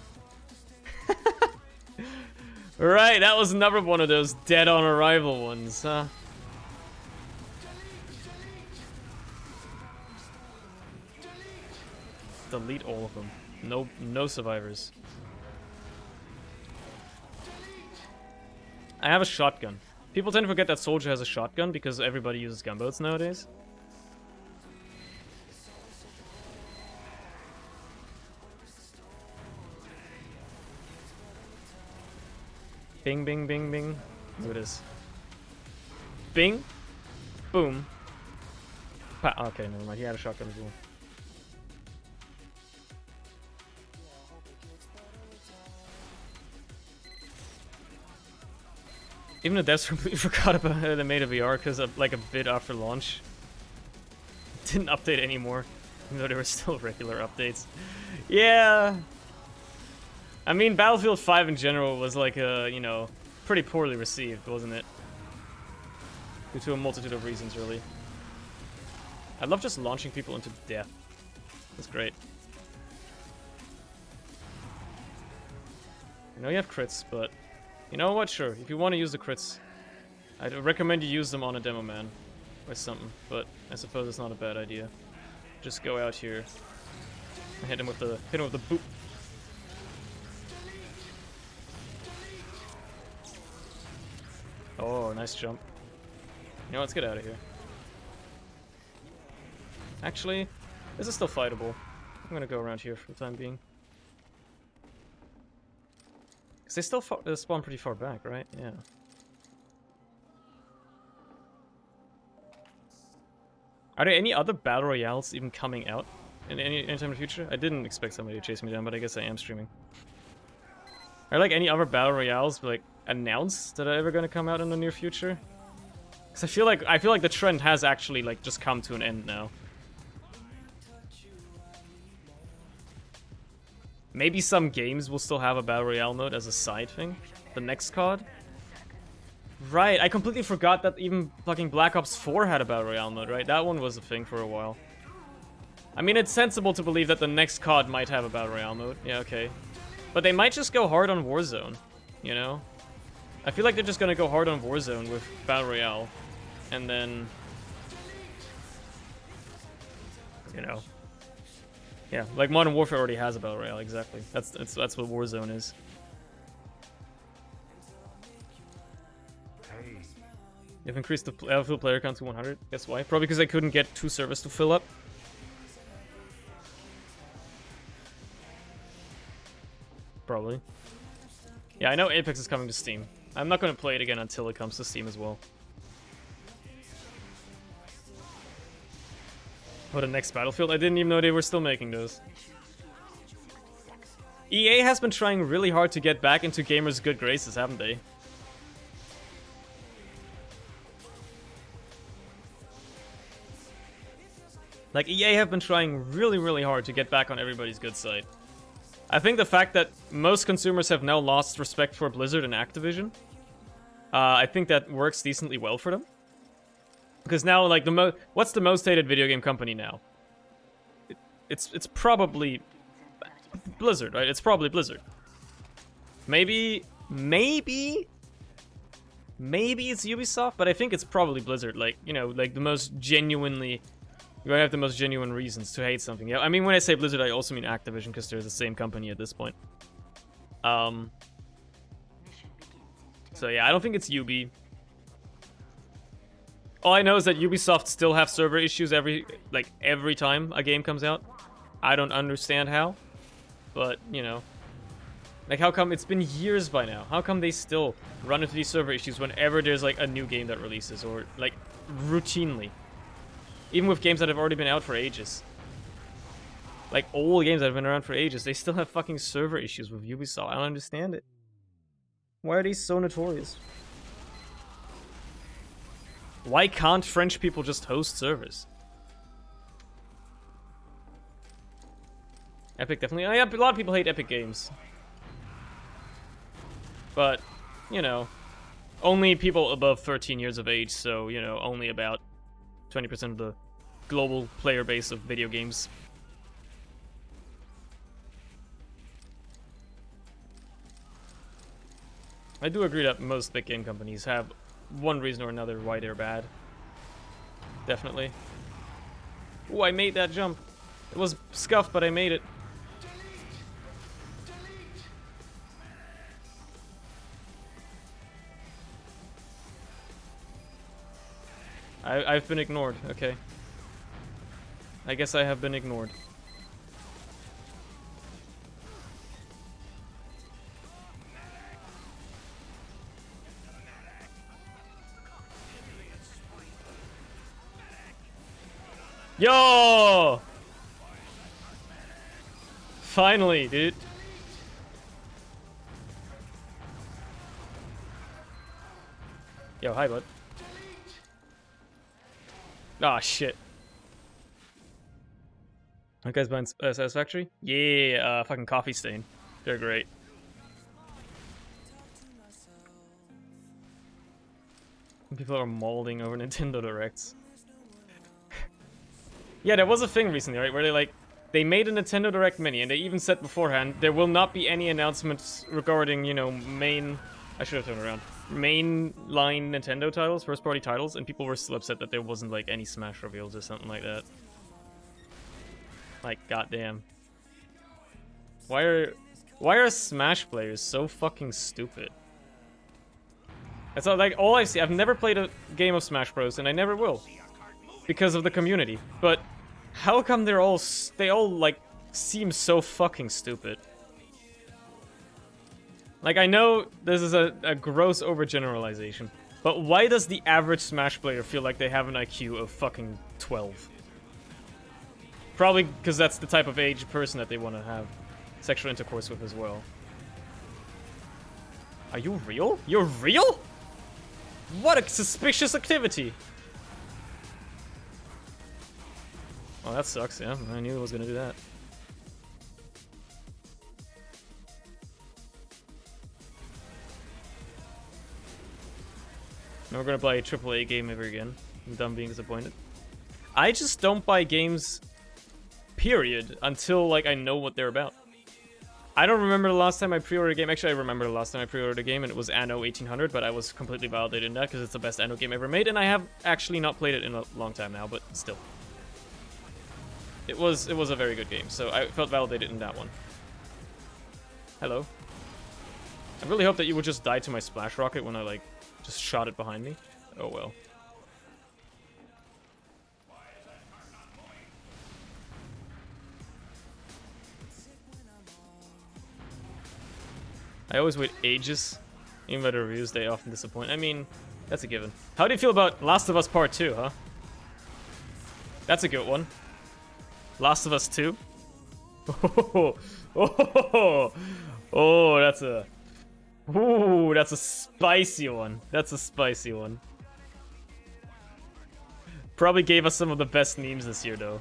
Right, that was another one of those dead on arrival ones, huh? Delete all of them. No survivors. I have a shotgun. People tend to forget that Soldier has a shotgun because everybody uses gunboats nowadays. Bing, bing, bing, bing. Look at this. Bing. Boom. Okay, never mind. He had a shotgun as well. Even the devs completely forgot about how they made a VR because of like a bit after launch. Didn't update anymore, even though there were still regular updates. Yeah. I mean, Battlefield 5 in general was like a, you know, pretty poorly received, wasn't it? Due to a multitude of reasons, really. I love just launching people into death. That's great. I know you have crits, but you know what? Sure, if you want to use the crits, I'd recommend you use them on a demo man or something. But I suppose it's not a bad idea. Just go out here and hit him with the boop. Oh, nice jump. You know, let's get out of here. Actually, this is still fightable. I'm gonna go around here for the time being. Because they still spawn pretty far back, right? Yeah. Are there any other Battle Royales even coming out in any time in the future? I didn't expect somebody to chase me down, but I guess I am streaming. Are like any other Battle Royales like announced that are ever gonna come out in the near future? Because I feel like the trend has actually like just come to an end now. Maybe some games will still have a Battle Royale mode as a side thing. The next COD. Right, I completely forgot that even fucking Black Ops 4 had a Battle Royale mode, right? That one was a thing for a while. I mean, it's sensible to believe that the next COD might have a Battle Royale mode. Yeah, okay. But they might just go hard on Warzone, you know? I feel like they're just gonna go hard on Warzone with Battle Royale. And then... You know. Yeah, like Modern Warfare already has a Battle Royale, exactly. That's what Warzone is. They've increased the Battlefield player count to 100. Guess why? Probably because they couldn't get 2 servers to fill up. Probably. Yeah, I know Apex is coming to Steam. I'm not going to play it again until it comes to Steam as well. Oh, the next Battlefield? I didn't even know they were still making those. EA has been trying really hard to get back into gamers' good graces, haven't they? Like, EA have been trying really, really hard to get back on everybody's good side. I think the fact that most consumers have now lost respect for Blizzard and Activision, I think that works decently well for them. Because now, like, what's the most hated video game company now? It's probably Blizzard, right? It's probably Blizzard. Maybe it's Ubisoft, but I think it's probably Blizzard. Like, you know, like the most genuinely... You have the most genuine reasons to hate something. Yeah, I mean, when I say Blizzard, I also mean Activision, because they're the same company at this point. So yeah, I don't think it's Ubi. All I know is that Ubisoft still have server issues every time a game comes out. I don't understand how, but, you know. Like, how come it's been years by now? How come they still run into these server issues whenever there's, like, a new game that releases, or, like, routinely? Even with games that have already been out for ages. Like, old games that have been around for ages, they still have fucking server issues with Ubisoft. I don't understand it. Why are they so notorious? Why can't French people just host servers? Epic definitely... yeah, a lot of people hate Epic Games. But, you know, only people above 13 years of age, so, you know, only about 20% of the global player base of video games. I do agree that most big game companies have one reason or another why they're bad. Definitely. Ooh, I made that jump. It was scuffed, but I made it. I've been ignored, okay. I guess I have been ignored. Yo! Finally, dude. Yo, hi, bud. Ah, shit. That guy's buying Satisfactory? Yeah, fucking Coffee Stain. They're great. People are molding over Nintendo Directs. Yeah, there was a thing recently, right, where they made a Nintendo Direct Mini, and they even said beforehand, there will not be any announcements regarding, you know, I should have turned around. Mainline Nintendo titles, first-party titles, and people were still upset that there wasn't, like, any Smash reveals or something like that. Like, goddamn. Why are Smash players so fucking stupid? It's not, like, all I see. I've never played a game of Smash Bros, and I never will. Because of the community. But how come they all, like, seem so fucking stupid? Like, I know this is a gross overgeneralization, but why does the average Smash player feel like they have an IQ of fucking 12? Probably because that's the type of age person that they want to have sexual intercourse with as well. Are you real? You're real? What a suspicious activity! Oh, that sucks, yeah. I knew it was gonna do that. Now we're gonna play a AAA game ever again. I'm done being disappointed. I just don't buy games, period, until, like, I know what they're about. I don't remember the last time I pre-ordered a game. Actually, I remember the last time I pre-ordered a game, and it was Anno 1800, but I was completely validated in that because it's the best Anno game ever made, and I have actually not played it in a long time now, but still. It was a very good game, so I felt validated in that one. Hello. I really hope that you would just die to my splash rocket when I, like, just shot it behind me. Oh well. I always wait ages. Even by the reviews, they often disappoint. I mean, that's a given. How do you feel about Last of Us Part 2, huh? That's a good one. Last of Us 2? Oh, that's a... Ooh, that's a spicy one. That's a spicy one. Probably gave us some of the best memes this year, though.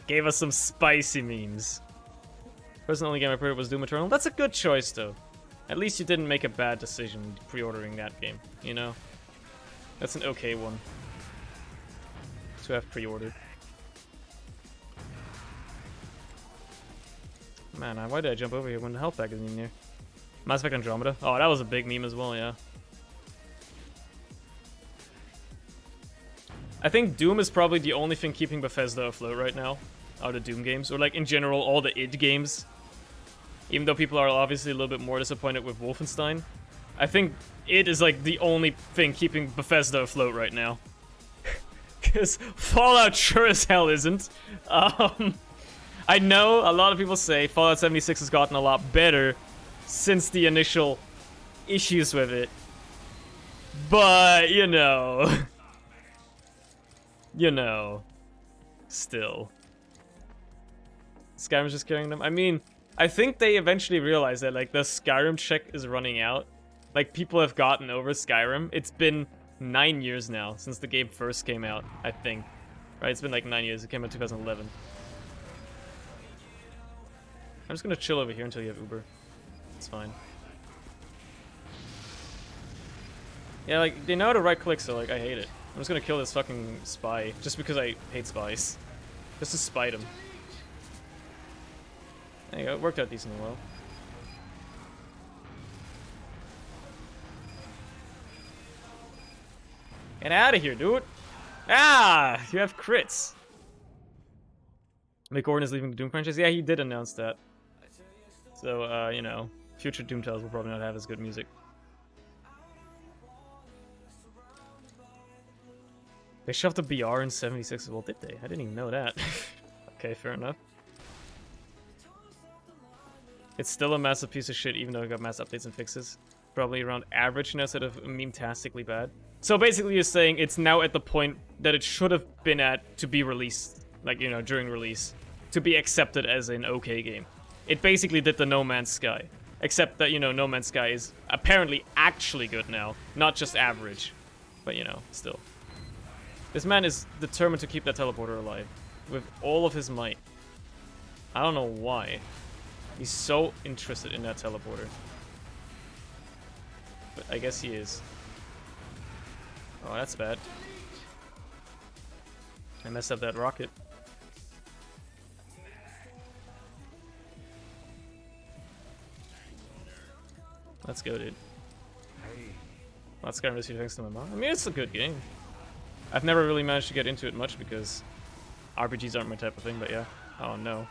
Gave us some spicy memes. First and only game I pre-ordered was Doom Eternal. That's a good choice, though. At least you didn't make a bad decision pre-ordering that game, you know? That's an okay one to have pre-ordered. Man, why did I jump over here when the health pack isn't even here? Mass Effect Andromeda. Oh, that was a big meme as well, yeah. I think Doom is probably the only thing keeping Bethesda afloat right now. Out of Doom games. Or like in general, all the id games. Even though people are obviously a little bit more disappointed with Wolfenstein. I think it is like the only thing keeping Bethesda afloat right now. Because Fallout sure as hell isn't. I know a lot of people say Fallout 76 has gotten a lot better since the initial issues with it. But, you know... you know... Still. Skyrim's just carrying them. I mean, I think they eventually realized that, like, the Skyrim check is running out. Like, people have gotten over Skyrim. It's been 9 years now since the game first came out, I think. Right, it's been like 9 years. It came out in 2011. I'm just gonna chill over here until you have Uber. It's fine. Yeah, like, they know how to right-click, so, like, I hate it. I'm just gonna kill this fucking spy, just because I hate spies. Just to spite him. There you go, it worked out decently well. Get out of here, dude! Ah! You have crits! Mick Gordon is leaving the Doom franchise? Yeah, he did announce that. So, you know, future Doom titles will probably not have as good music. They shoved the BR in 76 as well, did they? I didn't even know that. Okay, fair enough. It's still a massive piece of shit, even though it got mass updates and fixes. Probably around average now instead of meme-tastically bad. So basically you're saying it's now at the point that it should have been at to be released. Like, you know, during release. To be accepted as an okay game. It basically did the No Man's Sky. Except that, you know, No Man's Sky is apparently actually good now. Not just average. But, you know, still. This man is determined to keep that teleporter alive. With all of his might. I don't know why. He's so interested in that teleporter. But I guess he is. Oh, that's bad. I messed up that rocket. Let's go, dude. Let's go this thanks to my mom. I mean, it's a good game. I've never really managed to get into it much because RPGs aren't my type of thing, but yeah. Oh no.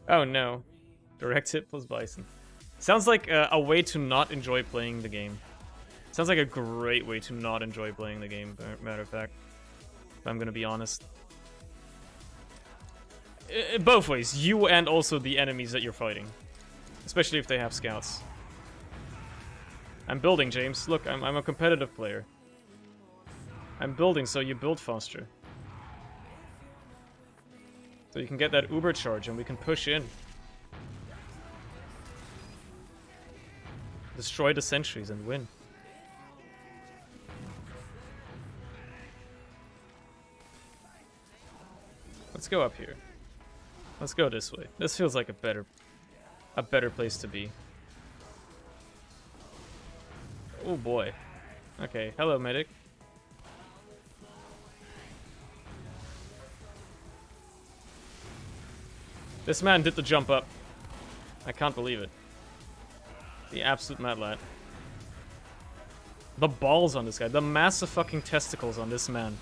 Oh no. Direct hit plus Bison. Sounds like a way to not enjoy playing the game. Sounds like a great way to not enjoy playing the game, matter of fact. If I'm gonna be honest. Both ways. You and also the enemies that you're fighting. Especially if they have scouts. I'm building, James. Look, I'm a competitive player. I'm building, so you build faster. So you can get that Uber charge and we can push in. Destroy the sentries and win. Let's go up here. Let's go this way. This feels like a better place to be. Oh boy. Okay, hello medic. This man did the jump up. I can't believe it. The absolute mad lad. The balls on this guy. The massive fucking testicles on this man.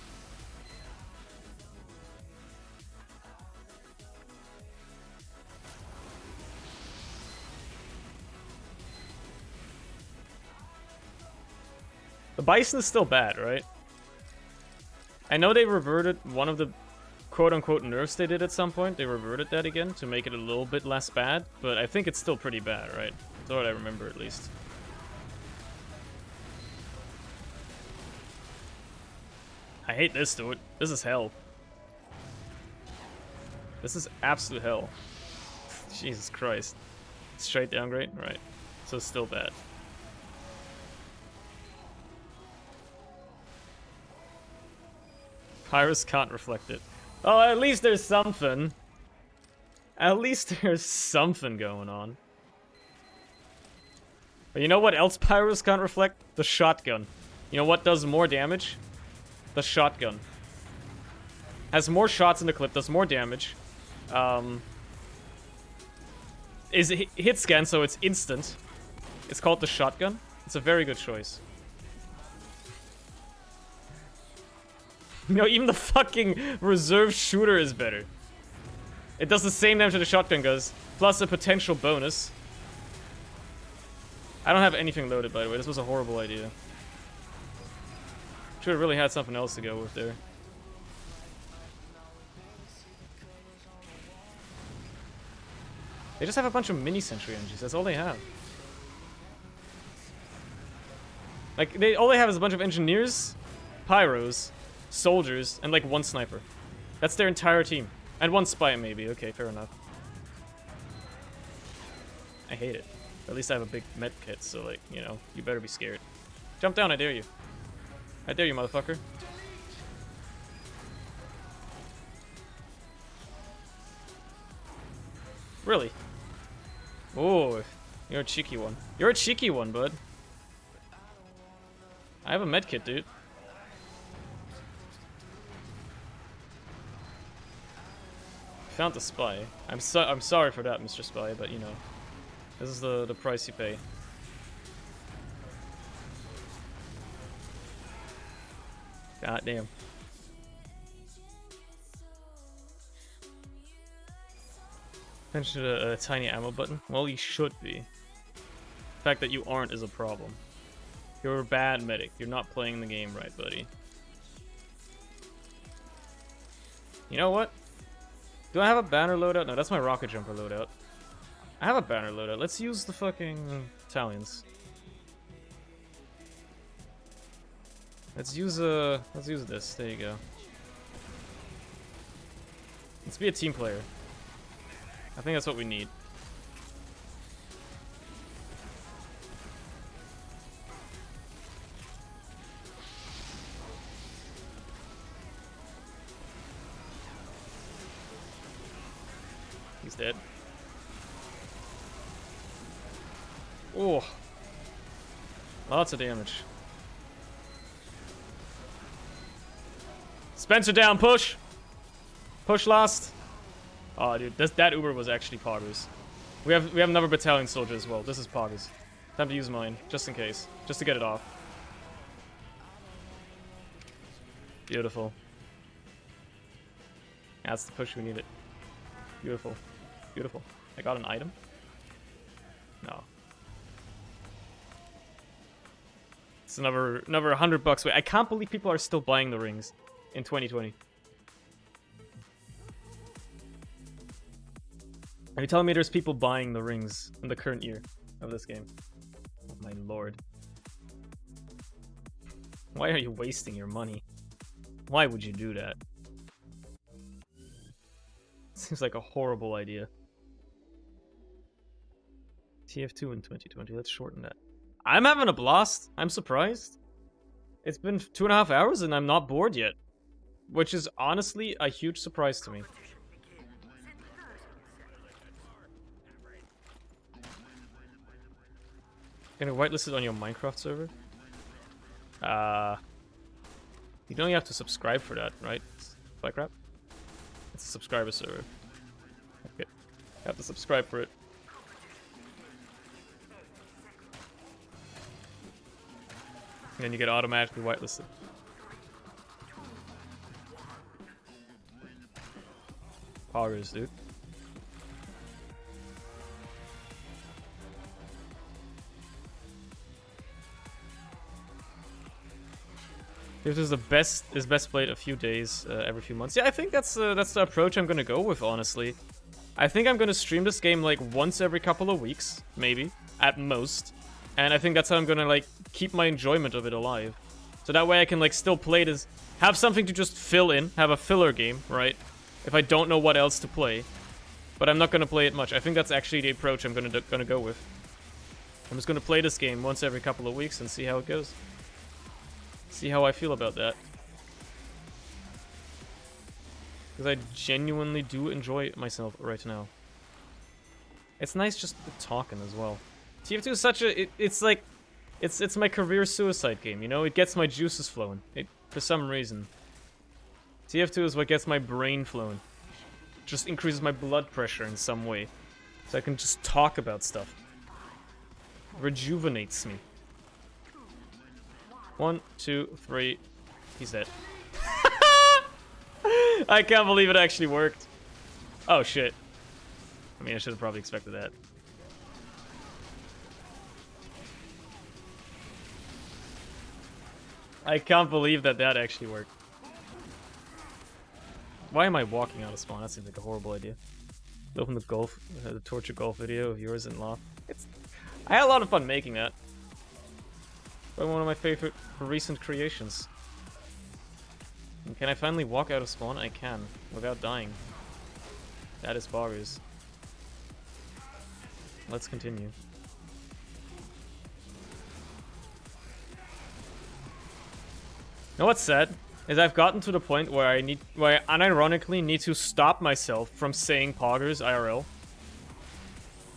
The Bison is still bad, right? I know they reverted one of the quote-unquote nerfs they did at some point. They reverted that again to make it a little bit less bad, but I think it's still pretty bad, right? That's what I remember, at least. I hate this, dude. This is hell. This is absolute hell. Jesus Christ. Straight downgrade? Right. So it's still bad. Pyrus can't reflect it. Oh, at least there's something. At least there's something going on. But you know what else Pyrus can't reflect? The shotgun. You know what does more damage? The shotgun. Has more shots in the clip, does more damage. Is hit scan, so it's instant. It's called the shotgun. It's a very good choice. You know, even the fucking reserve shooter is better. It does the same damage that the shotgun does, plus a potential bonus. I don't have anything loaded, by the way. This was a horrible idea. Should have really had something else to go with there. They just have a bunch of mini sentry energies. That's all they have. Like, all they have is a bunch of engineers, pyros, soldiers, and like one sniper. That's their entire team. And one spy, maybe. Okay, fair enough. I hate it. At least I have a big med kit, so like, you know, you better be scared. Jump down, I dare you. I dare you, motherfucker. Really? Oh, you're a cheeky one. You're a cheeky one, bud. I have a med kit, dude. Found the spy. I'm sorry for that, Mr. Spy, but you know, this is the price you pay. God damn. Mentioned a tiny ammo button. Well, you should be. The fact that you aren't is a problem. You're a bad medic. You're not playing the game right, buddy. You know what? Do I have a banner loadout? No, that's my rocket jumper loadout. I have a banner loadout. Let's use the fucking Italians. Let's use this. There you go. Let's be a team player. I think that's what we need. He's dead. Oh. Lots of damage. Spencer down, push! Push last. Oh, dude, that Uber was actually poggers. We have another battalion soldier as well. This is poggers. Time to use mine, just in case. Just to get it off. Beautiful. That's the push we needed. Beautiful. Beautiful. I got an item? No. It's another $100. Wait, I can't believe people are still buying the rings in 2020. Are you telling me there's people buying the rings in the current year of this game? Oh my lord. Why are you wasting your money? Why would you do that? Seems like a horrible idea. TF2 in 2020, let's shorten that. I'm having a blast. I'm surprised. It's been 2.5 hours and I'm not bored yet. Which is honestly a huge surprise to me. Getting whitelisted on your Minecraft server? You don't have to subscribe for that, right? Like crap? It's a subscriber server. Okay. Have to subscribe for it. And then you get automatically whitelisted. Poggers, dude. This is best played a few days, every few months. Yeah, I think that's the approach I'm gonna go with, honestly. I think I'm gonna stream this game like once every couple of weeks, maybe, at most. And I think that's how I'm gonna like keep my enjoyment of it alive. So that way I can like still play this, have something to just fill in, have a filler game, right? If I don't know what else to play. But I'm not gonna play it much. I think that's actually the approach I'm gonna go with. I'm just gonna play this game once every couple of weeks and see how it goes. See how I feel about that. Because I genuinely do enjoy myself right now. It's nice just talking as well. TF2 is such a... It's like... It's my career suicide game, you know? It gets my juices flowing. For some reason. TF2 is what gets my brain flowing. Just increases my blood pressure in some way. So I can just talk about stuff. Rejuvenates me. 1, 2, 3. He's dead. I can't believe it actually worked. Oh, shit. I mean, I should have probably expected that. I can't believe that actually worked. Why am I walking out of spawn? That seems like a horrible idea. Open the golf, the torture golf video of yours in law. I had a lot of fun making that. Probably one of my favorite recent creations. And can I finally walk out of spawn? I can, without dying. That is boggers. Let's continue. You know what's sad? Is I've gotten to the point where I unironically need to stop myself from saying poggers IRL.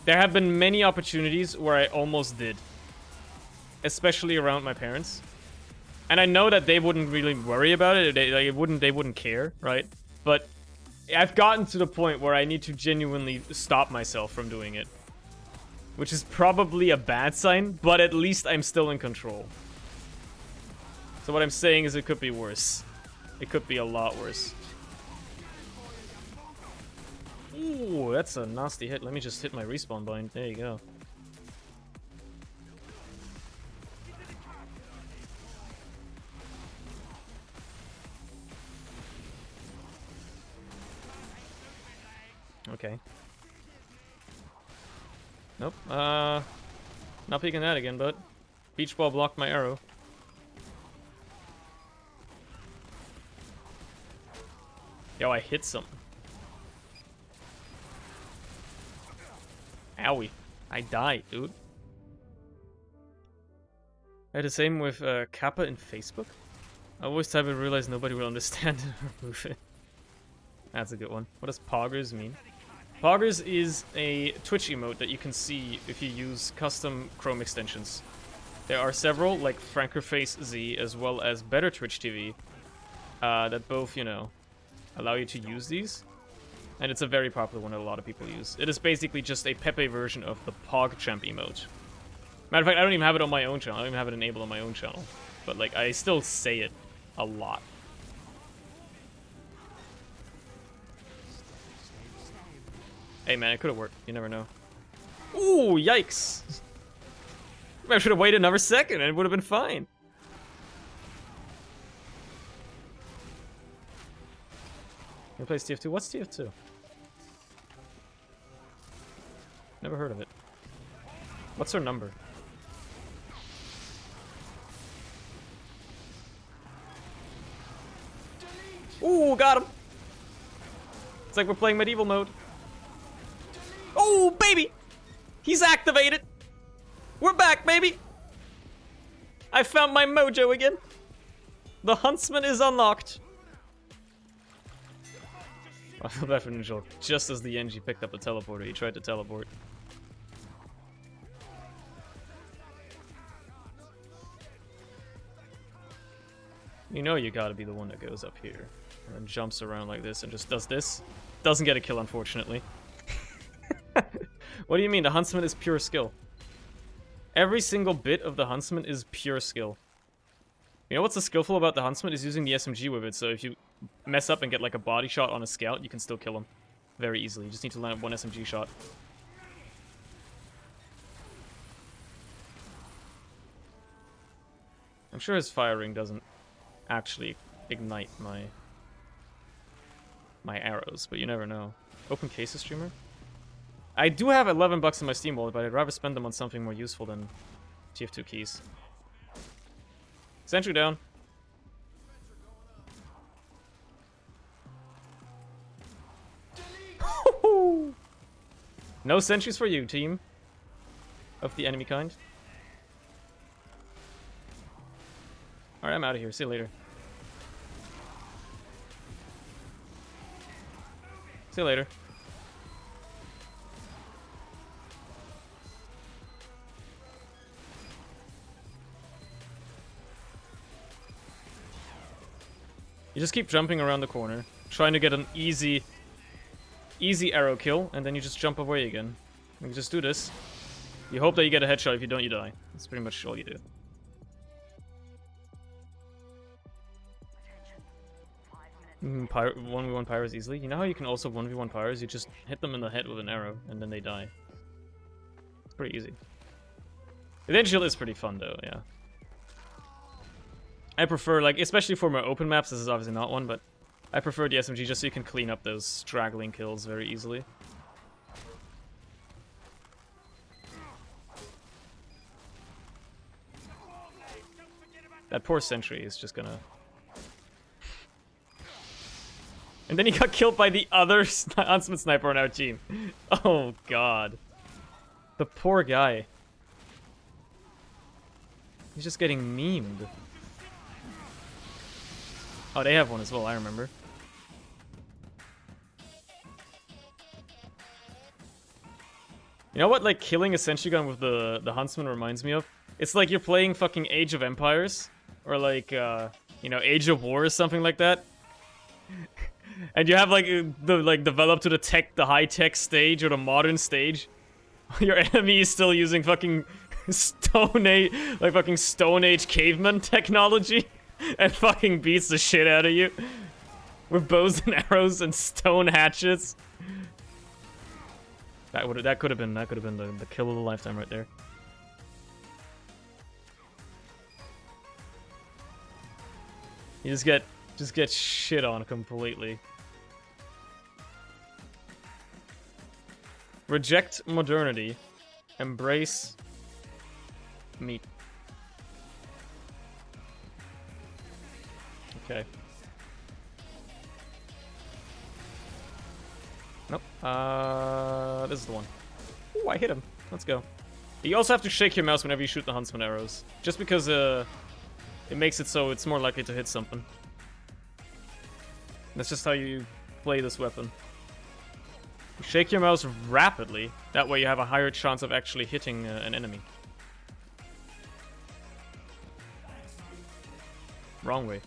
There have been many opportunities where I almost did. Especially around my parents. And I know that they wouldn't really worry about it, they wouldn't care, right? But I've gotten to the point where I need to genuinely stop myself from doing it. Which is probably a bad sign, but at least I'm still in control. So what I'm saying is it could be worse. It could be a lot worse. Ooh, that's a nasty hit. Let me just hit my respawn bind. There you go. Okay. Nope. Not peeking that again, but beach ball blocked my arrow. Yo, I hit something. Owie. I died, dude. I had the same with Kappa in Facebook. I always type and realize nobody will understand and remove it. That's a good one. What does poggers mean? Poggers is a Twitch emote that you can see if you use custom Chrome extensions. There are several, like Frankerface Z, as well as Better Twitch TV, that both, you know, allow you to use these. And it's a very popular one that a lot of people use. It is basically just a Pepe version of the PogChamp emote. Matter of fact, I don't even have it on my own channel. I don't even have it enabled on my own channel. But, like, I still say it a lot. Hey, man, it could have worked. You never know. Ooh, yikes! I should have waited another second and it would have been fine. You play TF2? What's TF2? Never heard of it. What's her number? Ooh, got him! It's like we're playing medieval mode. Oh, baby! He's activated! We're back, baby! I found my mojo again. The huntsman is unlocked. I feel bad for Ninja. Just as the NG picked up the teleporter, he tried to teleport. You know you gotta be the one that goes up here. And then jumps around like this and just does this. Doesn't get a kill, unfortunately. What do you mean? The Huntsman is pure skill. Every single bit of the Huntsman is pure skill. You know what's so skillful about the Huntsman is using the SMG with it, so if you mess up and get like a body shot on a scout, you can still kill him very easily. You just need to land one SMG shot. I'm sure his fire ring doesn't actually ignite my arrows, but you never know. Open cases streamer? I do have 11 bucks in my Steam wallet, but I'd rather spend them on something more useful than TF2 keys. Sentry down. No sentries for you, team. Of the enemy kind. Alright, I'm out of here. See you later. See you later. You just keep jumping around the corner, trying to get an easy arrow kill, and then you just jump away again. You just do this. You hope that you get a headshot. If you don't, you die. That's pretty much all you do. 1v1 pyros easily. You know how you can also 1v1 pyros? You just hit them in the head with an arrow, and then they die. It's pretty easy. The Then Shield is pretty fun, though, yeah. I prefer, like, especially for my open maps, this is obviously not one, but I prefer the SMG just so you can clean up those straggling kills very easily. That poor sentry is just gonna... And then he got killed by the other Huntsman sniper on our team. Oh, God. The poor guy. He's just getting memed. Oh, they have one as well, I remember. You know what, like, killing a sentry gun with the Huntsman reminds me of? It's like you're playing fucking Age of Empires. Or like, you know, Age of War or something like that. And you have, like, developed to the high-tech stage or the modern stage. Your enemy is still using fucking Stone Age caveman technology. And fucking beats the shit out of you. With bows and arrows and stone hatchets. That could have been the kill of the lifetime right there. You just get shit on completely. Reject modernity. Embrace meat. Okay. Nope. This is the one. Ooh, I hit him. Let's go. You also have to shake your mouse whenever you shoot the Huntsman arrows. Just because, it makes it so it's more likely to hit something. That's just how you play this weapon. You shake your mouse rapidly. That way you have a higher chance of actually hitting an enemy. Wrong way.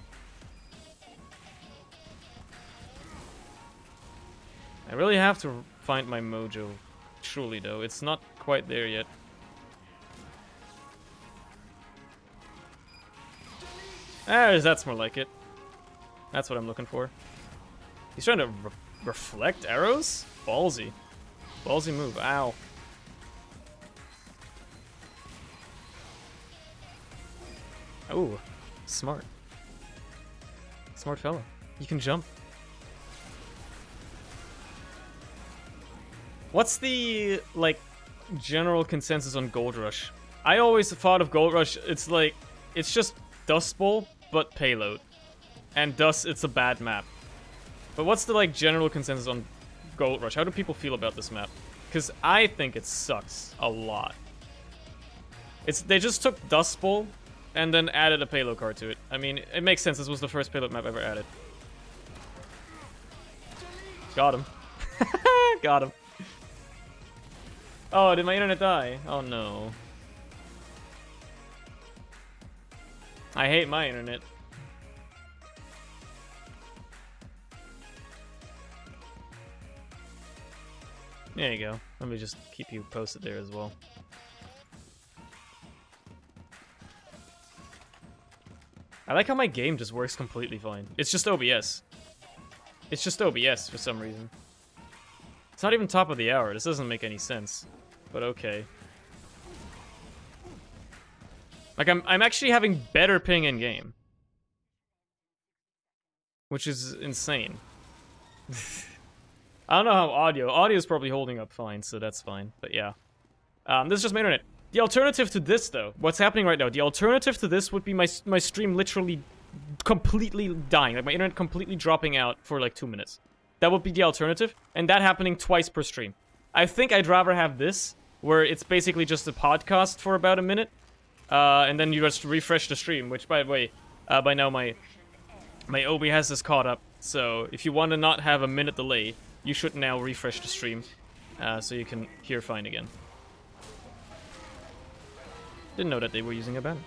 I really have to find my mojo. Truly, though. It's not quite there yet. That's more like it. That's what I'm looking for. He's trying to reflect arrows? Ballsy. Ballsy move. Ow. Oh, smart. Smart fella. You can jump. What's the, like, general consensus on Gold Rush? I always thought of Gold Rush, it's like, it's just Dust Bowl, but payload. And thus, it's a bad map. But what's the, like, general consensus on Gold Rush? How do people feel about this map? Because I think it sucks a lot. They just took Dust Bowl and then added a payload card to it. I mean, it makes sense. This was the first payload map ever added. Got him. Got him. Oh, did my internet die? Oh no. I hate my internet. There you go. Let me just keep you posted there as well. I like how my game just works completely fine. It's just OBS. It's just OBS for some reason. It's not even top of the hour. This doesn't make any sense. But okay. Like, I'm actually having better ping in game. Which is insane. I don't know how audio is probably holding up fine, so that's fine. But yeah. This is just my internet. The alternative to this, though, what's happening right now, the alternative to this would be my stream literally completely dying. Like, my internet completely dropping out for, like, 2 minutes. That would be the alternative, and that happening twice per stream. I think I'd rather have this, where it's basically just a podcast for about a minute, and then you just refresh the stream, which, by the way, by now my OBS is caught up, so if you want to not have a minute delay, you should now refresh the stream, so you can hear fine again. Didn't know that they were using a banner.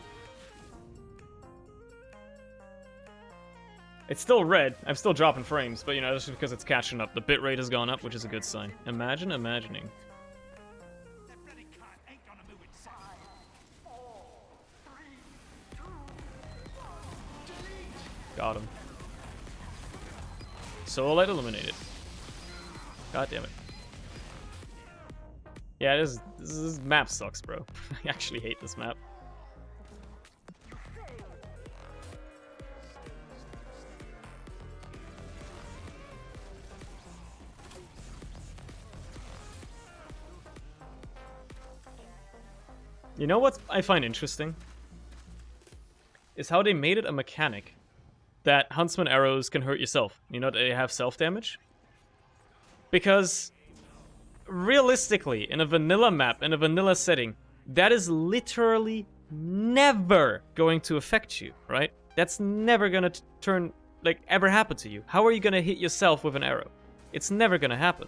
It's still red. I'm still dropping frames, but you know, that's just because it's catching up. The bitrate has gone up, which is a good sign. Imagine imagining. That bloody cunt ain't gonna move inside. Got him. Solo light eliminated. God damn it. Yeah, this map sucks, bro. I actually hate this map. You know what I find interesting? Is how they made it a mechanic that Huntsman arrows can hurt yourself. You know, they have self-damage. Because realistically, in a vanilla map, in a vanilla setting, that is literally never going to affect you, right? That's never gonna turn, like, ever happen to you. How are you gonna hit yourself with an arrow? It's never gonna happen.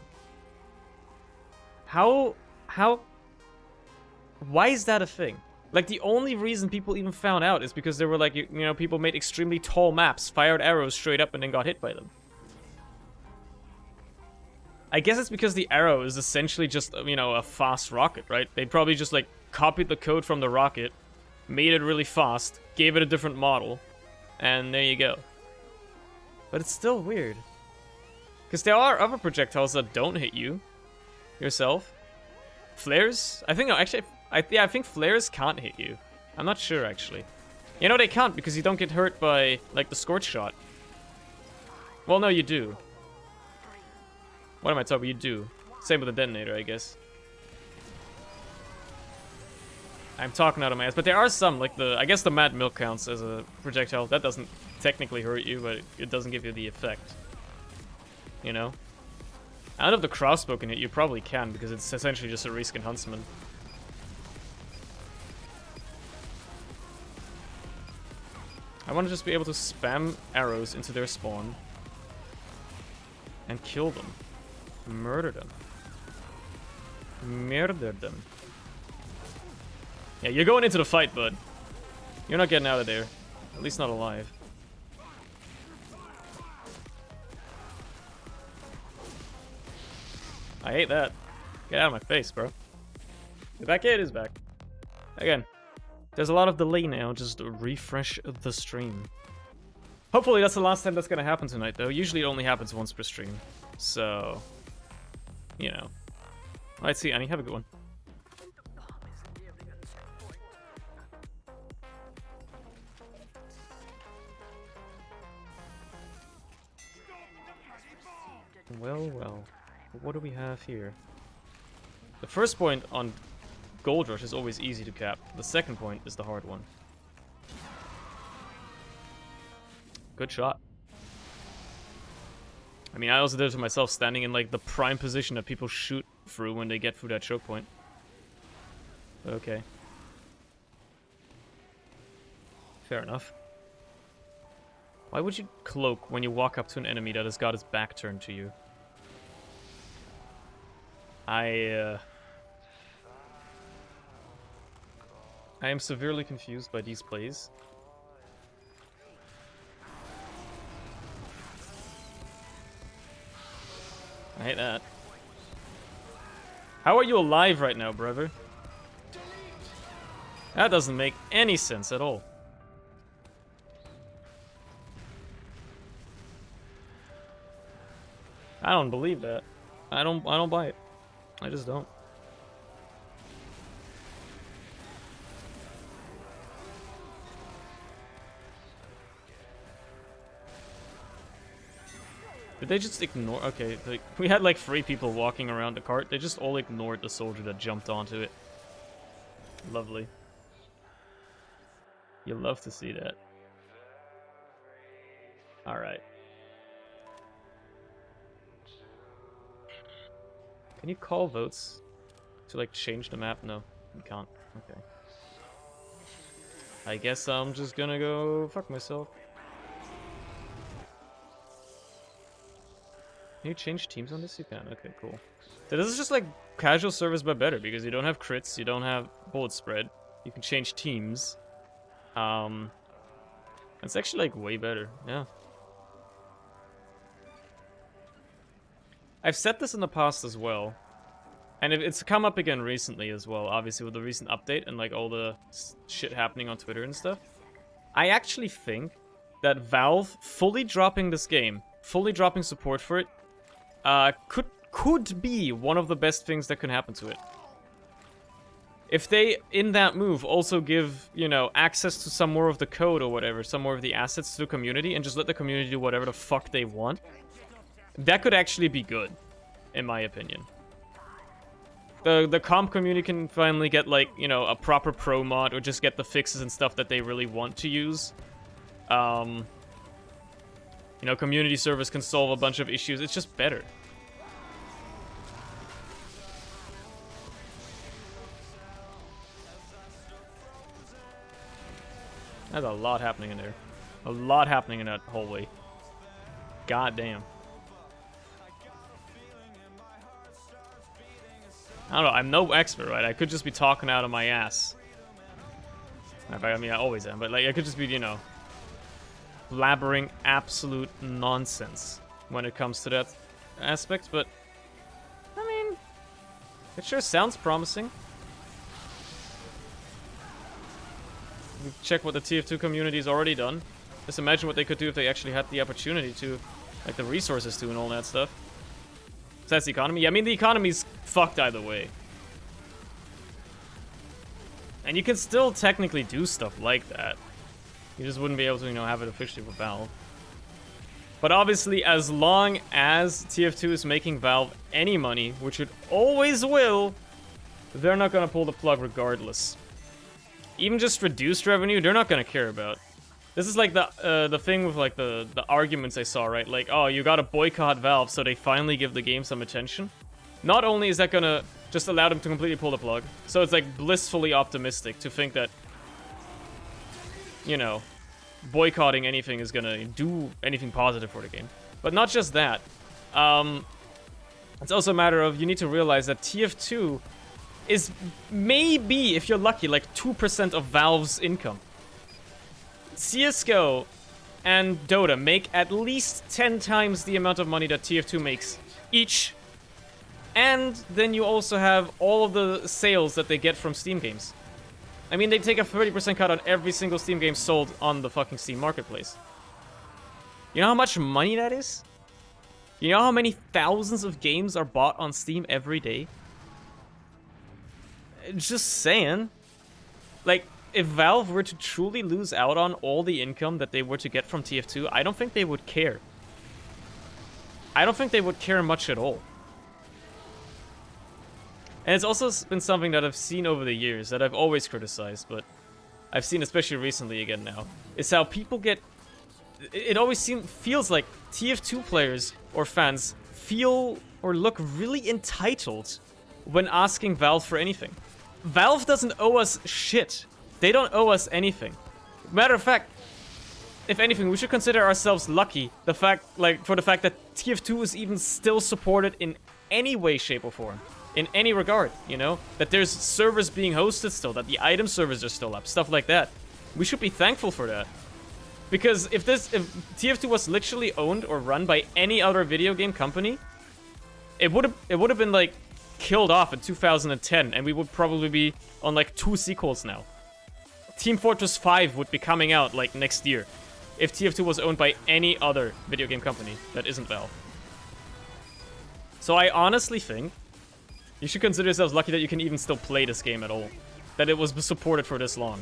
Why is that a thing? Like, the only reason people even found out is because they were like, you know, people made extremely tall maps, fired arrows straight up, and then got hit by them. I guess it's because the arrow is essentially just, you know, a fast rocket, right? They probably just, like, copied the code from the rocket, made it really fast, gave it a different model, and there you go. But it's still weird. Because there are other projectiles that don't hit you yourself. Flares? I think, no, actually, I think flares can't hit you. I'm not sure, actually. You know, they can't because you don't get hurt by, like, the scorch shot. Well, no, you do. What am I talking about? You do. Same with the detonator, I guess. I'm talking out of my ass. But there are some, like I guess the Mad Milk counts as a projectile. That doesn't technically hurt you, but it doesn't give you the effect. You know? I don't know if the crossbow can hit you. Probably can, because it's essentially just a reskin Huntsman. I want to just be able to spam arrows into their spawn. And kill them. Murder them. Murder them. Yeah, you're going into the fight, bud. You're not getting out of there. At least not alive. I hate that. Get out of my face, bro. Get back in, is back. Again, there's a lot of delay now. Just refresh the stream. Hopefully that's the last time that's gonna happen tonight, though. Usually it only happens once per stream. So, you know. Alright, see, Annie, have a good one. Well, well. What do we have here? The first point on Gold Rush is always easy to cap. The second point is the hard one. Good shot. I mean, I also did it to myself, standing in, like, the prime position that people shoot through when they get through that choke point. Okay. Fair enough. Why would you cloak when you walk up to an enemy that has got his back turned to you? I am severely confused by these plays. I hate that. How are you alive right now, brother? That doesn't make any sense at all. I don't believe that. I don't buy it. I just don't. Did they just ignore? Okay, like, we had like 3 people walking around the cart. They just all ignored the soldier that jumped onto it. Lovely. You love to see that. Alright. Can you call votes to like change the map? No, you can't. Okay. I guess I'm just gonna go fuck myself. Can you change teams on this? You can. Okay, cool. So this is just like casual service but better because you don't have crits, you don't have bullet spread. You can change teams. It's actually like way better. Yeah. I've said this in the past as well. And it's come up again recently as well, obviously with the recent update and like all the shit happening on Twitter and stuff. I actually think that Valve fully dropping this game, fully dropping support for it, could be one of the best things that can happen to it. If they, in that move, also give, you know, access to some more of the code or whatever, some more of the assets to the community, and just let the community do whatever the fuck they want, that could actually be good, in my opinion. The comp community can finally get, like, you know, a proper pro mod, or just get the fixes and stuff that they really want to use. You know, community service can solve a bunch of issues. It's just better. There's a lot happening in there. A lot happening in that hallway. God damn. I don't know, I'm no expert, right? I could just be talking out of my ass. I mean, I always am, but like, I could just be, you know, blabbering absolute nonsense when it comes to that aspect, but I mean, it sure sounds promising. Check what the TF2 community's already done. Just imagine what they could do if they actually had the opportunity to, like the resources to and all that stuff. So that's the economy. Yeah, I mean, the economy's fucked either way. And you can still technically do stuff like that. You just wouldn't be able to, you know, have it officially with Valve. But obviously, as long as TF2 is making Valve any money, which it always will, they're not gonna pull the plug regardless. Even just reduced revenue, they're not gonna care about. This is like the thing with like the arguments I saw, right? Like, oh, you gotta boycott Valve so they finally give the game some attention. Not only is that gonna just allow them to completely pull the plug, so it's like blissfully optimistic to think that, you know, boycotting anything is gonna do anything positive for the game. But not just that. It's also a matter of, you need to realize that TF2 is maybe, if you're lucky, like 2% of Valve's income. CSGO and Dota make at least 10 times the amount of money that TF2 makes each. And then you also have all of the sales that they get from Steam games. I mean, they take a 30% cut on every single Steam game sold on the fucking Steam marketplace. You know how much money that is? You know how many thousands of games are bought on Steam every day? Just saying. Like, if Valve were to truly lose out on all the income that they were to get from TF2, I don't think they would care. I don't think they would care much at all. And it's also been something that I've seen over the years, that I've always criticized, but I've seen especially recently again now, is how people get... It always feels like TF2 players or fans feel or look really entitled when asking Valve for anything. Valve doesn't owe us shit. They don't owe us anything. Matter of fact, if anything, we should consider ourselves lucky for the fact that TF2 is even still supported in any way, shape, or form. In any regard, you know? That there's servers being hosted still, that the item servers are still up, stuff like that. We should be thankful for that. Because if TF2 was literally owned or run by any other video game company, it would have been like killed off in 2010, and we would probably be on like 2 sequels now. Team Fortress 5 would be coming out like next year if TF2 was owned by any other video game company that isn't Valve. So I honestly think you should consider yourselves lucky that you can even still play this game at all. That it was supported for this long.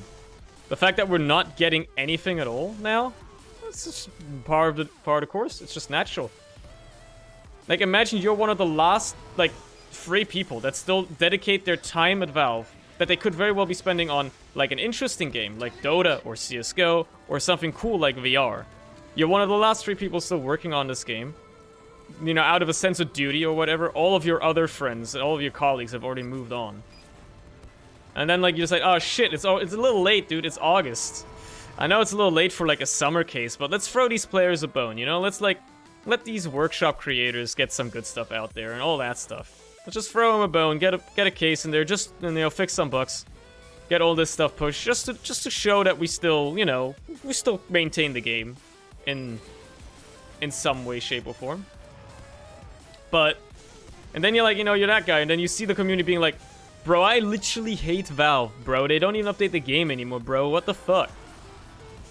The fact that we're not getting anything at all now, it's just part of the course. It's just natural. Like, imagine you're one of the last, like, 3 people that still dedicate their time at Valve that they could very well be spending on, like, an interesting game, like Dota or CSGO, or something cool like VR. You're one of the last 3 people still working on this game. You know, out of a sense of duty or whatever, all of your other friends, all of your colleagues have already moved on. And then, like, you're just like, oh shit, it's a little late, dude, it's August. I know it's a little late for, like, a summer case, but let's throw these players a bone, you know? Let's, like, let these workshop creators get some good stuff out there and all that stuff. Let's just throw them a bone, get a case in there, just, you know, fix some bugs. Get all this stuff pushed, just to show that we still, you know, we still maintain the game in some way, shape, or form. But, and then you're like, you know, you're that guy, and then you see the community being like, bro, I literally hate Valve, bro. They don't even update the game anymore, bro. What the fuck?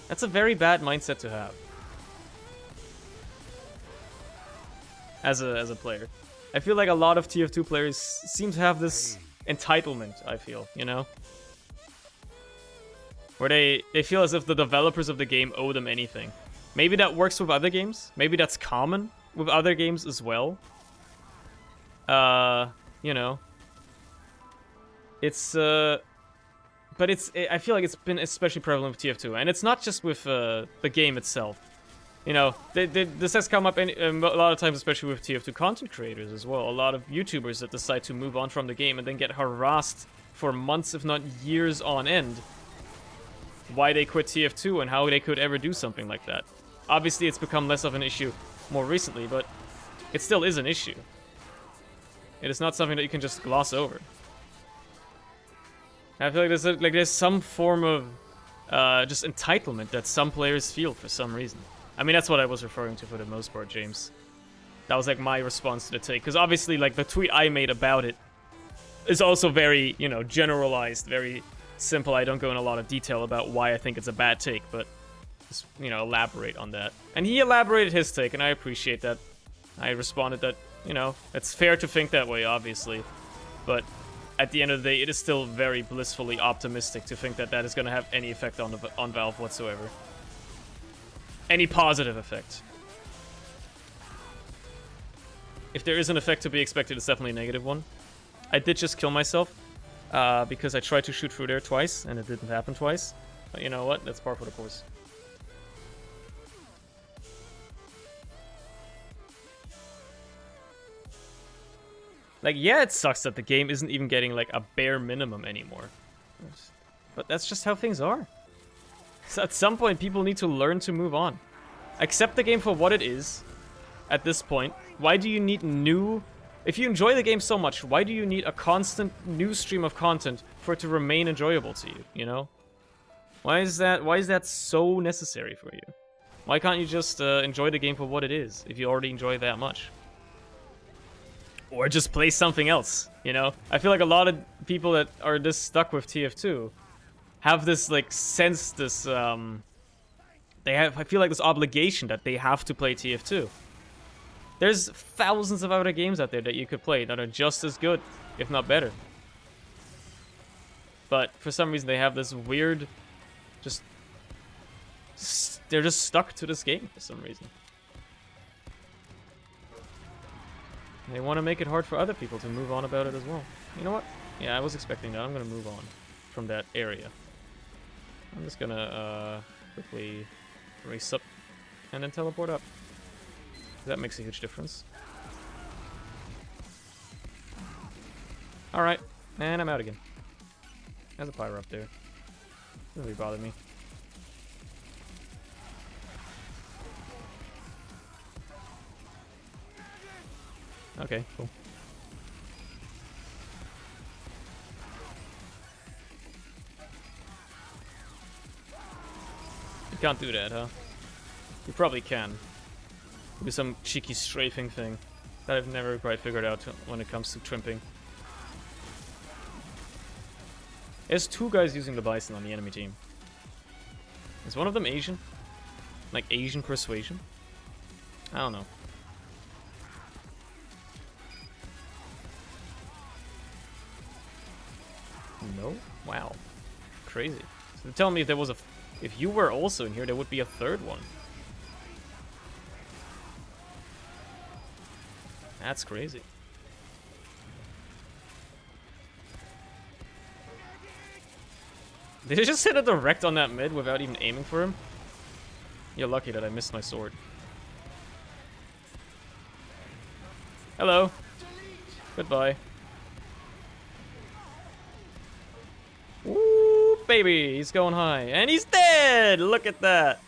That's a very bad mindset to have. As a player. I feel like a lot of TF2 players seem to have this entitlement, I feel, you know? Where they feel as if the developers of the game owe them anything. Maybe that works with other games. Maybe that's common with other games as well. You know. It's, but I feel like it's been especially prevalent with TF2. And it's not just with the game itself. You know, this has come up a lot of times, especially with TF2 content creators as well. A lot of YouTubers that decide to move on from the game and then get harassed for months, if not years on end, why they quit TF2 and how they could ever do something like that. Obviously, it's become less of an issue more recently, but it still is an issue. It is not something that you can just gloss over. I feel like there's some form of just entitlement that some players feel for some reason. I mean, that's what I was referring to for the most part, James. That was like my response to the take, because obviously, like, the tweet I made about it is also very, you know, generalized, very simple. I don't go in a lot of detail about why I think it's a bad take, but just, you know, elaborate on that. And he elaborated his take, and I appreciate that. I responded that, you know, it's fair to think that way, obviously, but at the end of the day, it is still very blissfully optimistic to think that that is going to have any effect on Valve whatsoever. Any positive effect. If there is an effect to be expected, it's definitely a negative one. I did just kill myself because I tried to shoot through there twice, and it didn't happen twice. But you know what? That's par for the course. Like, yeah, it sucks that the game isn't even getting, like, a bare minimum anymore. But that's just how things are. So at some point, people need to learn to move on. Accept the game for what it is at this point. Why do you need new... If you enjoy the game so much, why do you need a constant new stream of content for it to remain enjoyable to you, you know? Why is that so necessary for you? Why can't you just enjoy the game for what it is, if you already enjoy it that much? Or just play something else, you know? I feel like a lot of people that are this stuck with TF2 have this, like, sense, this, I feel like this obligation that they have to play TF2. There's thousands of other games out there that you could play that are just as good, if not better. But for some reason they have this weird, they're just stuck to this game for some reason. They want to make it hard for other people to move on about it as well. You know what? Yeah, I was expecting that. I'm going to move on from that area. I'm just going to quickly race up and then teleport up. That makes a huge difference. Alright, and I'm out again. There's a pyro up there. Doesn't really bother me. Okay, cool. You can't do that, huh? You probably can. Do some cheeky strafing thing that I've never quite figured out when it comes to trimping. There's 2 guys using the Bison on the enemy team. Is one of them Asian? Like Asian persuasion? I don't know. No? Wow. Crazy. So tell me if there was a... If you were also in here, there would be a 3rd one. That's crazy. Did I just hit a direct on that mid without even aiming for him? You're lucky that I missed my sword. Hello. Goodbye. Ooh, baby. He's going high. And he's dead! Look at that.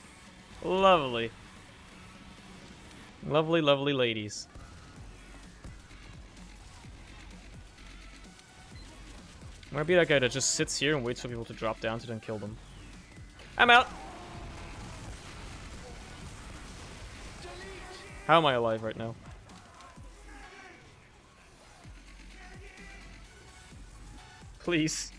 Lovely. Lovely, lovely ladies. Might be that guy that just sits here and waits for people to drop down to then kill them. I'm out! How am I alive right now? Please.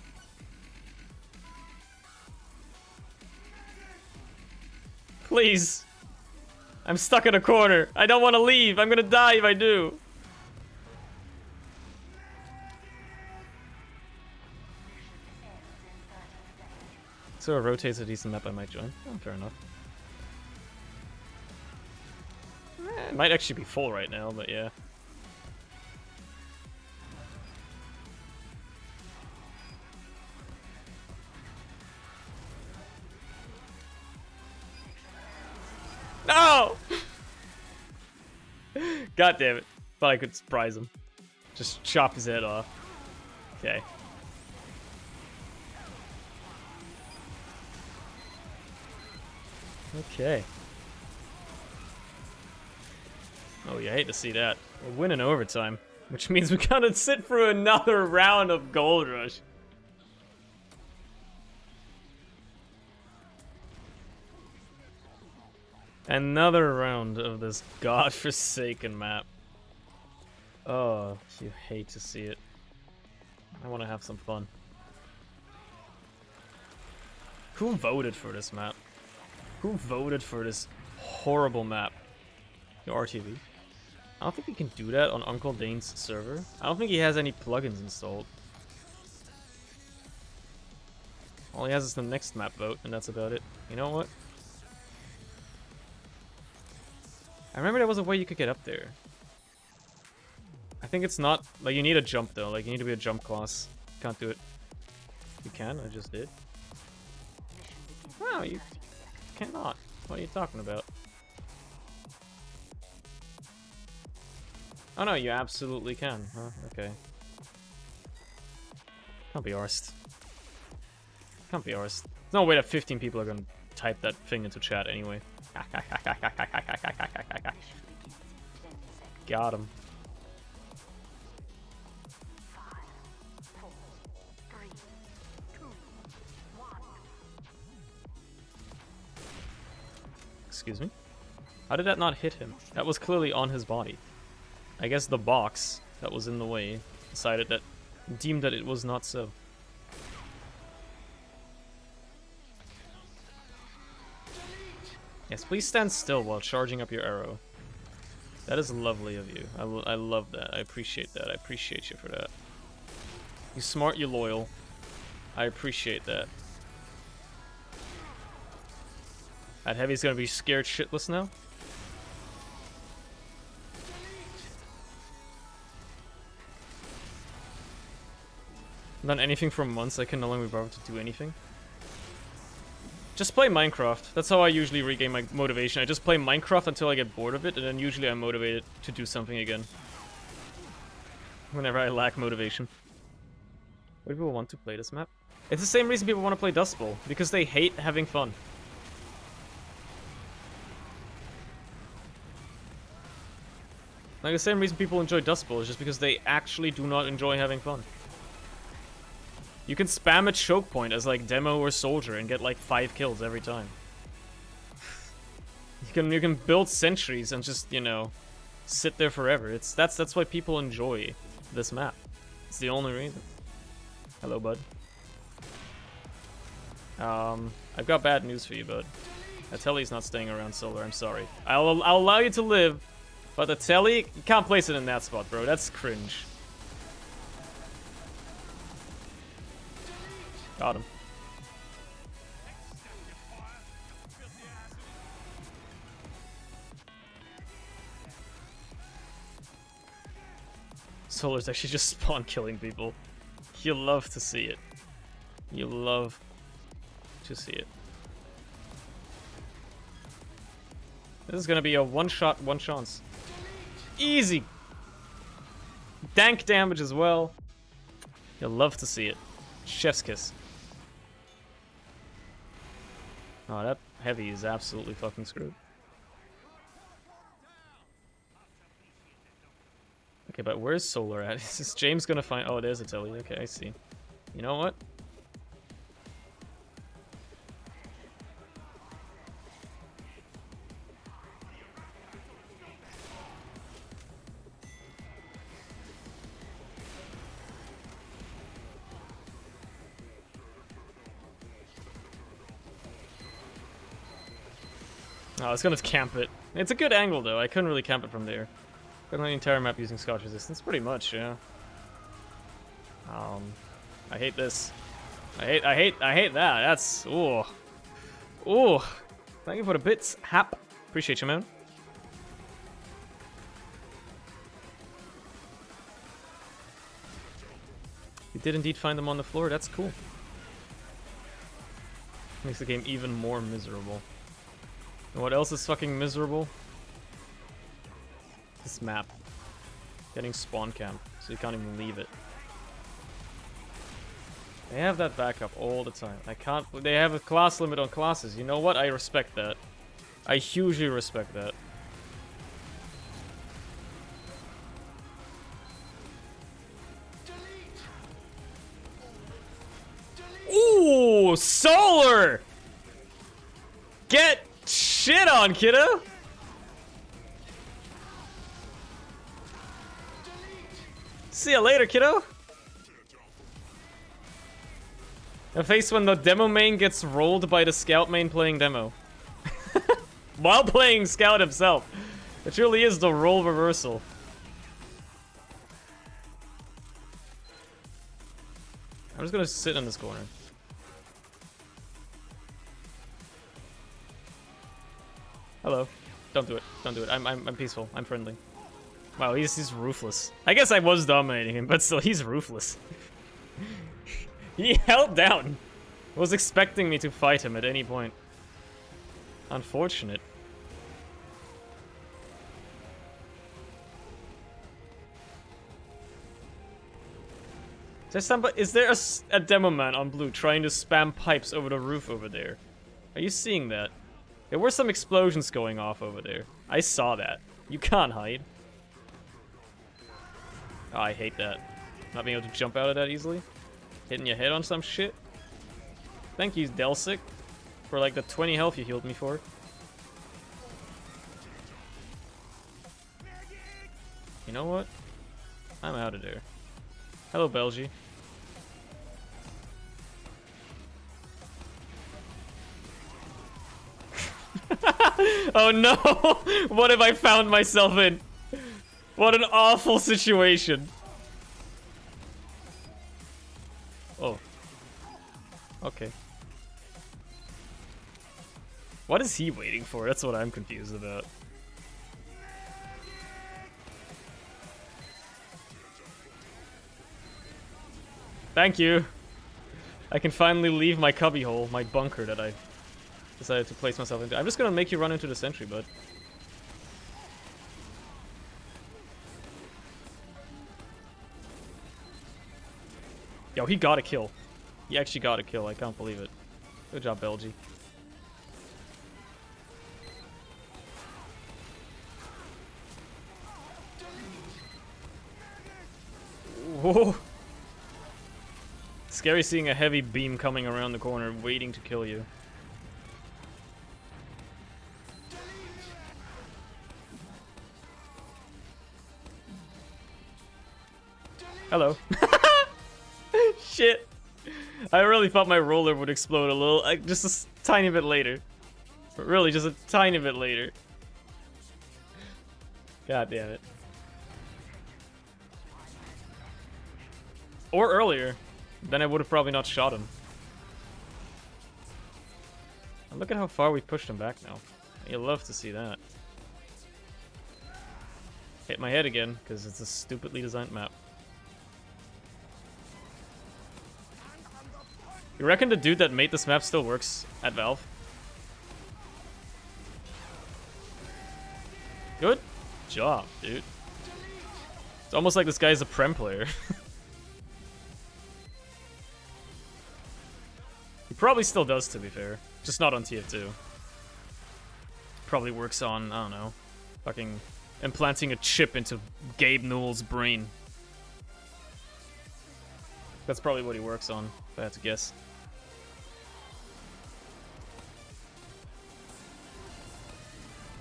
Please. I'm stuck in a corner. I don't want to leave. I'm gonna die if I do. So it rotates a decent map, I might join. Oh, fair enough. It might actually be full right now, but yeah. No! God damn it. Thought I could surprise him. Just chop his head off. Okay. Okay. Oh, you hate to see that. We're winning overtime, which means we gotta sit through another round of Gold Rush. Another round of this godforsaken map. Oh, you hate to see it. I want to have some fun. Who voted for this map? Who voted for this horrible map? Your RTV. I don't think we can do that on Uncle Dane's server. I don't think he has any plugins installed. All he has is the next map vote, and that's about it. You know what? I remember there was a way you could get up there. I think it's not... Like, you need a jump, though. Like, you need to be a jump class. Can't do it. You can? I just did. Wow, you cannot. What are you talking about? Oh no, you absolutely can. Huh? Okay. Can't be arsed. Can't be arsed. There's no way that 15 people are gonna type that thing into chat anyway. Got him. Excuse me? How did that not hit him? That was clearly on his body. I guess the box that was in the way deemed that it was not so. Yes, please stand still while charging up your arrow. That is lovely of you. I love that. I appreciate that. I appreciate you for that. You smart, you loyal. I appreciate that. That Heavy's gonna be scared shitless now. Done anything for months, I can no longer be bothered to do anything. Just play Minecraft. That's how I usually regain my motivation. I just play Minecraft until I get bored of it, and then usually I'm motivated to do something again. Whenever I lack motivation. Why do people want to play this map? It's the same reason people want to play Dust Bowl, because they hate having fun. Like the same reason people enjoy Dust Bowl is just because they actually do not enjoy having fun. You can spam a choke point as like demo or soldier and get like 5 kills every time. You can build sentries and just, you know, sit there forever. That's why people enjoy this map. It's the only reason. Hello, bud. I've got bad news for you, bud. Ateli's not staying around Solar, I'm sorry. I'll allow you to live, but Ateli, you can't place it in that spot, bro. That's cringe. Got him. Solar's actually just spawn killing people. You love to see it. You love to see it. This is gonna be a one-shot, one chance. Easy! Dank damage as well. You'll love to see it. Chef's kiss. Oh, that heavy is absolutely fucking screwed. Okay, but where's Solar at? Is James gonna find... Oh, there's Ateli. Okay, I see. You know what? Oh, I was gonna camp it. It's a good angle, though. I couldn't really camp it from there. Got the entire map using Scotch resistance. Pretty much, yeah. I hate this. I hate that. That's... Ooh. Ooh. Thank you for the bits, Hap. Appreciate you, man. You did indeed find them on the floor. That's cool. Makes the game even more miserable. And what else is fucking miserable? This map. Getting spawn camp, so you can't even leave it. They have that backup all the time. I can't... They have a class limit on classes. You know what? I respect that. I hugely respect that. Ooh! Solar! Get shit on, kiddo! See ya later, kiddo! A face when the demo main gets rolled by the scout main playing demo. While playing scout himself. It truly is the role reversal. I'm just gonna sit in this corner. Hello. Don't do it. Don't do it. I'm peaceful. I'm friendly. Wow, he's ruthless. I guess I was dominating him, but still, he's ruthless. He held down. Was expecting me to fight him at any point. Unfortunate. Is there a demo man on blue trying to spam pipes over the roof over there? Are you seeing that? There were some explosions going off over there. I saw that. You can't hide. Oh, I hate that. Not being able to jump out of that easily. Hitting your head on some shit. Thank you, Delsic, for like the 20 health you healed me for. You know what? I'm out of there. Hello, Belgi. Oh no! What have I found myself in? What an awful situation. Oh. Okay. What is he waiting for? That's what I'm confused about. Thank you. I can finally leave my cubbyhole, my bunker that I decided to place myself into. I'm just gonna make you run into the sentry, bud. Yo, he got a kill. He actually got a kill. I can't believe it. Good job, Belgi. Whoa. Scary seeing a heavy beam coming around the corner, waiting to kill you. Hello. Shit. I really thought my roller would explode a little, like, just a tiny bit later. But really, just a tiny bit later. God damn it. Or earlier. Then I would have probably not shot him. And look at how far we pushed him back now. You'll love to see that. Hit my head again, because it's a stupidly designed map. You reckon the dude that made this map still works at Valve? Good job, dude. It's almost like this guy's a Prem player. He probably still does, to be fair. Just not on TF2. Probably works on, I don't know, fucking implanting a chip into Gabe Newell's brain. That's probably what he works on, if I had to guess.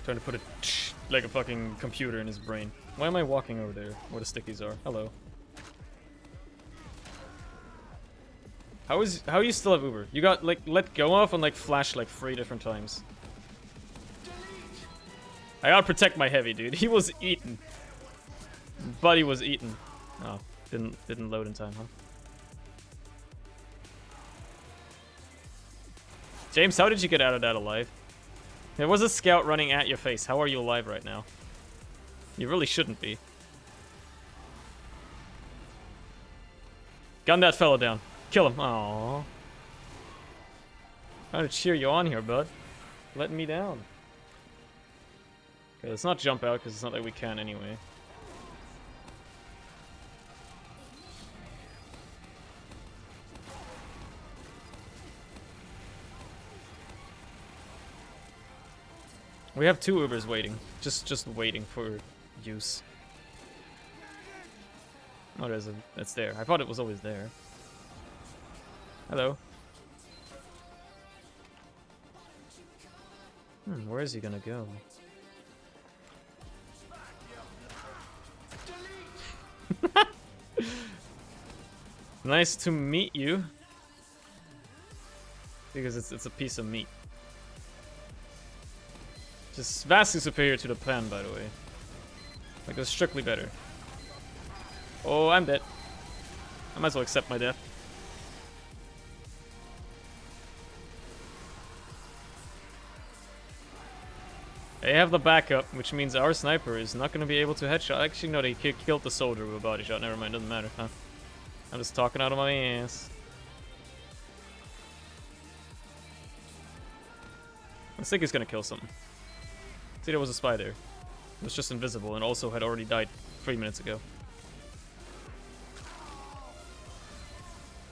Trying to put like a fucking computer in his brain. Why am I walking over there where the stickies are? Hello. How you still have Uber? You got like let go off and like flash like 3 different times. I gotta protect my heavy, dude. He was eaten. Buddy was eaten. Oh, didn't load in time, huh? James, how did you get out of that alive? There was a scout running at your face. How are you alive right now? You really shouldn't be. Gun that fella down. Kill him. Aww. Trying to cheer you on here, bud. Letting me down. Okay, let's not jump out because it's not like we can anyway. We have 2 Ubers waiting. Just waiting for use. Oh, it's there. I thought it was always there. Hello. Where is he gonna go? Nice to meet you. Because it's a piece of meat. Just vastly superior to the plan, by the way. Like, it's strictly better. Oh, I'm dead. I might as well accept my death. They have the backup, which means our sniper is not going to be able to headshot. Actually, no, they killed the soldier with a body shot. Never mind, doesn't matter, huh? I'm just talking out of my ass. I think he's going to kill something. See, there was a spy there. It was just invisible and also had already died 3 minutes ago.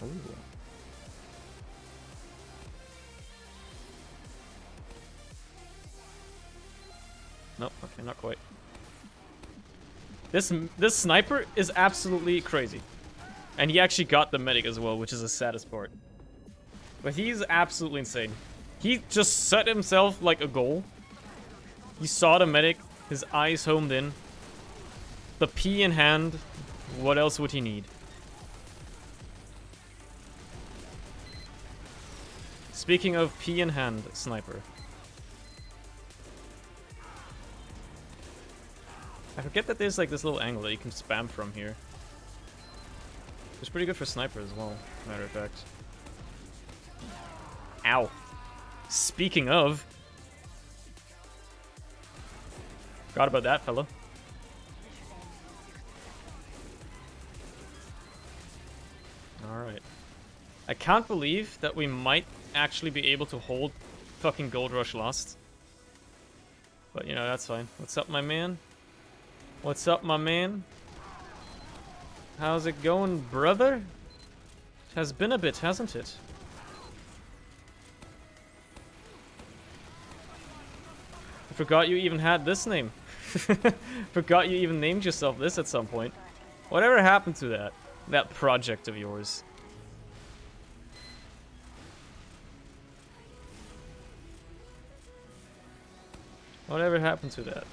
Ooh. Nope, okay, not quite. This sniper is absolutely crazy. And he actually got the medic as well, which is the saddest part. But he's absolutely insane. He just set himself like a goal. He saw the medic, his eyes homed in. The P in hand, what else would he need? Speaking of P in hand, sniper. I forget that there's like this little angle that you can spam from here. It's pretty good for sniper as well, matter of fact. Ow. Speaking of... Forgot about that, fella. Alright. I can't believe that we might actually be able to hold fucking Gold Rush Lost. But, you know, that's fine. What's up, my man? What's up, my man? How's it going, brother? It has been a bit, hasn't it? I forgot you even had this name. Forgot you even named yourself this at some point. Whatever happened to that? That project of yours? Whatever happened to that?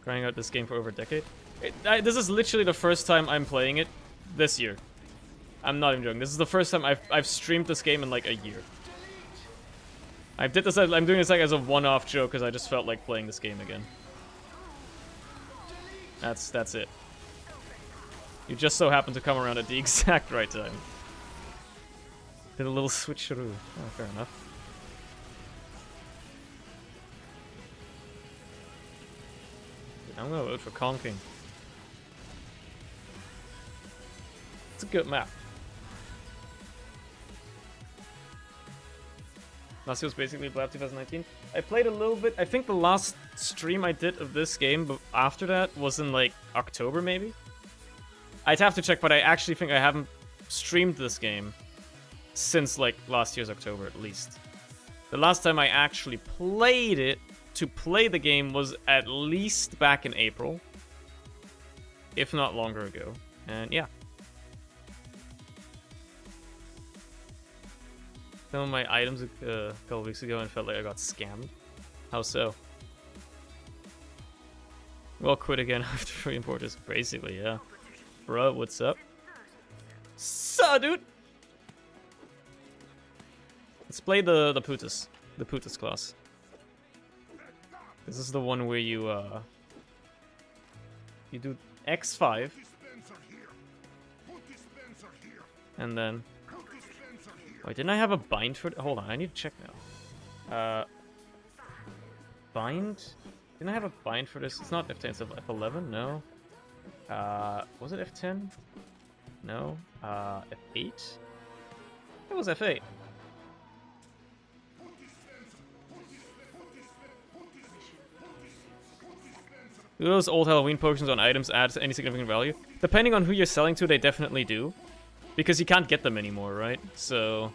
Crying out this game for over a decade? This is literally the first time I'm playing it this year. I'm not even joking. This is the first time I've streamed this game in like a year. I'm doing this like as a one-off joke because I just felt like playing this game again. That's it. You just so happen to come around at the exact right time. Did a little switcheroo. Oh, fair enough. I'm gonna vote for Conking. It's a good map. Last year was basically Blab 2019. I played a little bit. I think the last stream I did of this game, but after that was in like October maybe. I'd have to check, but I actually think I haven't streamed this game since like last year's October at least. The last time I actually played it to play the game was at least back in April, if not longer ago. And yeah. Some of my items a couple weeks ago and felt like I got scammed. How so? Well, quit again after 3 importers. Basically, yeah. Bro, what's up? So, dude! Let's play the Putus. The Putus class. This is the one where you do X5. And then... Wait, didn't I have a bind for... Hold on, I need to check now. Bind? Didn't I have a bind for this? It's not F10, it's F11? No. Was it F10? No. F8? It was F8. Do those old Halloween potions on items add any significant value? Depending on who you're selling to, they definitely do. Because you can't get them anymore, right? So...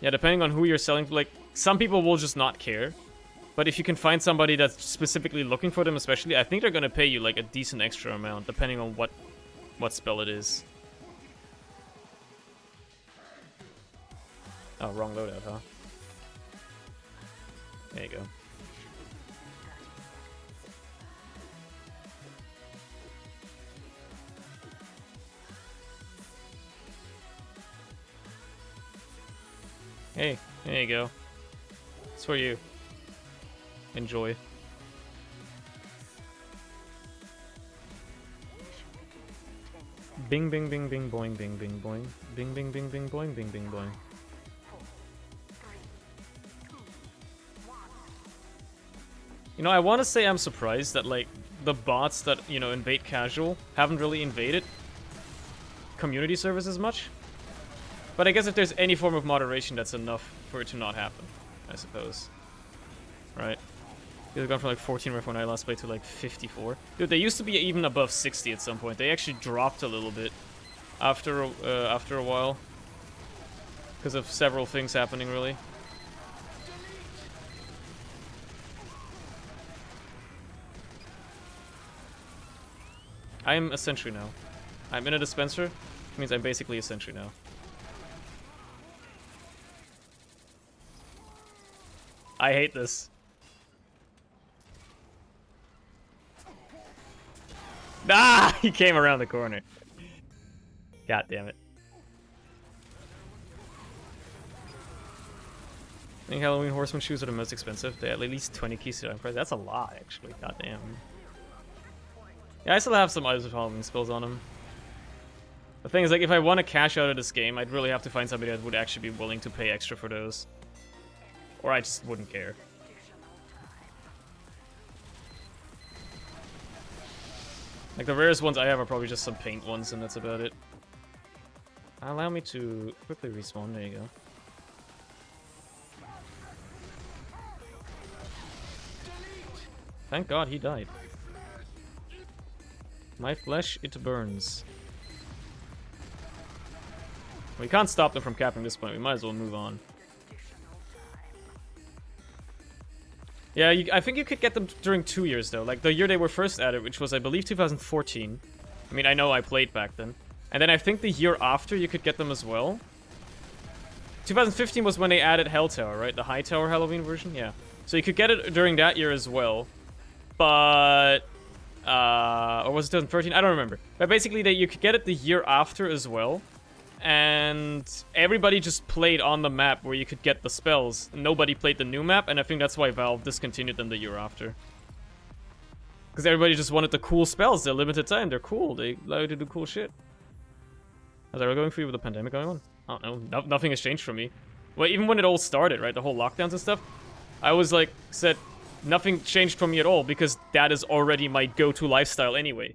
yeah, depending on who you're selling to, like, some people will just not care. But if you can find somebody that's specifically looking for them especially, I think they're gonna pay you, like, a decent extra amount, depending on what spell it is. Oh, wrong loadout, huh? There you go. Hey, there you go. It's for you. Enjoy. Bing, bing, bing, bing, boing, bing, bing, boing. Bing, bing, bing, bing, boing, bing, bing, boing. You know, I want to say I'm surprised that, like, the bots that, you know, invade casual haven't really invaded community servers as much. But I guess if there's any form of moderation, that's enough for it to not happen, I suppose. Right? They've gone from like 14 ref when I last played to like 54. Dude, they used to be even above 60 at some point. They actually dropped a little bit after a while. Because of several things happening, really. I'm a sentry now. I'm in a dispenser. Which means I'm basically a sentry now. I hate this. Ah! He came around the corner. God damn it. I think Halloween Horseman shoes are the most expensive. They have at least 20 keys to price. That's a lot, actually. God damn. Yeah, I still have some items with Halloween spells on them. The thing is, like, if I want to cash out of this game, I'd really have to find somebody that would actually be willing to pay extra for those. Or I just wouldn't care. Like, the rarest ones I have are probably just some paint ones, and that's about it. Allow me to quickly respawn. There you go. Thank God he died. My flesh, it burns. We can't stop them from capping this point. We might as well move on. Yeah, I think you could get them during 2 years, though. Like, the year they were first added, which was, I believe, 2014. I mean, I know I played back then. And then I think the year after, you could get them as well. 2015 was when they added Hell Tower, right? The High Tower Halloween version? Yeah. So you could get it during that year as well. But... or was it 2013? I don't remember. But basically, you could get it the year after as well. and everybody just played on the map where you could get the spells. Nobody played the new map, and I think that's why Valve discontinued them the year after. Because everybody just wanted the cool spells. They're limited time. They're cool. They allow you to do cool shit. How's that going for you with the pandemic going on? I don't know. Nothing has changed for me. Well, even when it all started, right? The whole lockdowns and stuff. I was like, said, nothing changed for me at all because that is already my go-to lifestyle anyway.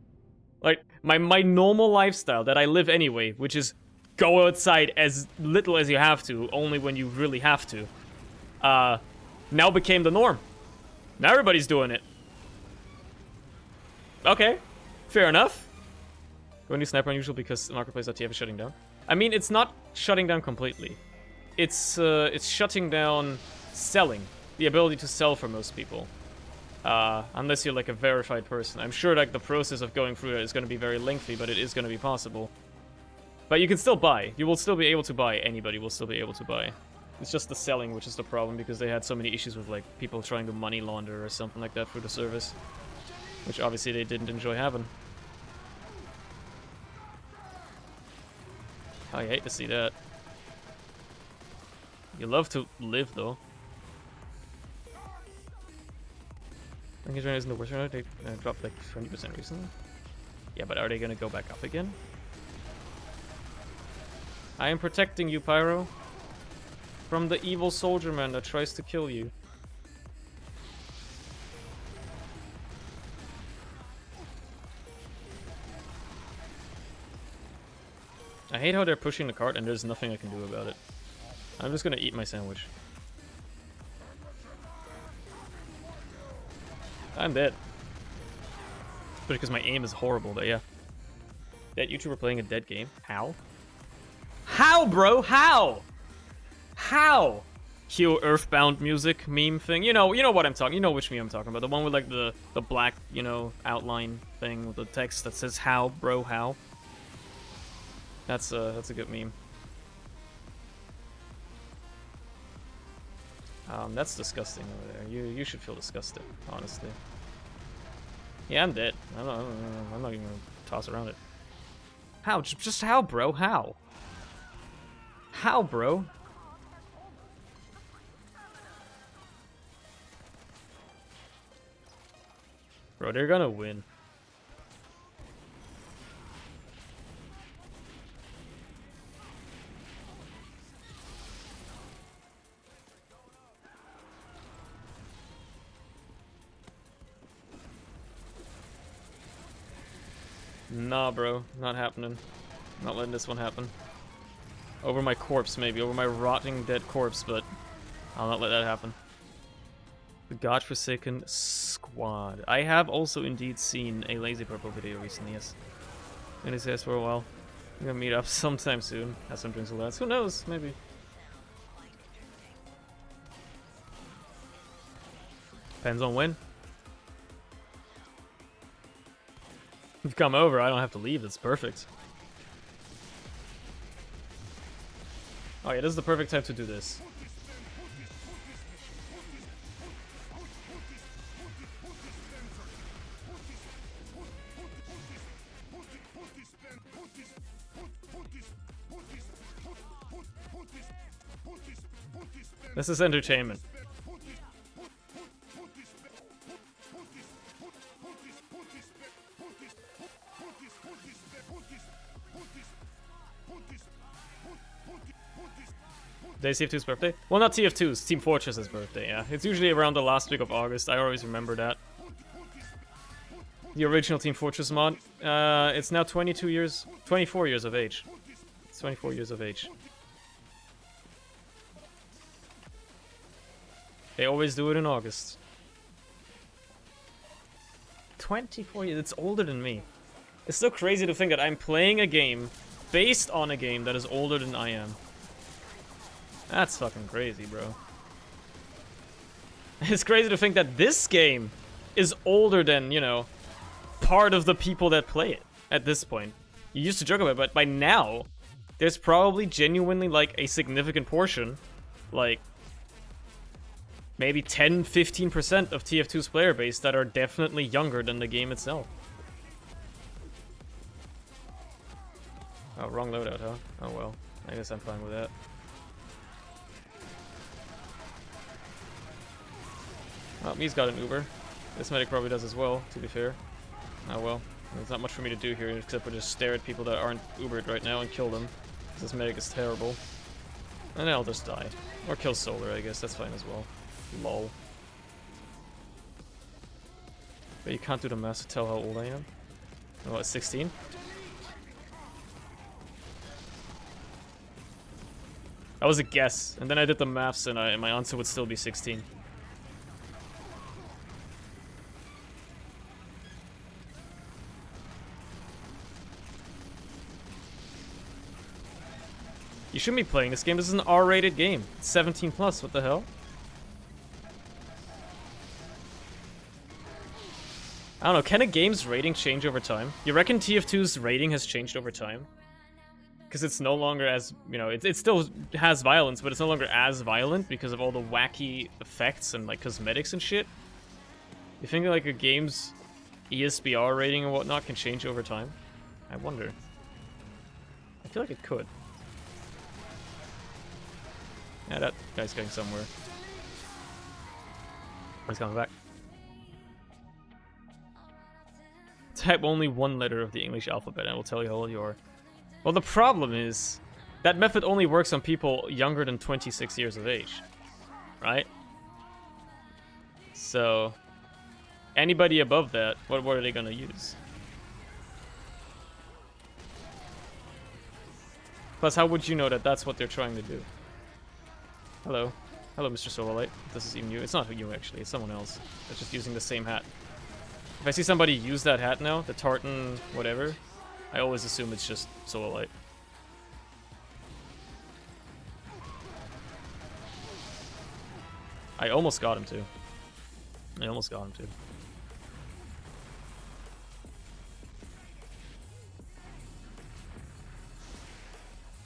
Like, my normal lifestyle that I live anyway, which is go outside as little as you have to, only when you really have to, now became the norm. Now everybody's doing it. Okay, fair enough. Going to Sniper Unusual because Marketplace.tf is shutting down. I mean, it's not shutting down completely. It's shutting down selling. The ability to sell for most people. Unless you're like a verified person. I'm sure like the process of going through it is going to be very lengthy, but it is going to be possible. But you can still buy. You will still be able to buy. Anybody will still be able to buy. It's just the selling which is the problem because they had so many issues with like people trying to money launder or something like that through the service. Which obviously they didn't enjoy having. I hate to see that. You love to live though. Engagement isn't the worst right now. They dropped like 20% recently. Yeah, but are they gonna go back up again? I am protecting you, Pyro. From the evil soldier man that tries to kill you. I hate how they're pushing the cart and there's nothing I can do about it. I'm just gonna eat my sandwich. I'm dead. Especially because my aim is horrible, but yeah. That YouTuber playing a dead game? How? How, bro? How? How? Cue Earthbound music meme thing. You know what I'm talking. You know which meme I'm talking about. The one with like the black, you know, outline thing with the text that says "How, bro? How?" That's a good meme. That's disgusting over there. You should feel disgusted, honestly. Yeah, I'm dead. I'm not even gonna toss around it. How? Just how, bro? How? How, bro? Bro, they're gonna win. Nah, bro. Not happening. Not letting this one happen. Over my corpse, maybe. Over my rotting dead corpse, but I'll not let that happen. The godforsaken squad. I have also indeed seen a Lazy Purple video recently, yes. And it says for a while. I'm gonna meet up sometime soon. Have some drinks with lads. Who knows? Maybe. Depends on when. You've come over, I don't have to leave, that's perfect. Oh yeah, this is the perfect time to do this. This is entertainment. Today's TF2's birthday? Well, not TF2's, Team Fortress's birthday, yeah. It's usually around the last week of August, I always remember that. The original Team Fortress mod. It's now 24 years of age. It's 24 years of age. They always do it in August. 24 years, it's older than me. It's so crazy to think that I'm playing a game based on a game that is older than I am. That's fucking crazy, bro. It's crazy to think that this game is older than, you know, part of the people that play it at this point. You used to joke about it, but by now, there's probably genuinely, like, a significant portion, like, maybe 10-15% of TF2's player base that are definitely younger than the game itself. Oh Oh, wrong loadout, huh? Oh well. I guess I'm fine with that. Well, me's got an Uber. This medic probably does as well, to be fair. Oh well. There's not much for me to do here except for just stare at people that aren't Ubered right now and kill them. This medic is terrible. And then I'll just die. Or kill Solar, I guess. That's fine as well. Lol. But you can't do the math to tell how old I am. Oh, what, 16? That was a guess. And then I did the maths and my answer would still be 16. You shouldn't be playing this game. This is an R-rated game. It's 17 plus. What the hell? I don't know. Can a game's rating change over time? You reckon TF2's rating has changed over time? Because it's no longer as, you know, it still has violence, but it's no longer as violent because of all the wacky effects and, like, cosmetics and shit. You think, like, a game's ESBR rating and whatnot can change over time? I wonder. I feel like it could. Yeah, that guy's going somewhere. He's coming back. Type only one letter of the English alphabet and it will tell you how old you are. Well, the problem is, that method only works on people younger than 26 years of age. Right? So, anybody above that, what are they gonna use? Plus, how would you know that that's what they're trying to do? Hello. Hello, Mr. Solarlight. This is even you. It's not you, actually. It's someone else. That's just using the same hat. If I see somebody use that hat now, the tartan whatever, I always assume it's just Solarlight. I almost got him too. I almost got him too.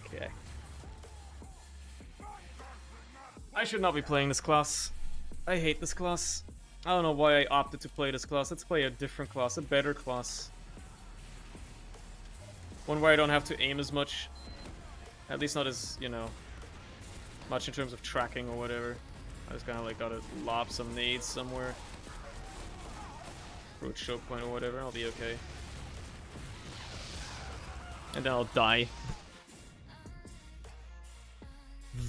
Okay. I should not be playing this class. I hate this class. I don't know why I opted to play this class. Let's play a different class, a better class. One where I don't have to aim as much. At least not as, you know, much in terms of tracking or whatever. I just kind of like gotta lob some nades somewhere. Approach choke point or whatever, I'll be okay. And then I'll die.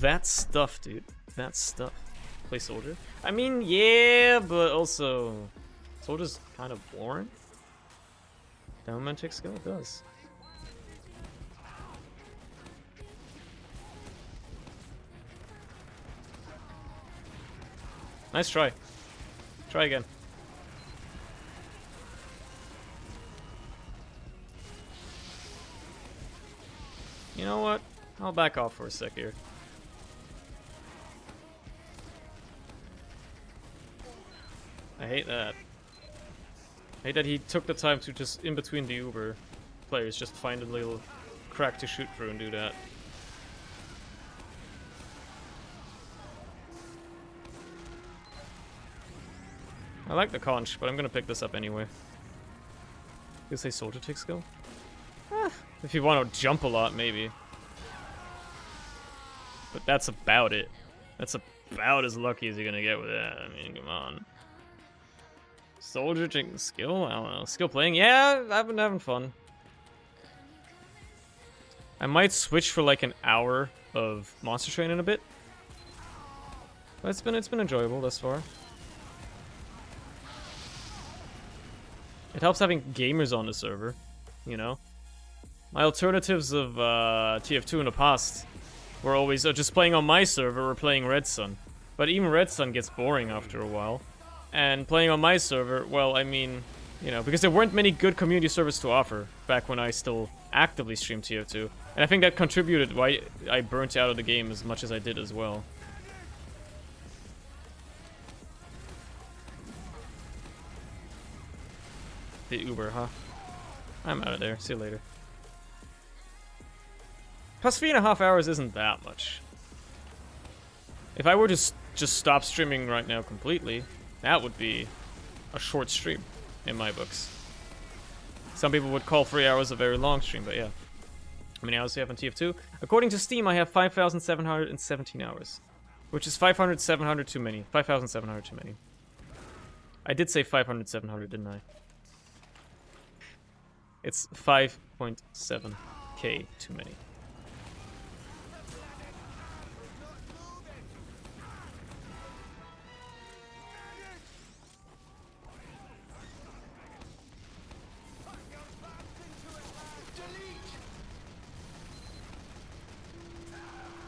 That stuff, dude. That stuff. Play Soldier? I mean, yeah, but also... Soldier's kind of boring. Downman takes skill? It does. Nice try. Try again. You know what? I'll back off for a sec here. I hate that. I hate that he took the time to just, in between the Uber players, just find a little crack to shoot through and do that. I like the conch, but I'm gonna pick this up anyway. You say Soldier takes skill? If you want to jump a lot, maybe. But that's about it. That's about as lucky as you're gonna get with that. I mean, come on. Soldier taking skill? I don't know. Skill playing? Yeah, I've been having fun. I might switch for like an hour of Monster Train in a bit. But it's been enjoyable thus far. It helps having gamers on the server, you know? My alternatives of TF2 in the past were always just playing on my server or playing Red Sun. But even Red Sun gets boring after a while. And playing on my server, well, I mean, you know, because there weren't many good community servers to offer back when I still actively streamed TF2. And I think that contributed why I burnt out of the game as much as I did as well. The Uber, huh? I'm out of there. See you later. Plus 3.5 hours isn't that much. If I were to just stop streaming right now completely, that would be a short stream in my books. Some people would call 3 hours a very long stream, but yeah. How many hours do you have on TF2? According to Steam, I have 5,717 hours. Which is 500, 700 too many. 5,700 too many. I did say 500, 700, didn't I? It's 5.7k too many.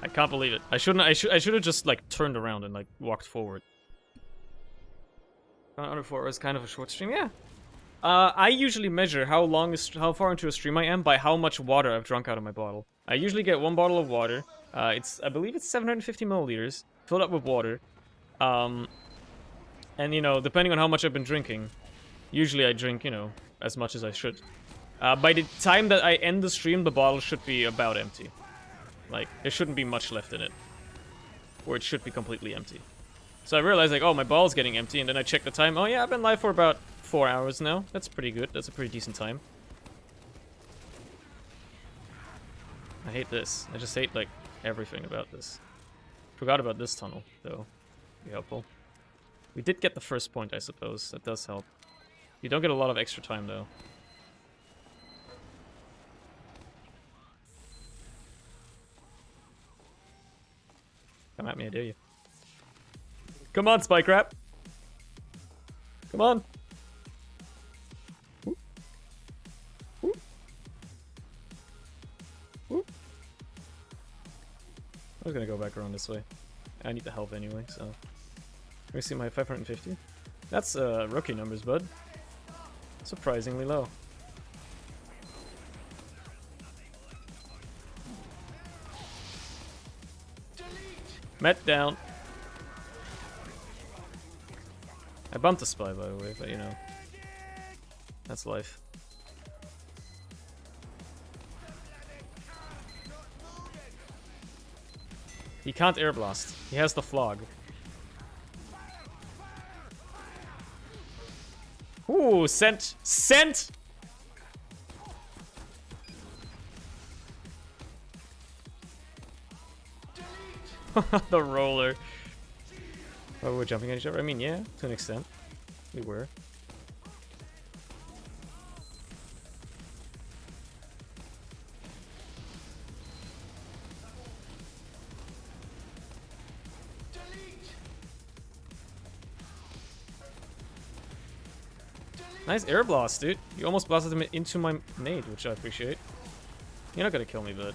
I can't believe it. I shouldn't. I should have just like turned around and like walked forward. Under 4 hours, kind of a short stream. Yeah. I usually measure how far into a stream I am by how much water I've drunk out of my bottle. I usually get 1 bottle of water. I believe it's 750 milliliters, filled up with water. And you know, depending on how much I've been drinking, usually I drink, you know, as much as I should. By the time that I end the stream, the bottle should be about empty. Like, there shouldn't be much left in it. Or it should be completely empty. So I realized, like, oh, my bottle's getting empty, and then I checked the time. Oh yeah, I've been live for about 4 hours now. That's pretty good. That's a pretty decent time. I hate this. I just hate, like, everything about this. Forgot about this tunnel, though. Be helpful. We did get the first point, I suppose. That does help. You don't get a lot of extra time, though. Come at me, I dare you. Come on, Spike Rap. Come on. Whoop. Whoop. Whoop. I was gonna go back around this way. I need the help anyway, so. Let me see my 550. That's rookie numbers, bud. Surprisingly low. Met down. I bumped a spy, by the way, but you know. That's life. He can't air blast. He has the flog. Ooh, sent! Sent! The roller. Oh, we're jumping at each other? I mean, yeah, to an extent. We were. Nice air blast, dude. You almost blasted him into my nade, which I appreciate. You're not gonna kill me, bud.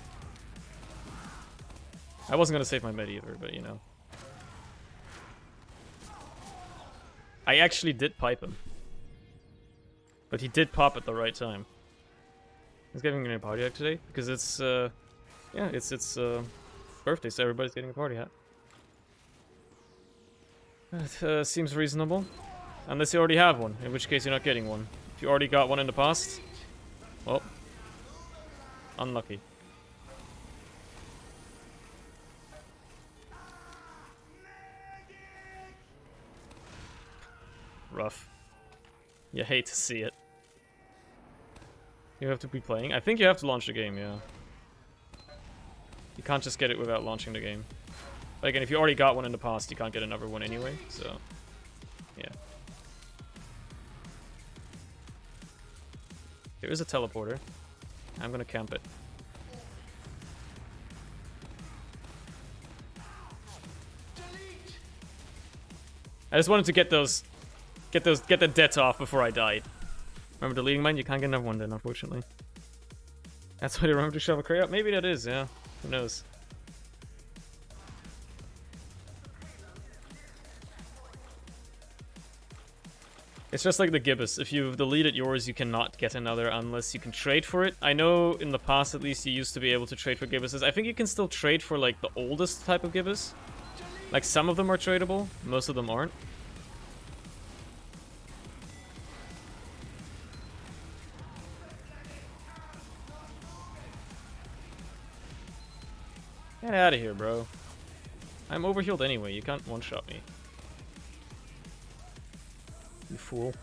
I wasn't gonna save my med either, but you know. I actually did pipe him. But he did pop at the right time. He's getting a party hat today because it's yeah, it's birthday, so everybody's getting a party hat. That seems reasonable. Unless you already have one, in which case you're not getting one. If you already got one in the past, well, unlucky. Rough. You hate to see it. You have to be playing. I think you have to launch the game, yeah. You can't just get it without launching the game. But again, if you already got one in the past, you can't get another one anyway, so... yeah. There is a teleporter. I'm gonna camp it. I just wanted to get the debts off before I died. Remember deleting mine? You can't get another one then, unfortunately. That's why they remember to shove a crate up? Maybe that is, yeah. Who knows? It's just like the gibbous. If you've deleted yours, you cannot get another unless you can trade for it. I know in the past, at least, you used to be able to trade for gibbuses. I think you can still trade for, like, the oldest type of gibbous. Like, some of them are tradable. Most of them aren't. Get out of here, bro. I'm overhealed anyway. You can't one-shot me. You fool.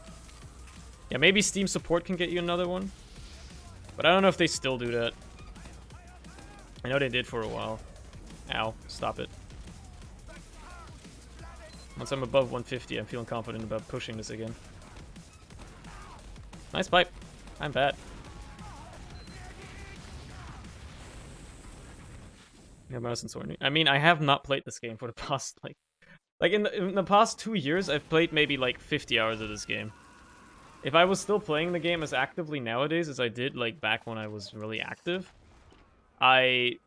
Yeah, maybe Steam support can get you another one. But I don't know if they still do that. I know they did for a while. Ow, stop it. Once I'm above 150, I'm feeling confident about pushing this again. Nice pipe. I'm bad. Yeah, Madison Sword. I mean, I have not played this game for the past, like in the past 2 years, I've played maybe like 50 hours of this game. If I was still playing the game as actively nowadays as I did like back when I was really active, I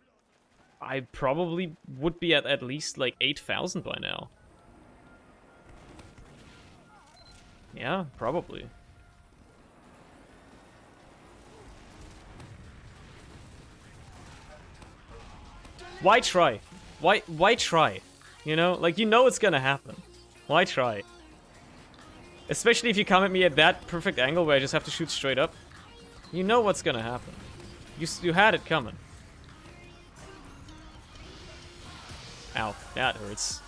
probably would be at least like 8,000 by now. Yeah, probably. Why try? Why try? You know, like, you know it's gonna happen. Why try? Especially if you come at me at that perfect angle where I just have to shoot straight up. You know what's gonna happen. You had it coming. Ow, that hurts.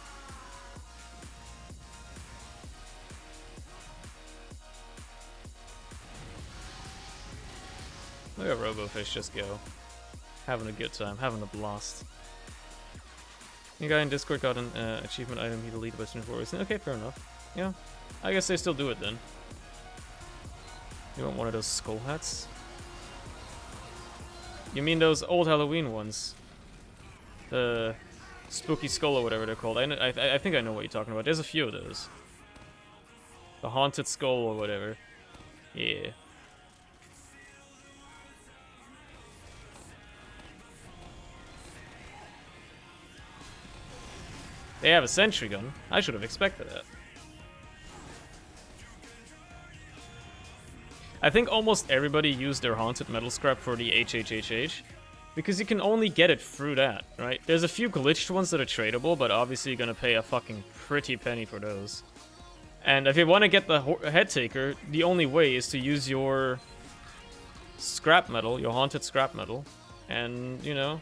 Look at Robofish just go. Having a good time, having a blast. The guy in Discord got an achievement item he deleted by 24 hours. Okay, fair enough. Yeah, I guess they still do it then. You want one of those skull hats? You mean those old Halloween ones? The spooky skull or whatever they're called. I think I know what you're talking about. There's a few of those. The haunted skull or whatever. Yeah. They have a sentry gun. I should have expected that. I think almost everybody used their haunted metal scrap for the HHHH, because you can only get it through that, right? There's a few glitched ones that are tradable, but obviously you're gonna pay a fucking pretty penny for those. And if you want to get the head taker, the only way is to use your scrap metal, your haunted scrap metal, and, you know...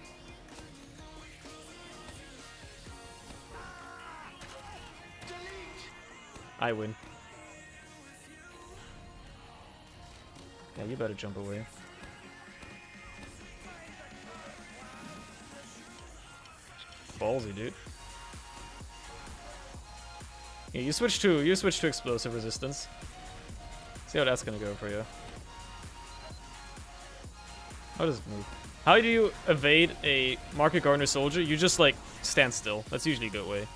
I win. Yeah, you better jump away. Ballsy, dude. Yeah, you switch to explosive resistance. See how that's gonna go for you. How does it move? How do you evade a Market Gardener soldier? You just like stand still. That's usually a good way.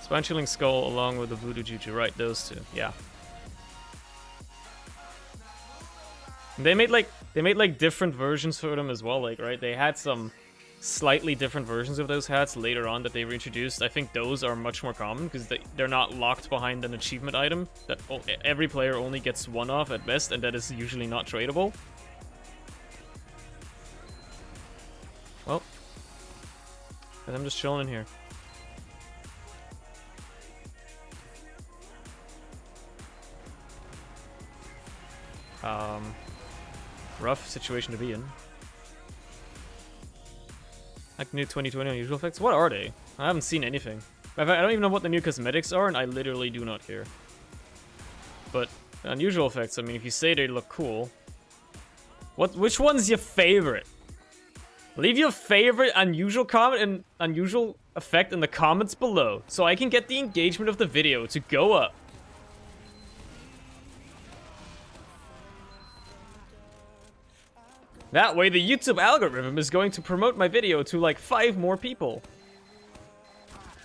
Spine Chilling Skull along with the Voodoo Juju, right? Those two, yeah. They made like different versions for them as well, like, right? They had some slightly different versions of those hats later on that they reintroduced. I think those are much more common because they're not locked behind an achievement item that every player only gets one of at best, and that is usually not tradable. Well, I'm just chilling in here. Rough situation to be in. Like new 2020 unusual effects? What are they? I haven't seen anything. I don't even know what the new cosmetics are, and I literally do not care. But unusual effects, I mean, if you say they look cool... Which one's your favorite? Leave your favorite unusual comment and unusual effect in the comments below, so I can get the engagement of the video to go up. That way, the YouTube algorithm is going to promote my video to like 5 more people.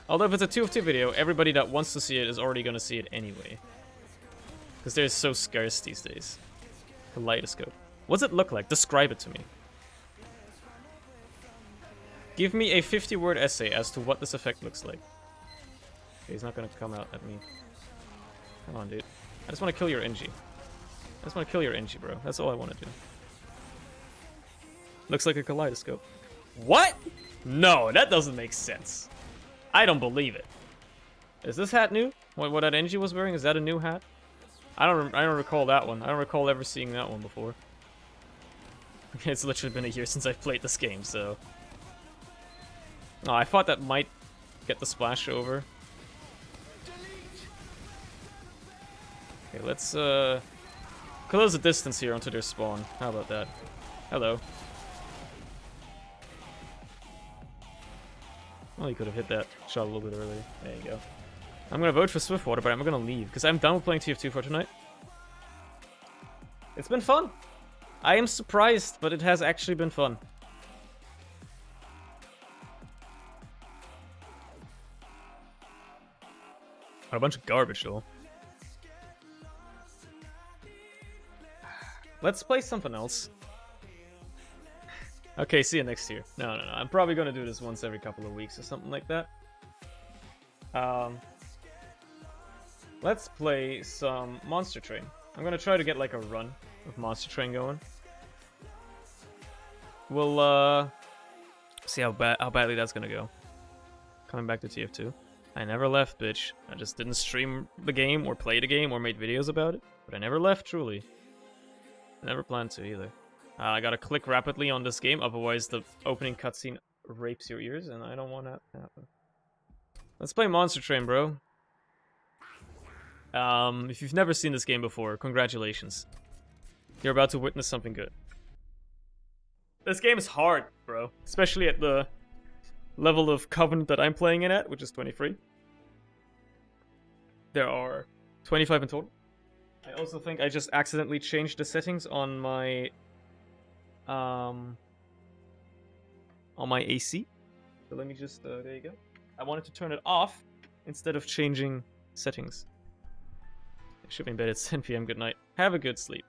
Although if it's a 2 of 2 video, everybody that wants to see it is already going to see it anyway. Because they're so scarce these days. Kaleidoscope. What's it look like? Describe it to me. Give me a 50-word essay as to what this effect looks like. Okay, he's not going to come out at me. Come on, dude. I just want to kill your NG. I just want to kill your NG, bro. That's all I want to do. Looks like a kaleidoscope. What? No, that doesn't make sense. I don't believe it. Is this hat new? What that NG was wearing? Is that a new hat? I don't recall that one. I don't recall ever seeing that one before. It's literally been a year since I've played this game, so... Oh, I thought that might get the splash over. Okay, let's close the distance here onto their spawn. How about that? Hello. Well, you could have hit that shot a little bit earlier. There you go. I'm gonna vote for Swiftwater, but I'm gonna leave, because I'm done with playing TF2 for tonight. It's been fun. I am surprised, but it has actually been fun. What a bunch of garbage, though. Let's play something else. Okay, see you next year. No. I'm probably gonna do this once every couple of weeks or something like that. Let's play some Monster Train. I'm gonna try to get like a run of Monster Train going. We'll see how badly that's gonna go. Coming back to TF2. I never left, bitch. I just didn't stream the game or play the game or made videos about it. But I never left, truly. I never planned to either. I gotta click rapidly on this game, otherwise the opening cutscene rapes your ears, and I don't want that to happen. Let's play Monster Train, bro. If you've never seen this game before, congratulations. You're about to witness something good. This game is hard, bro. Especially at the level of Covenant that I'm playing it at, which is 23. There are 25 in total. I also think I just accidentally changed the settings on my AC. So let me just there you go. I wanted to turn it off instead of changing settings. I should be in bed at 10 p.m. Good night. Have a good sleep.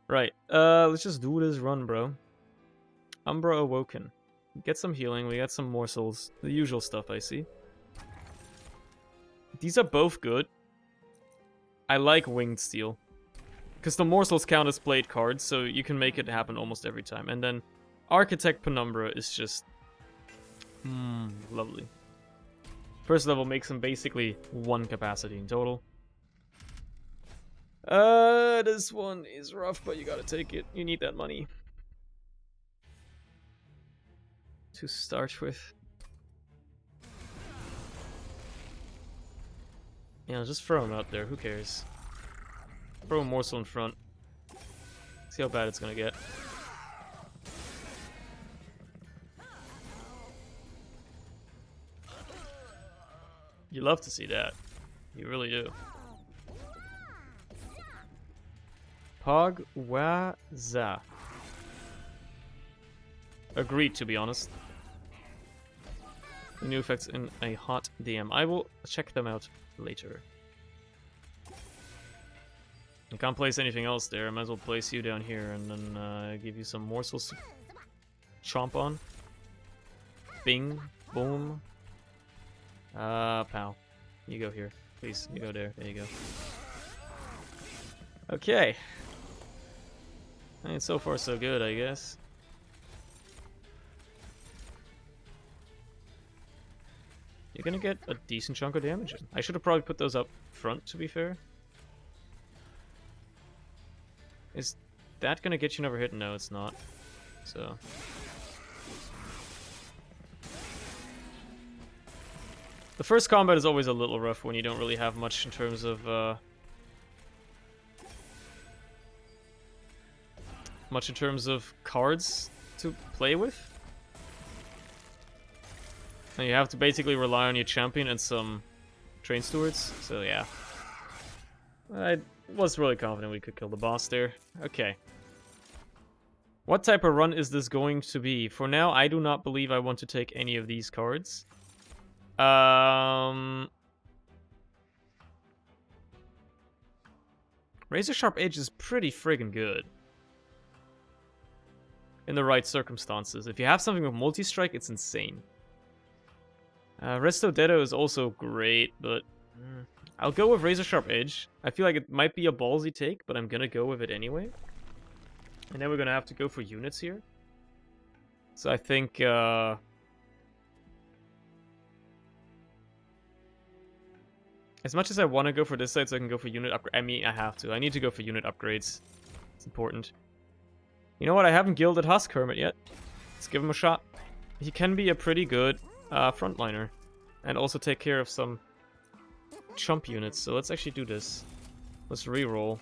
Right. Let's just do this run, bro. Umbra Awoken. Get some healing. We got some morsels. The usual stuff, I see. These are both good. I like Winged Steel. Because the morsels count as played cards, so you can make it happen almost every time. And then Architect Penumbra is just... lovely. First level makes them basically 1 capacity in total. This one is rough, but you gotta take it. You need that money. To start with. Yeah, just throw him out there. Who cares? Throw a morsel in front. See how bad it's gonna get. You love to see that. You really do. Pogwaza. Agreed, to be honest. The new effects in a hot DM. I will check them out later. I can't place anything else there. I might as well place you down here and then give you some morsels to chomp on. Bing. Boom. Pow. You go here. Please, you go there. There you go. Okay. I mean, so far so good, I guess. You're gonna get a decent chunk of damage in. I should have probably put those up front, to be fair. Is that gonna get you never hit? No, it's not. So... the first combat is always a little rough when you don't really have much in terms of, cards to play with. And you have to basically rely on your champion and some train stewards, so yeah. I was really confident we could kill the boss there. Okay. What type of run is this going to be? For now, I do not believe I want to take any of these cards. Razor Sharp Edge is pretty friggin' good. In the right circumstances. If you have something with multi-strike, it's insane. Resto Dedo is also great, but... I'll go with Razor Sharp Edge. I feel like it might be a ballsy take, but I'm gonna go with it anyway. And then we're gonna have to go for units here. So I think, as much as I want to go for this side so I can go for unit upgrade... I mean, I have to. I need to go for unit upgrades. It's important. You know what? I haven't gilded Husk Hermit yet. Let's give him a shot. He can be a pretty good frontliner. And also take care of some chump units. So let's actually do this. Let's reroll.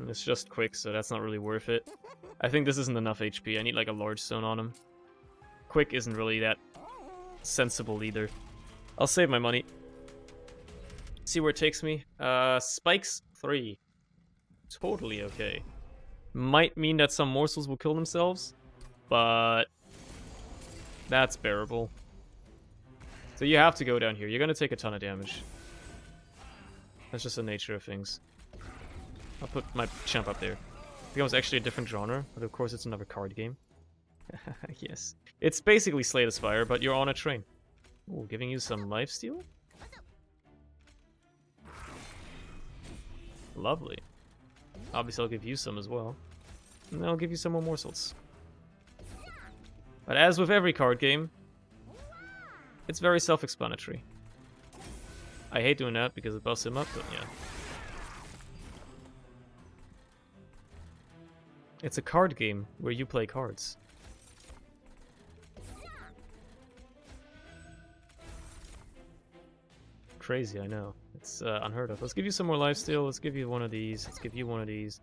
It's just quick, so that's not really worth it. I think this isn't enough HP. I need like a large stone on him. Quick isn't really that sensible either. I'll save my money. See where it takes me. Spikes 3. Totally okay. Might mean that some morsels will kill themselves, but that's bearable. So you have to go down here. You're gonna take a ton of damage. That's just the nature of things. I'll put my champ up there. It becomes actually a different genre, but of course it's another card game. Yes. It's basically Slay the Spire, but you're on a train. Ooh, giving you some lifesteal? Lovely. Obviously I'll give you some as well. And then I'll give you some more morsels. But as with every card game, it's very self-explanatory. I hate doing that because it buffs him up, but yeah. It's a card game where you play cards. Crazy, I know. It's unheard of. Let's give you some more lifesteal. Let's give you one of these. Let's give you one of these.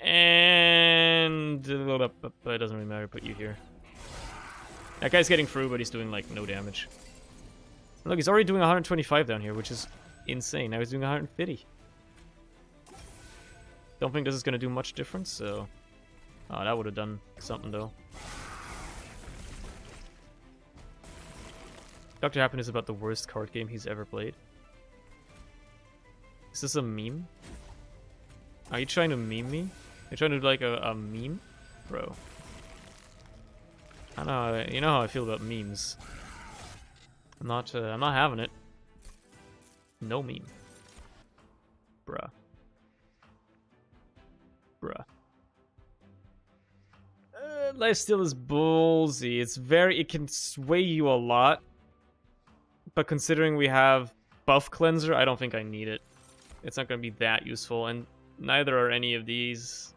And... it doesn't really matter. Put you here. That guy's getting through, but he's doing, like, no damage. Look, he's already doing 125 down here, which is insane. Now he's doing 150. Don't think this is going to do much difference, so... Oh, that would have done something, though. Dr. Happen is about the worst card game he's ever played. Is this a meme? Are you trying to meme me? You're trying to do like a meme? Bro. I know, you know how I feel about memes. I'm not having it. No meme. Bruh. Bruh. Lifesteal is ballsy. It can sway you a lot. But considering we have buff cleanser, I don't think I need it. It's not going to be that useful, and neither are any of these.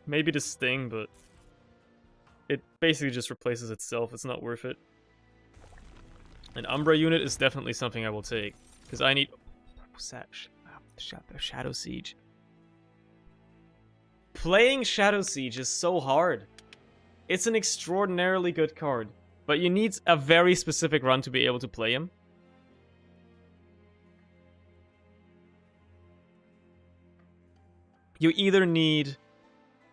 Maybe the sting, but it basically just replaces itself. It's not worth it. An Umbra unit is definitely something I will take, because I need... What's that? Shadow Siege. Playing Shadow Siege is so hard. It's an extraordinarily good card, but you need a very specific run to be able to play him. You either need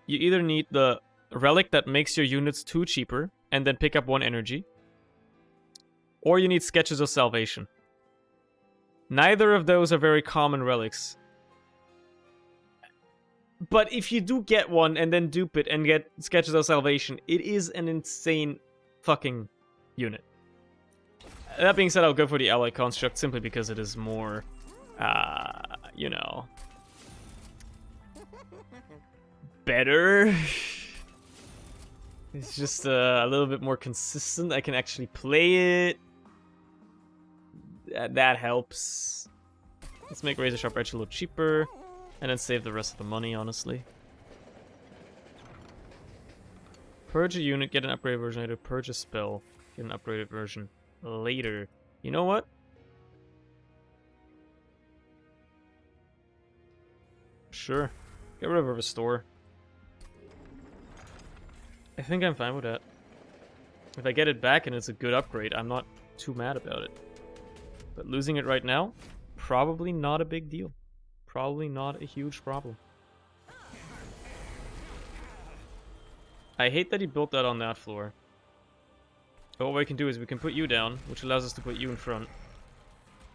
the relic that makes your units 2 cheaper and then pick up 1 energy, or you need Sketches of Salvation. Neither of those are very common relics. But if you do get one and then dupe it and get Sketches of Salvation, it is an insane fucking unit. That being said, I'll go for the Ally Construct simply because it is more, you know, better. It's just a little bit more consistent. I can actually play it. That helps. Let's make Razor Sharp Edge a little cheaper. And then save the rest of the money, honestly. Purge a unit, get an upgraded version later. Purge a spell, get an upgraded version later. You know what? Sure. Get rid of a restore. I think I'm fine with that. If I get it back and it's a good upgrade, I'm not too mad about it. But losing it right now, probably not a big deal. Probably not a huge problem. I hate that he built that on that floor. But what we can do is we can put you down, which allows us to put you in front.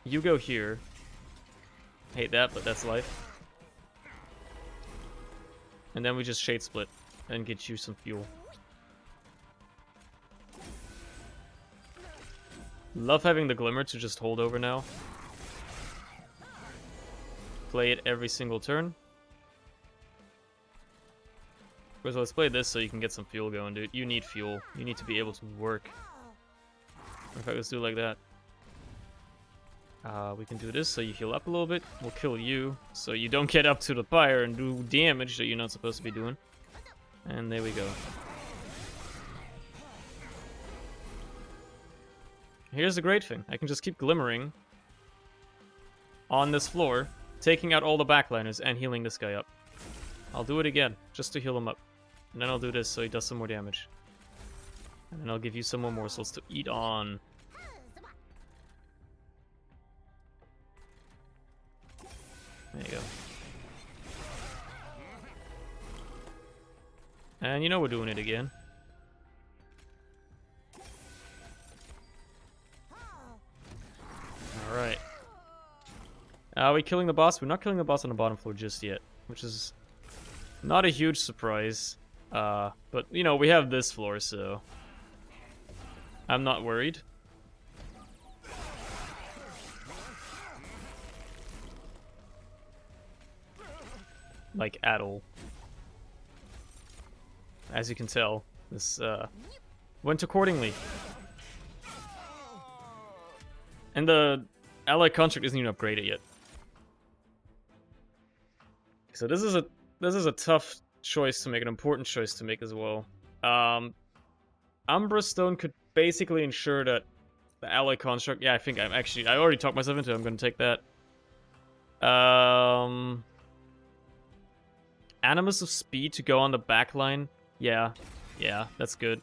You go here. Hate that, but that's life. And then we just Shade Split and get you some fuel. Love having the Glimmer to just hold over now. Play it every single turn. First, let's play this so you can get some fuel going, dude. You need fuel. You need to be able to work. In fact, let's do it like that. We can do this so you heal up a little bit. We'll kill you so you don't get up to the pyre and do damage that you're not supposed to be doing. And there we go. Here's the great thing. I can just keep glimmering on this floor taking out all the backliners and healing this guy up. I'll do it again, just to heal him up. And then I'll do this so he does some more damage. And then I'll give you some more morsels to eat on. There you go. And you know we're doing it again. Alright. Are we killing the boss? We're not killing the boss on the bottom floor just yet, which is not a huge surprise. But, you know, we have this floor, so I'm not worried. Like, at all. As you can tell, this went accordingly. And the allied construct isn't even upgraded yet. So this is a tough choice to make, an important choice to make as well. Umbra Stone could basically ensure that the allied construct. Yeah, I think I already talked myself into it. I'm going to take that. Animus of Speed to go on the back line. Yeah, that's good.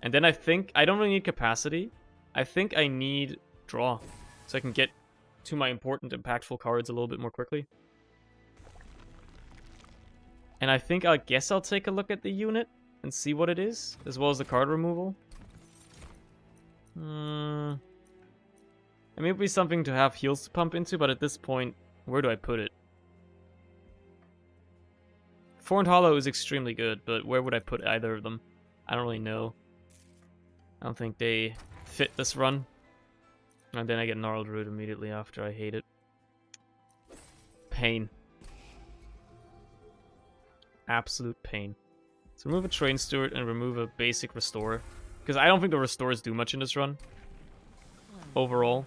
And then I think I don't really need capacity. I think I need draw, so I can get to my important, impactful cards a little bit more quickly. And I guess I'll take a look at the unit and see what it is, as well as the card removal. I mean, it would be something to have heals to pump into, but at this point, where do I put it? Formed Hollow is extremely good, but where would I put either of them? I don't really know. I don't think they fit this run. And then I get Gnarled Root immediately after. I hate it. Pain. Absolute pain. So remove a Train Steward and remove a basic Restore. Because I don't think the Restores do much in this run. Overall.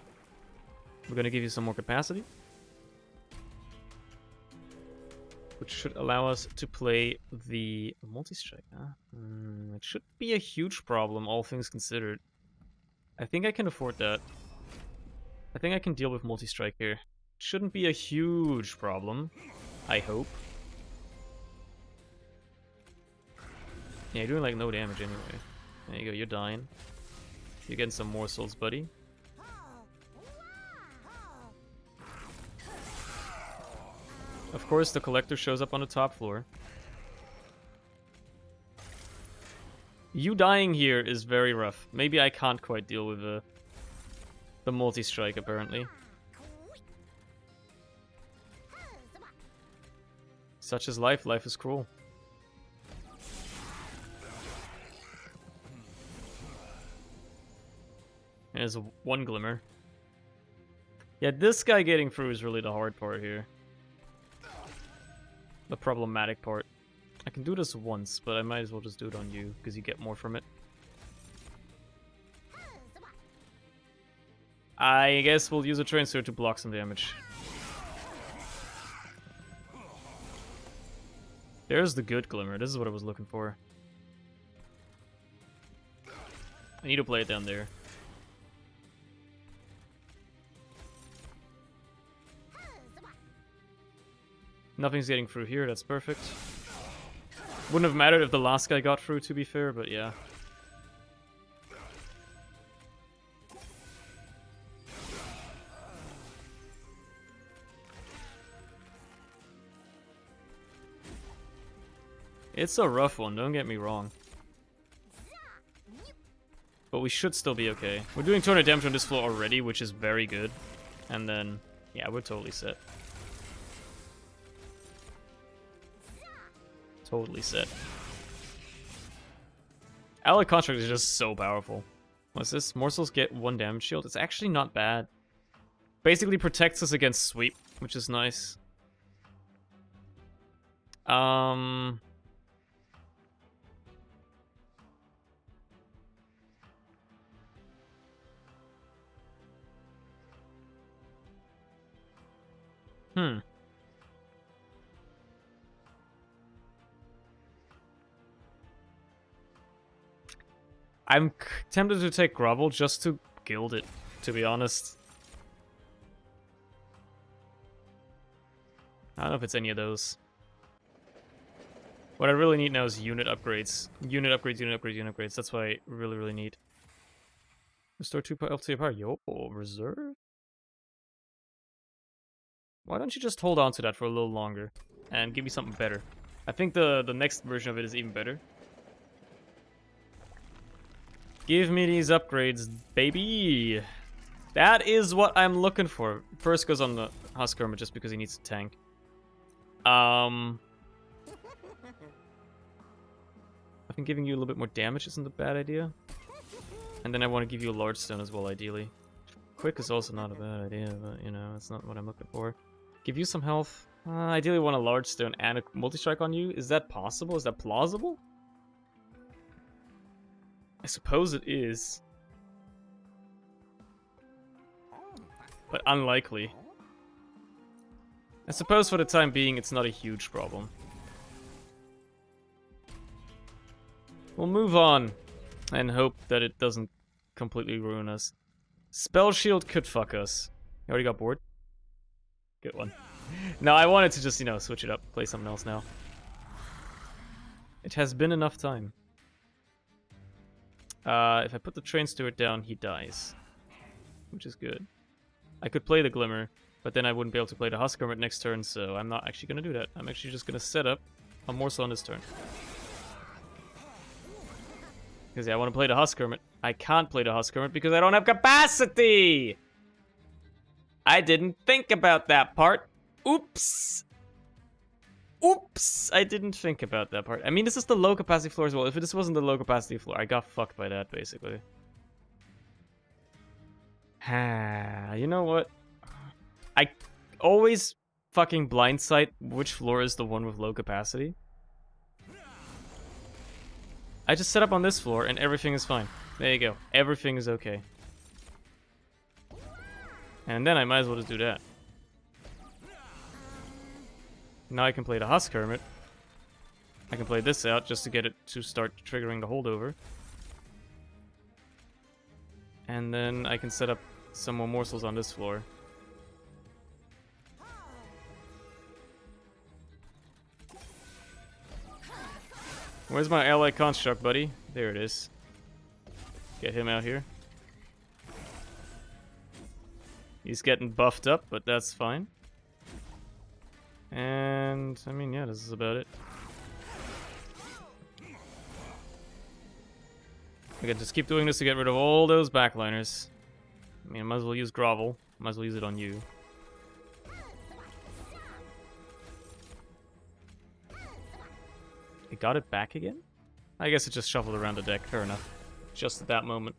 We're going to give you some more capacity. Which should allow us to play the multi-strike. It should be a huge problem, all things considered. I think I can afford that. I think I can deal with multi-strike here. Shouldn't be a huge problem, I hope. Yeah, you're doing like no damage anyway. There you go, you're dying. You're getting some morsels, buddy. Of course, the Collector shows up on the top floor. You dying here is very rough. Maybe I can't quite deal with the multi-strike, apparently. Such is life. Life is cruel. There's one glimmer. Yeah, this guy getting through is really the hard part here. The problematic part. I can do this once, but I might as well just do it on you, because you get more from it. I guess we'll use a Train Steward to block some damage. There's the good glimmer. This is what I was looking for. I need to play it down there. Nothing's getting through here, that's perfect. Wouldn't have mattered if the last guy got through, to be fair, but yeah. It's a rough one, don't get me wrong. But we should still be okay. We're doing 200 damage on this floor already, which is very good. And then, yeah, we're totally set. Totally set. Allied Construct is just so powerful. What's this? Morsels get 1 damage shield. It's actually not bad. Basically protects us against sweep, which is nice. I'm tempted to take Grovel just to gild it, to be honest. I don't know if it's any of those. What I really need now is unit upgrades. Unit upgrades, unit upgrades, unit upgrades. That's what I really, really need. Restore 2 health to your power. Yo, reserve? Why don't you just hold on to that for a little longer and give me something better? I think the next version of it is even better. Give me these upgrades, baby. That is what I'm looking for. First goes on the Husk Hermit just because he needs a tank. I think giving you a little bit more damage isn't a bad idea. And then I want to give you a large stone as well, ideally. Quick is also not a bad idea, but, you know, it's not what I'm looking for. Give you some health. I ideally want a large stone and a multi-strike on you. Is that possible? Is that plausible? I suppose it is. But unlikely. I suppose for the time being, it's not a huge problem. We'll move on and hope that it doesn't completely ruin us. Spell Shield could fuck us. You already got bored? Good one. No, I wanted to just, you know, switch it up, play something else now. It has been enough time. If I put the train steward down, he dies. Which is good. I could play the Glimmer, but then I wouldn't be able to play the Husk Hermit next turn, so I'm not actually going to do that. I'm actually just going to set up a morsel on this turn. Because, yeah, I want to play the Husk Hermit. I can't play the Husk Hermit because I don't have capacity! I didn't think about that part. Oops! Oops! I didn't think about that part. I mean, this is the low capacity floor as well. If this wasn't the low capacity floor, I got fucked by that, basically. You know what? I always fucking blindsight which floor is the one with low capacity. I just set up on this floor and everything is fine. There you go. Everything is okay. And then I might as well just do that. Now I can play the Husk Hermit. I can play this out just to get it to start triggering the holdover. And then I can set up some more morsels on this floor. Where's my ally construct, buddy? There it is. Get him out here. He's getting buffed up, but that's fine. And, I mean, yeah, this is about it. I can just keep doing this to get rid of all those backliners. I mean, I might as well use Grovel. Might as well use it on you. It got it back again? I guess it just shuffled around the deck. Fair enough. Just at that moment.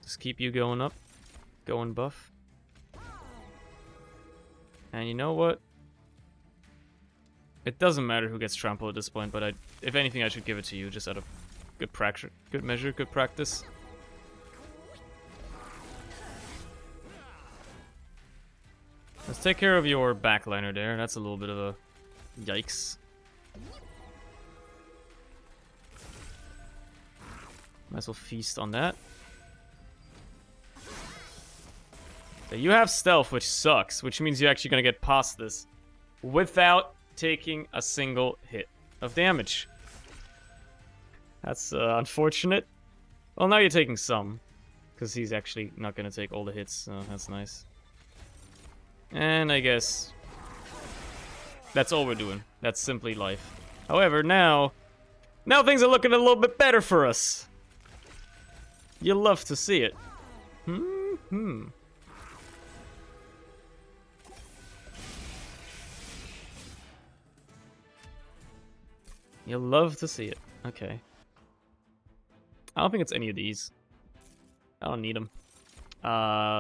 Just keep you going up. Going buff. And you know what? It doesn't matter who gets trampled at this point, but if anything, I should give it to you just out of good practice, good measure, good practice. Let's take care of your backliner there. That's a little bit of a yikes. Might as well feast on that. So you have stealth, which sucks, which means you're actually gonna get past this without taking a single hit of damage. That's unfortunate. Well, now you're taking some, because he's actually not gonna take all the hits, so that's nice. And I guess that's all we're doing. That's simply life. However, now things are looking a little bit better for us. You love to see it. You love to see it. Okay. I don't think it's any of these. I don't need them.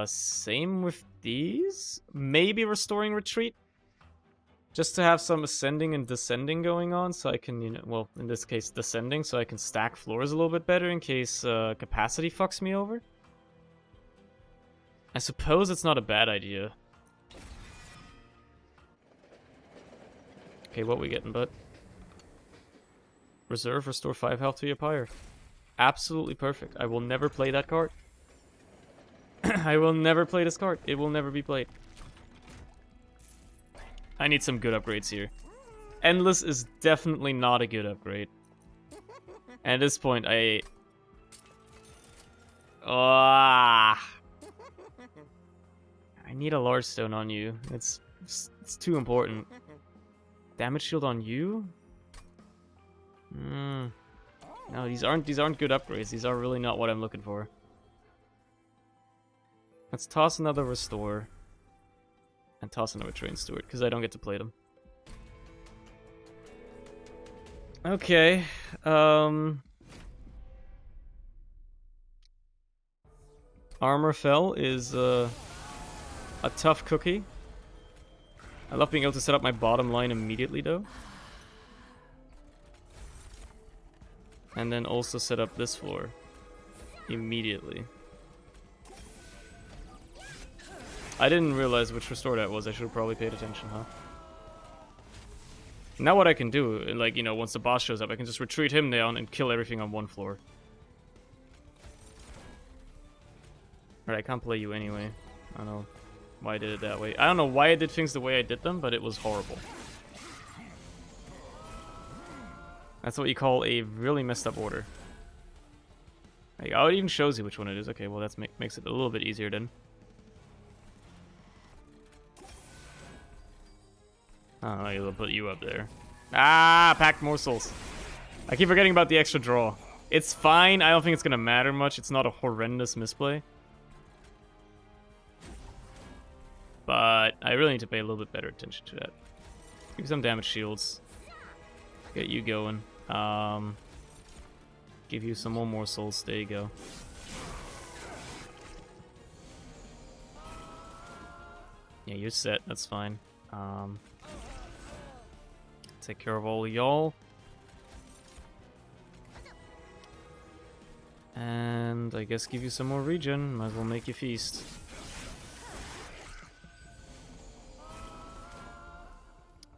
Same with these? Maybe Restoring Retreat? Just to have some ascending and descending going on, so I can, you know, well, in this case, descending, so I can stack floors a little bit better in case capacity fucks me over. I suppose it's not a bad idea. Okay, what we getting, bud? Reserve, restore 5 health to your pyre. Absolutely perfect. I will never play that card. I will never play this card. It will never be played. I need some good upgrades here. Endless is definitely not a good upgrade. And at this point, I need a large stone on you. It's too important. Damage shield on you? No, these aren't good upgrades. These are really not what I'm looking for. Let's toss another Restore. And toss another Train Steward, because I don't get to play them. Okay. Armor Fell is a tough cookie. I love being able to set up my bottom line immediately, though. And then also set up this floor immediately. I didn't realize which restore that was. I should have probably paid attention, huh? Now what I can do, like, you know, once the boss shows up, I can just retreat him down and kill everything on one floor. Alright, I can't play you anyway. I don't know why I did it that way. I don't know why I did things the way I did them, but it was horrible. That's what you call a really messed up order. Like, oh, it even shows you which one it is. Okay, well, that makes it a little bit easier then. Oh, I'll put you up there. Ah, packed morsels. I keep forgetting about the extra draw. It's fine. I don't think it's going to matter much. It's not a horrendous misplay. But I really need to pay a little bit better attention to that. Give me some damage shields. Get you going. Give you some more morsels. There you go. Yeah, you're set. That's fine. Take care of all y'all. And I guess give you some more regen. Might as well make you feast.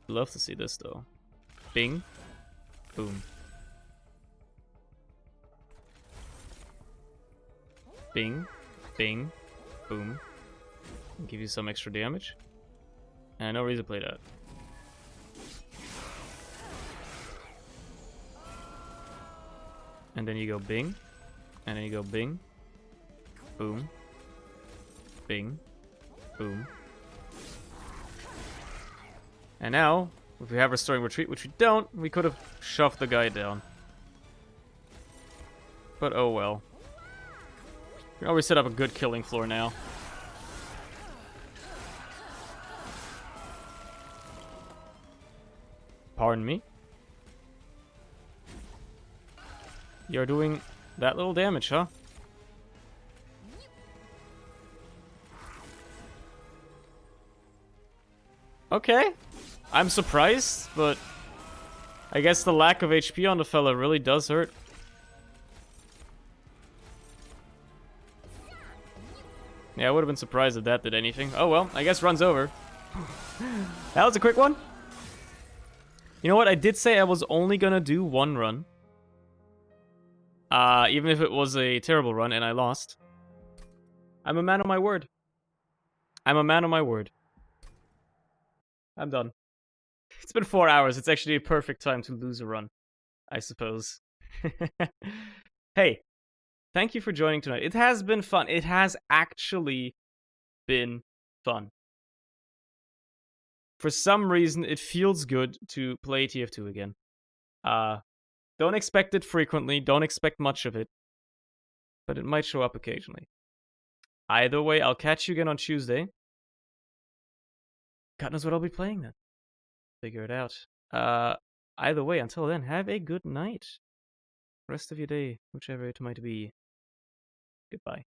Love to see this though. Bing. Boom. Bing. Bing. Boom. Give you some extra damage. And no reason to play that. And then you go bing. And then you go bing. Boom. Bing. Boom. And now, if we have Restoring Retreat, which we don't, we could have shoved the guy down. But oh well. We can always set up a good killing floor now. Pardon me? You're doing that little damage, huh? Okay. I'm surprised, but I guess the lack of HP on the fella really does hurt. Yeah, I would have been surprised if that did anything. Oh well, I guess run's over. That was a quick one. You know what? I did say I was only gonna do one run. Even if it was a terrible run and I lost. I'm a man of my word. I'm a man of my word. I'm done. It's been 4 hours. It's actually a perfect time to lose a run, I suppose. Hey, thank you for joining tonight. It has been fun. It has actually been fun. For some reason, it feels good to play TF2 again. Don't expect it frequently. Don't expect much of it. But it might show up occasionally. Either way, I'll catch you again on Tuesday. God knows what I'll be playing then. Figure it out. Either way, until then, have a good night. Rest of your day, whichever it might be. Goodbye.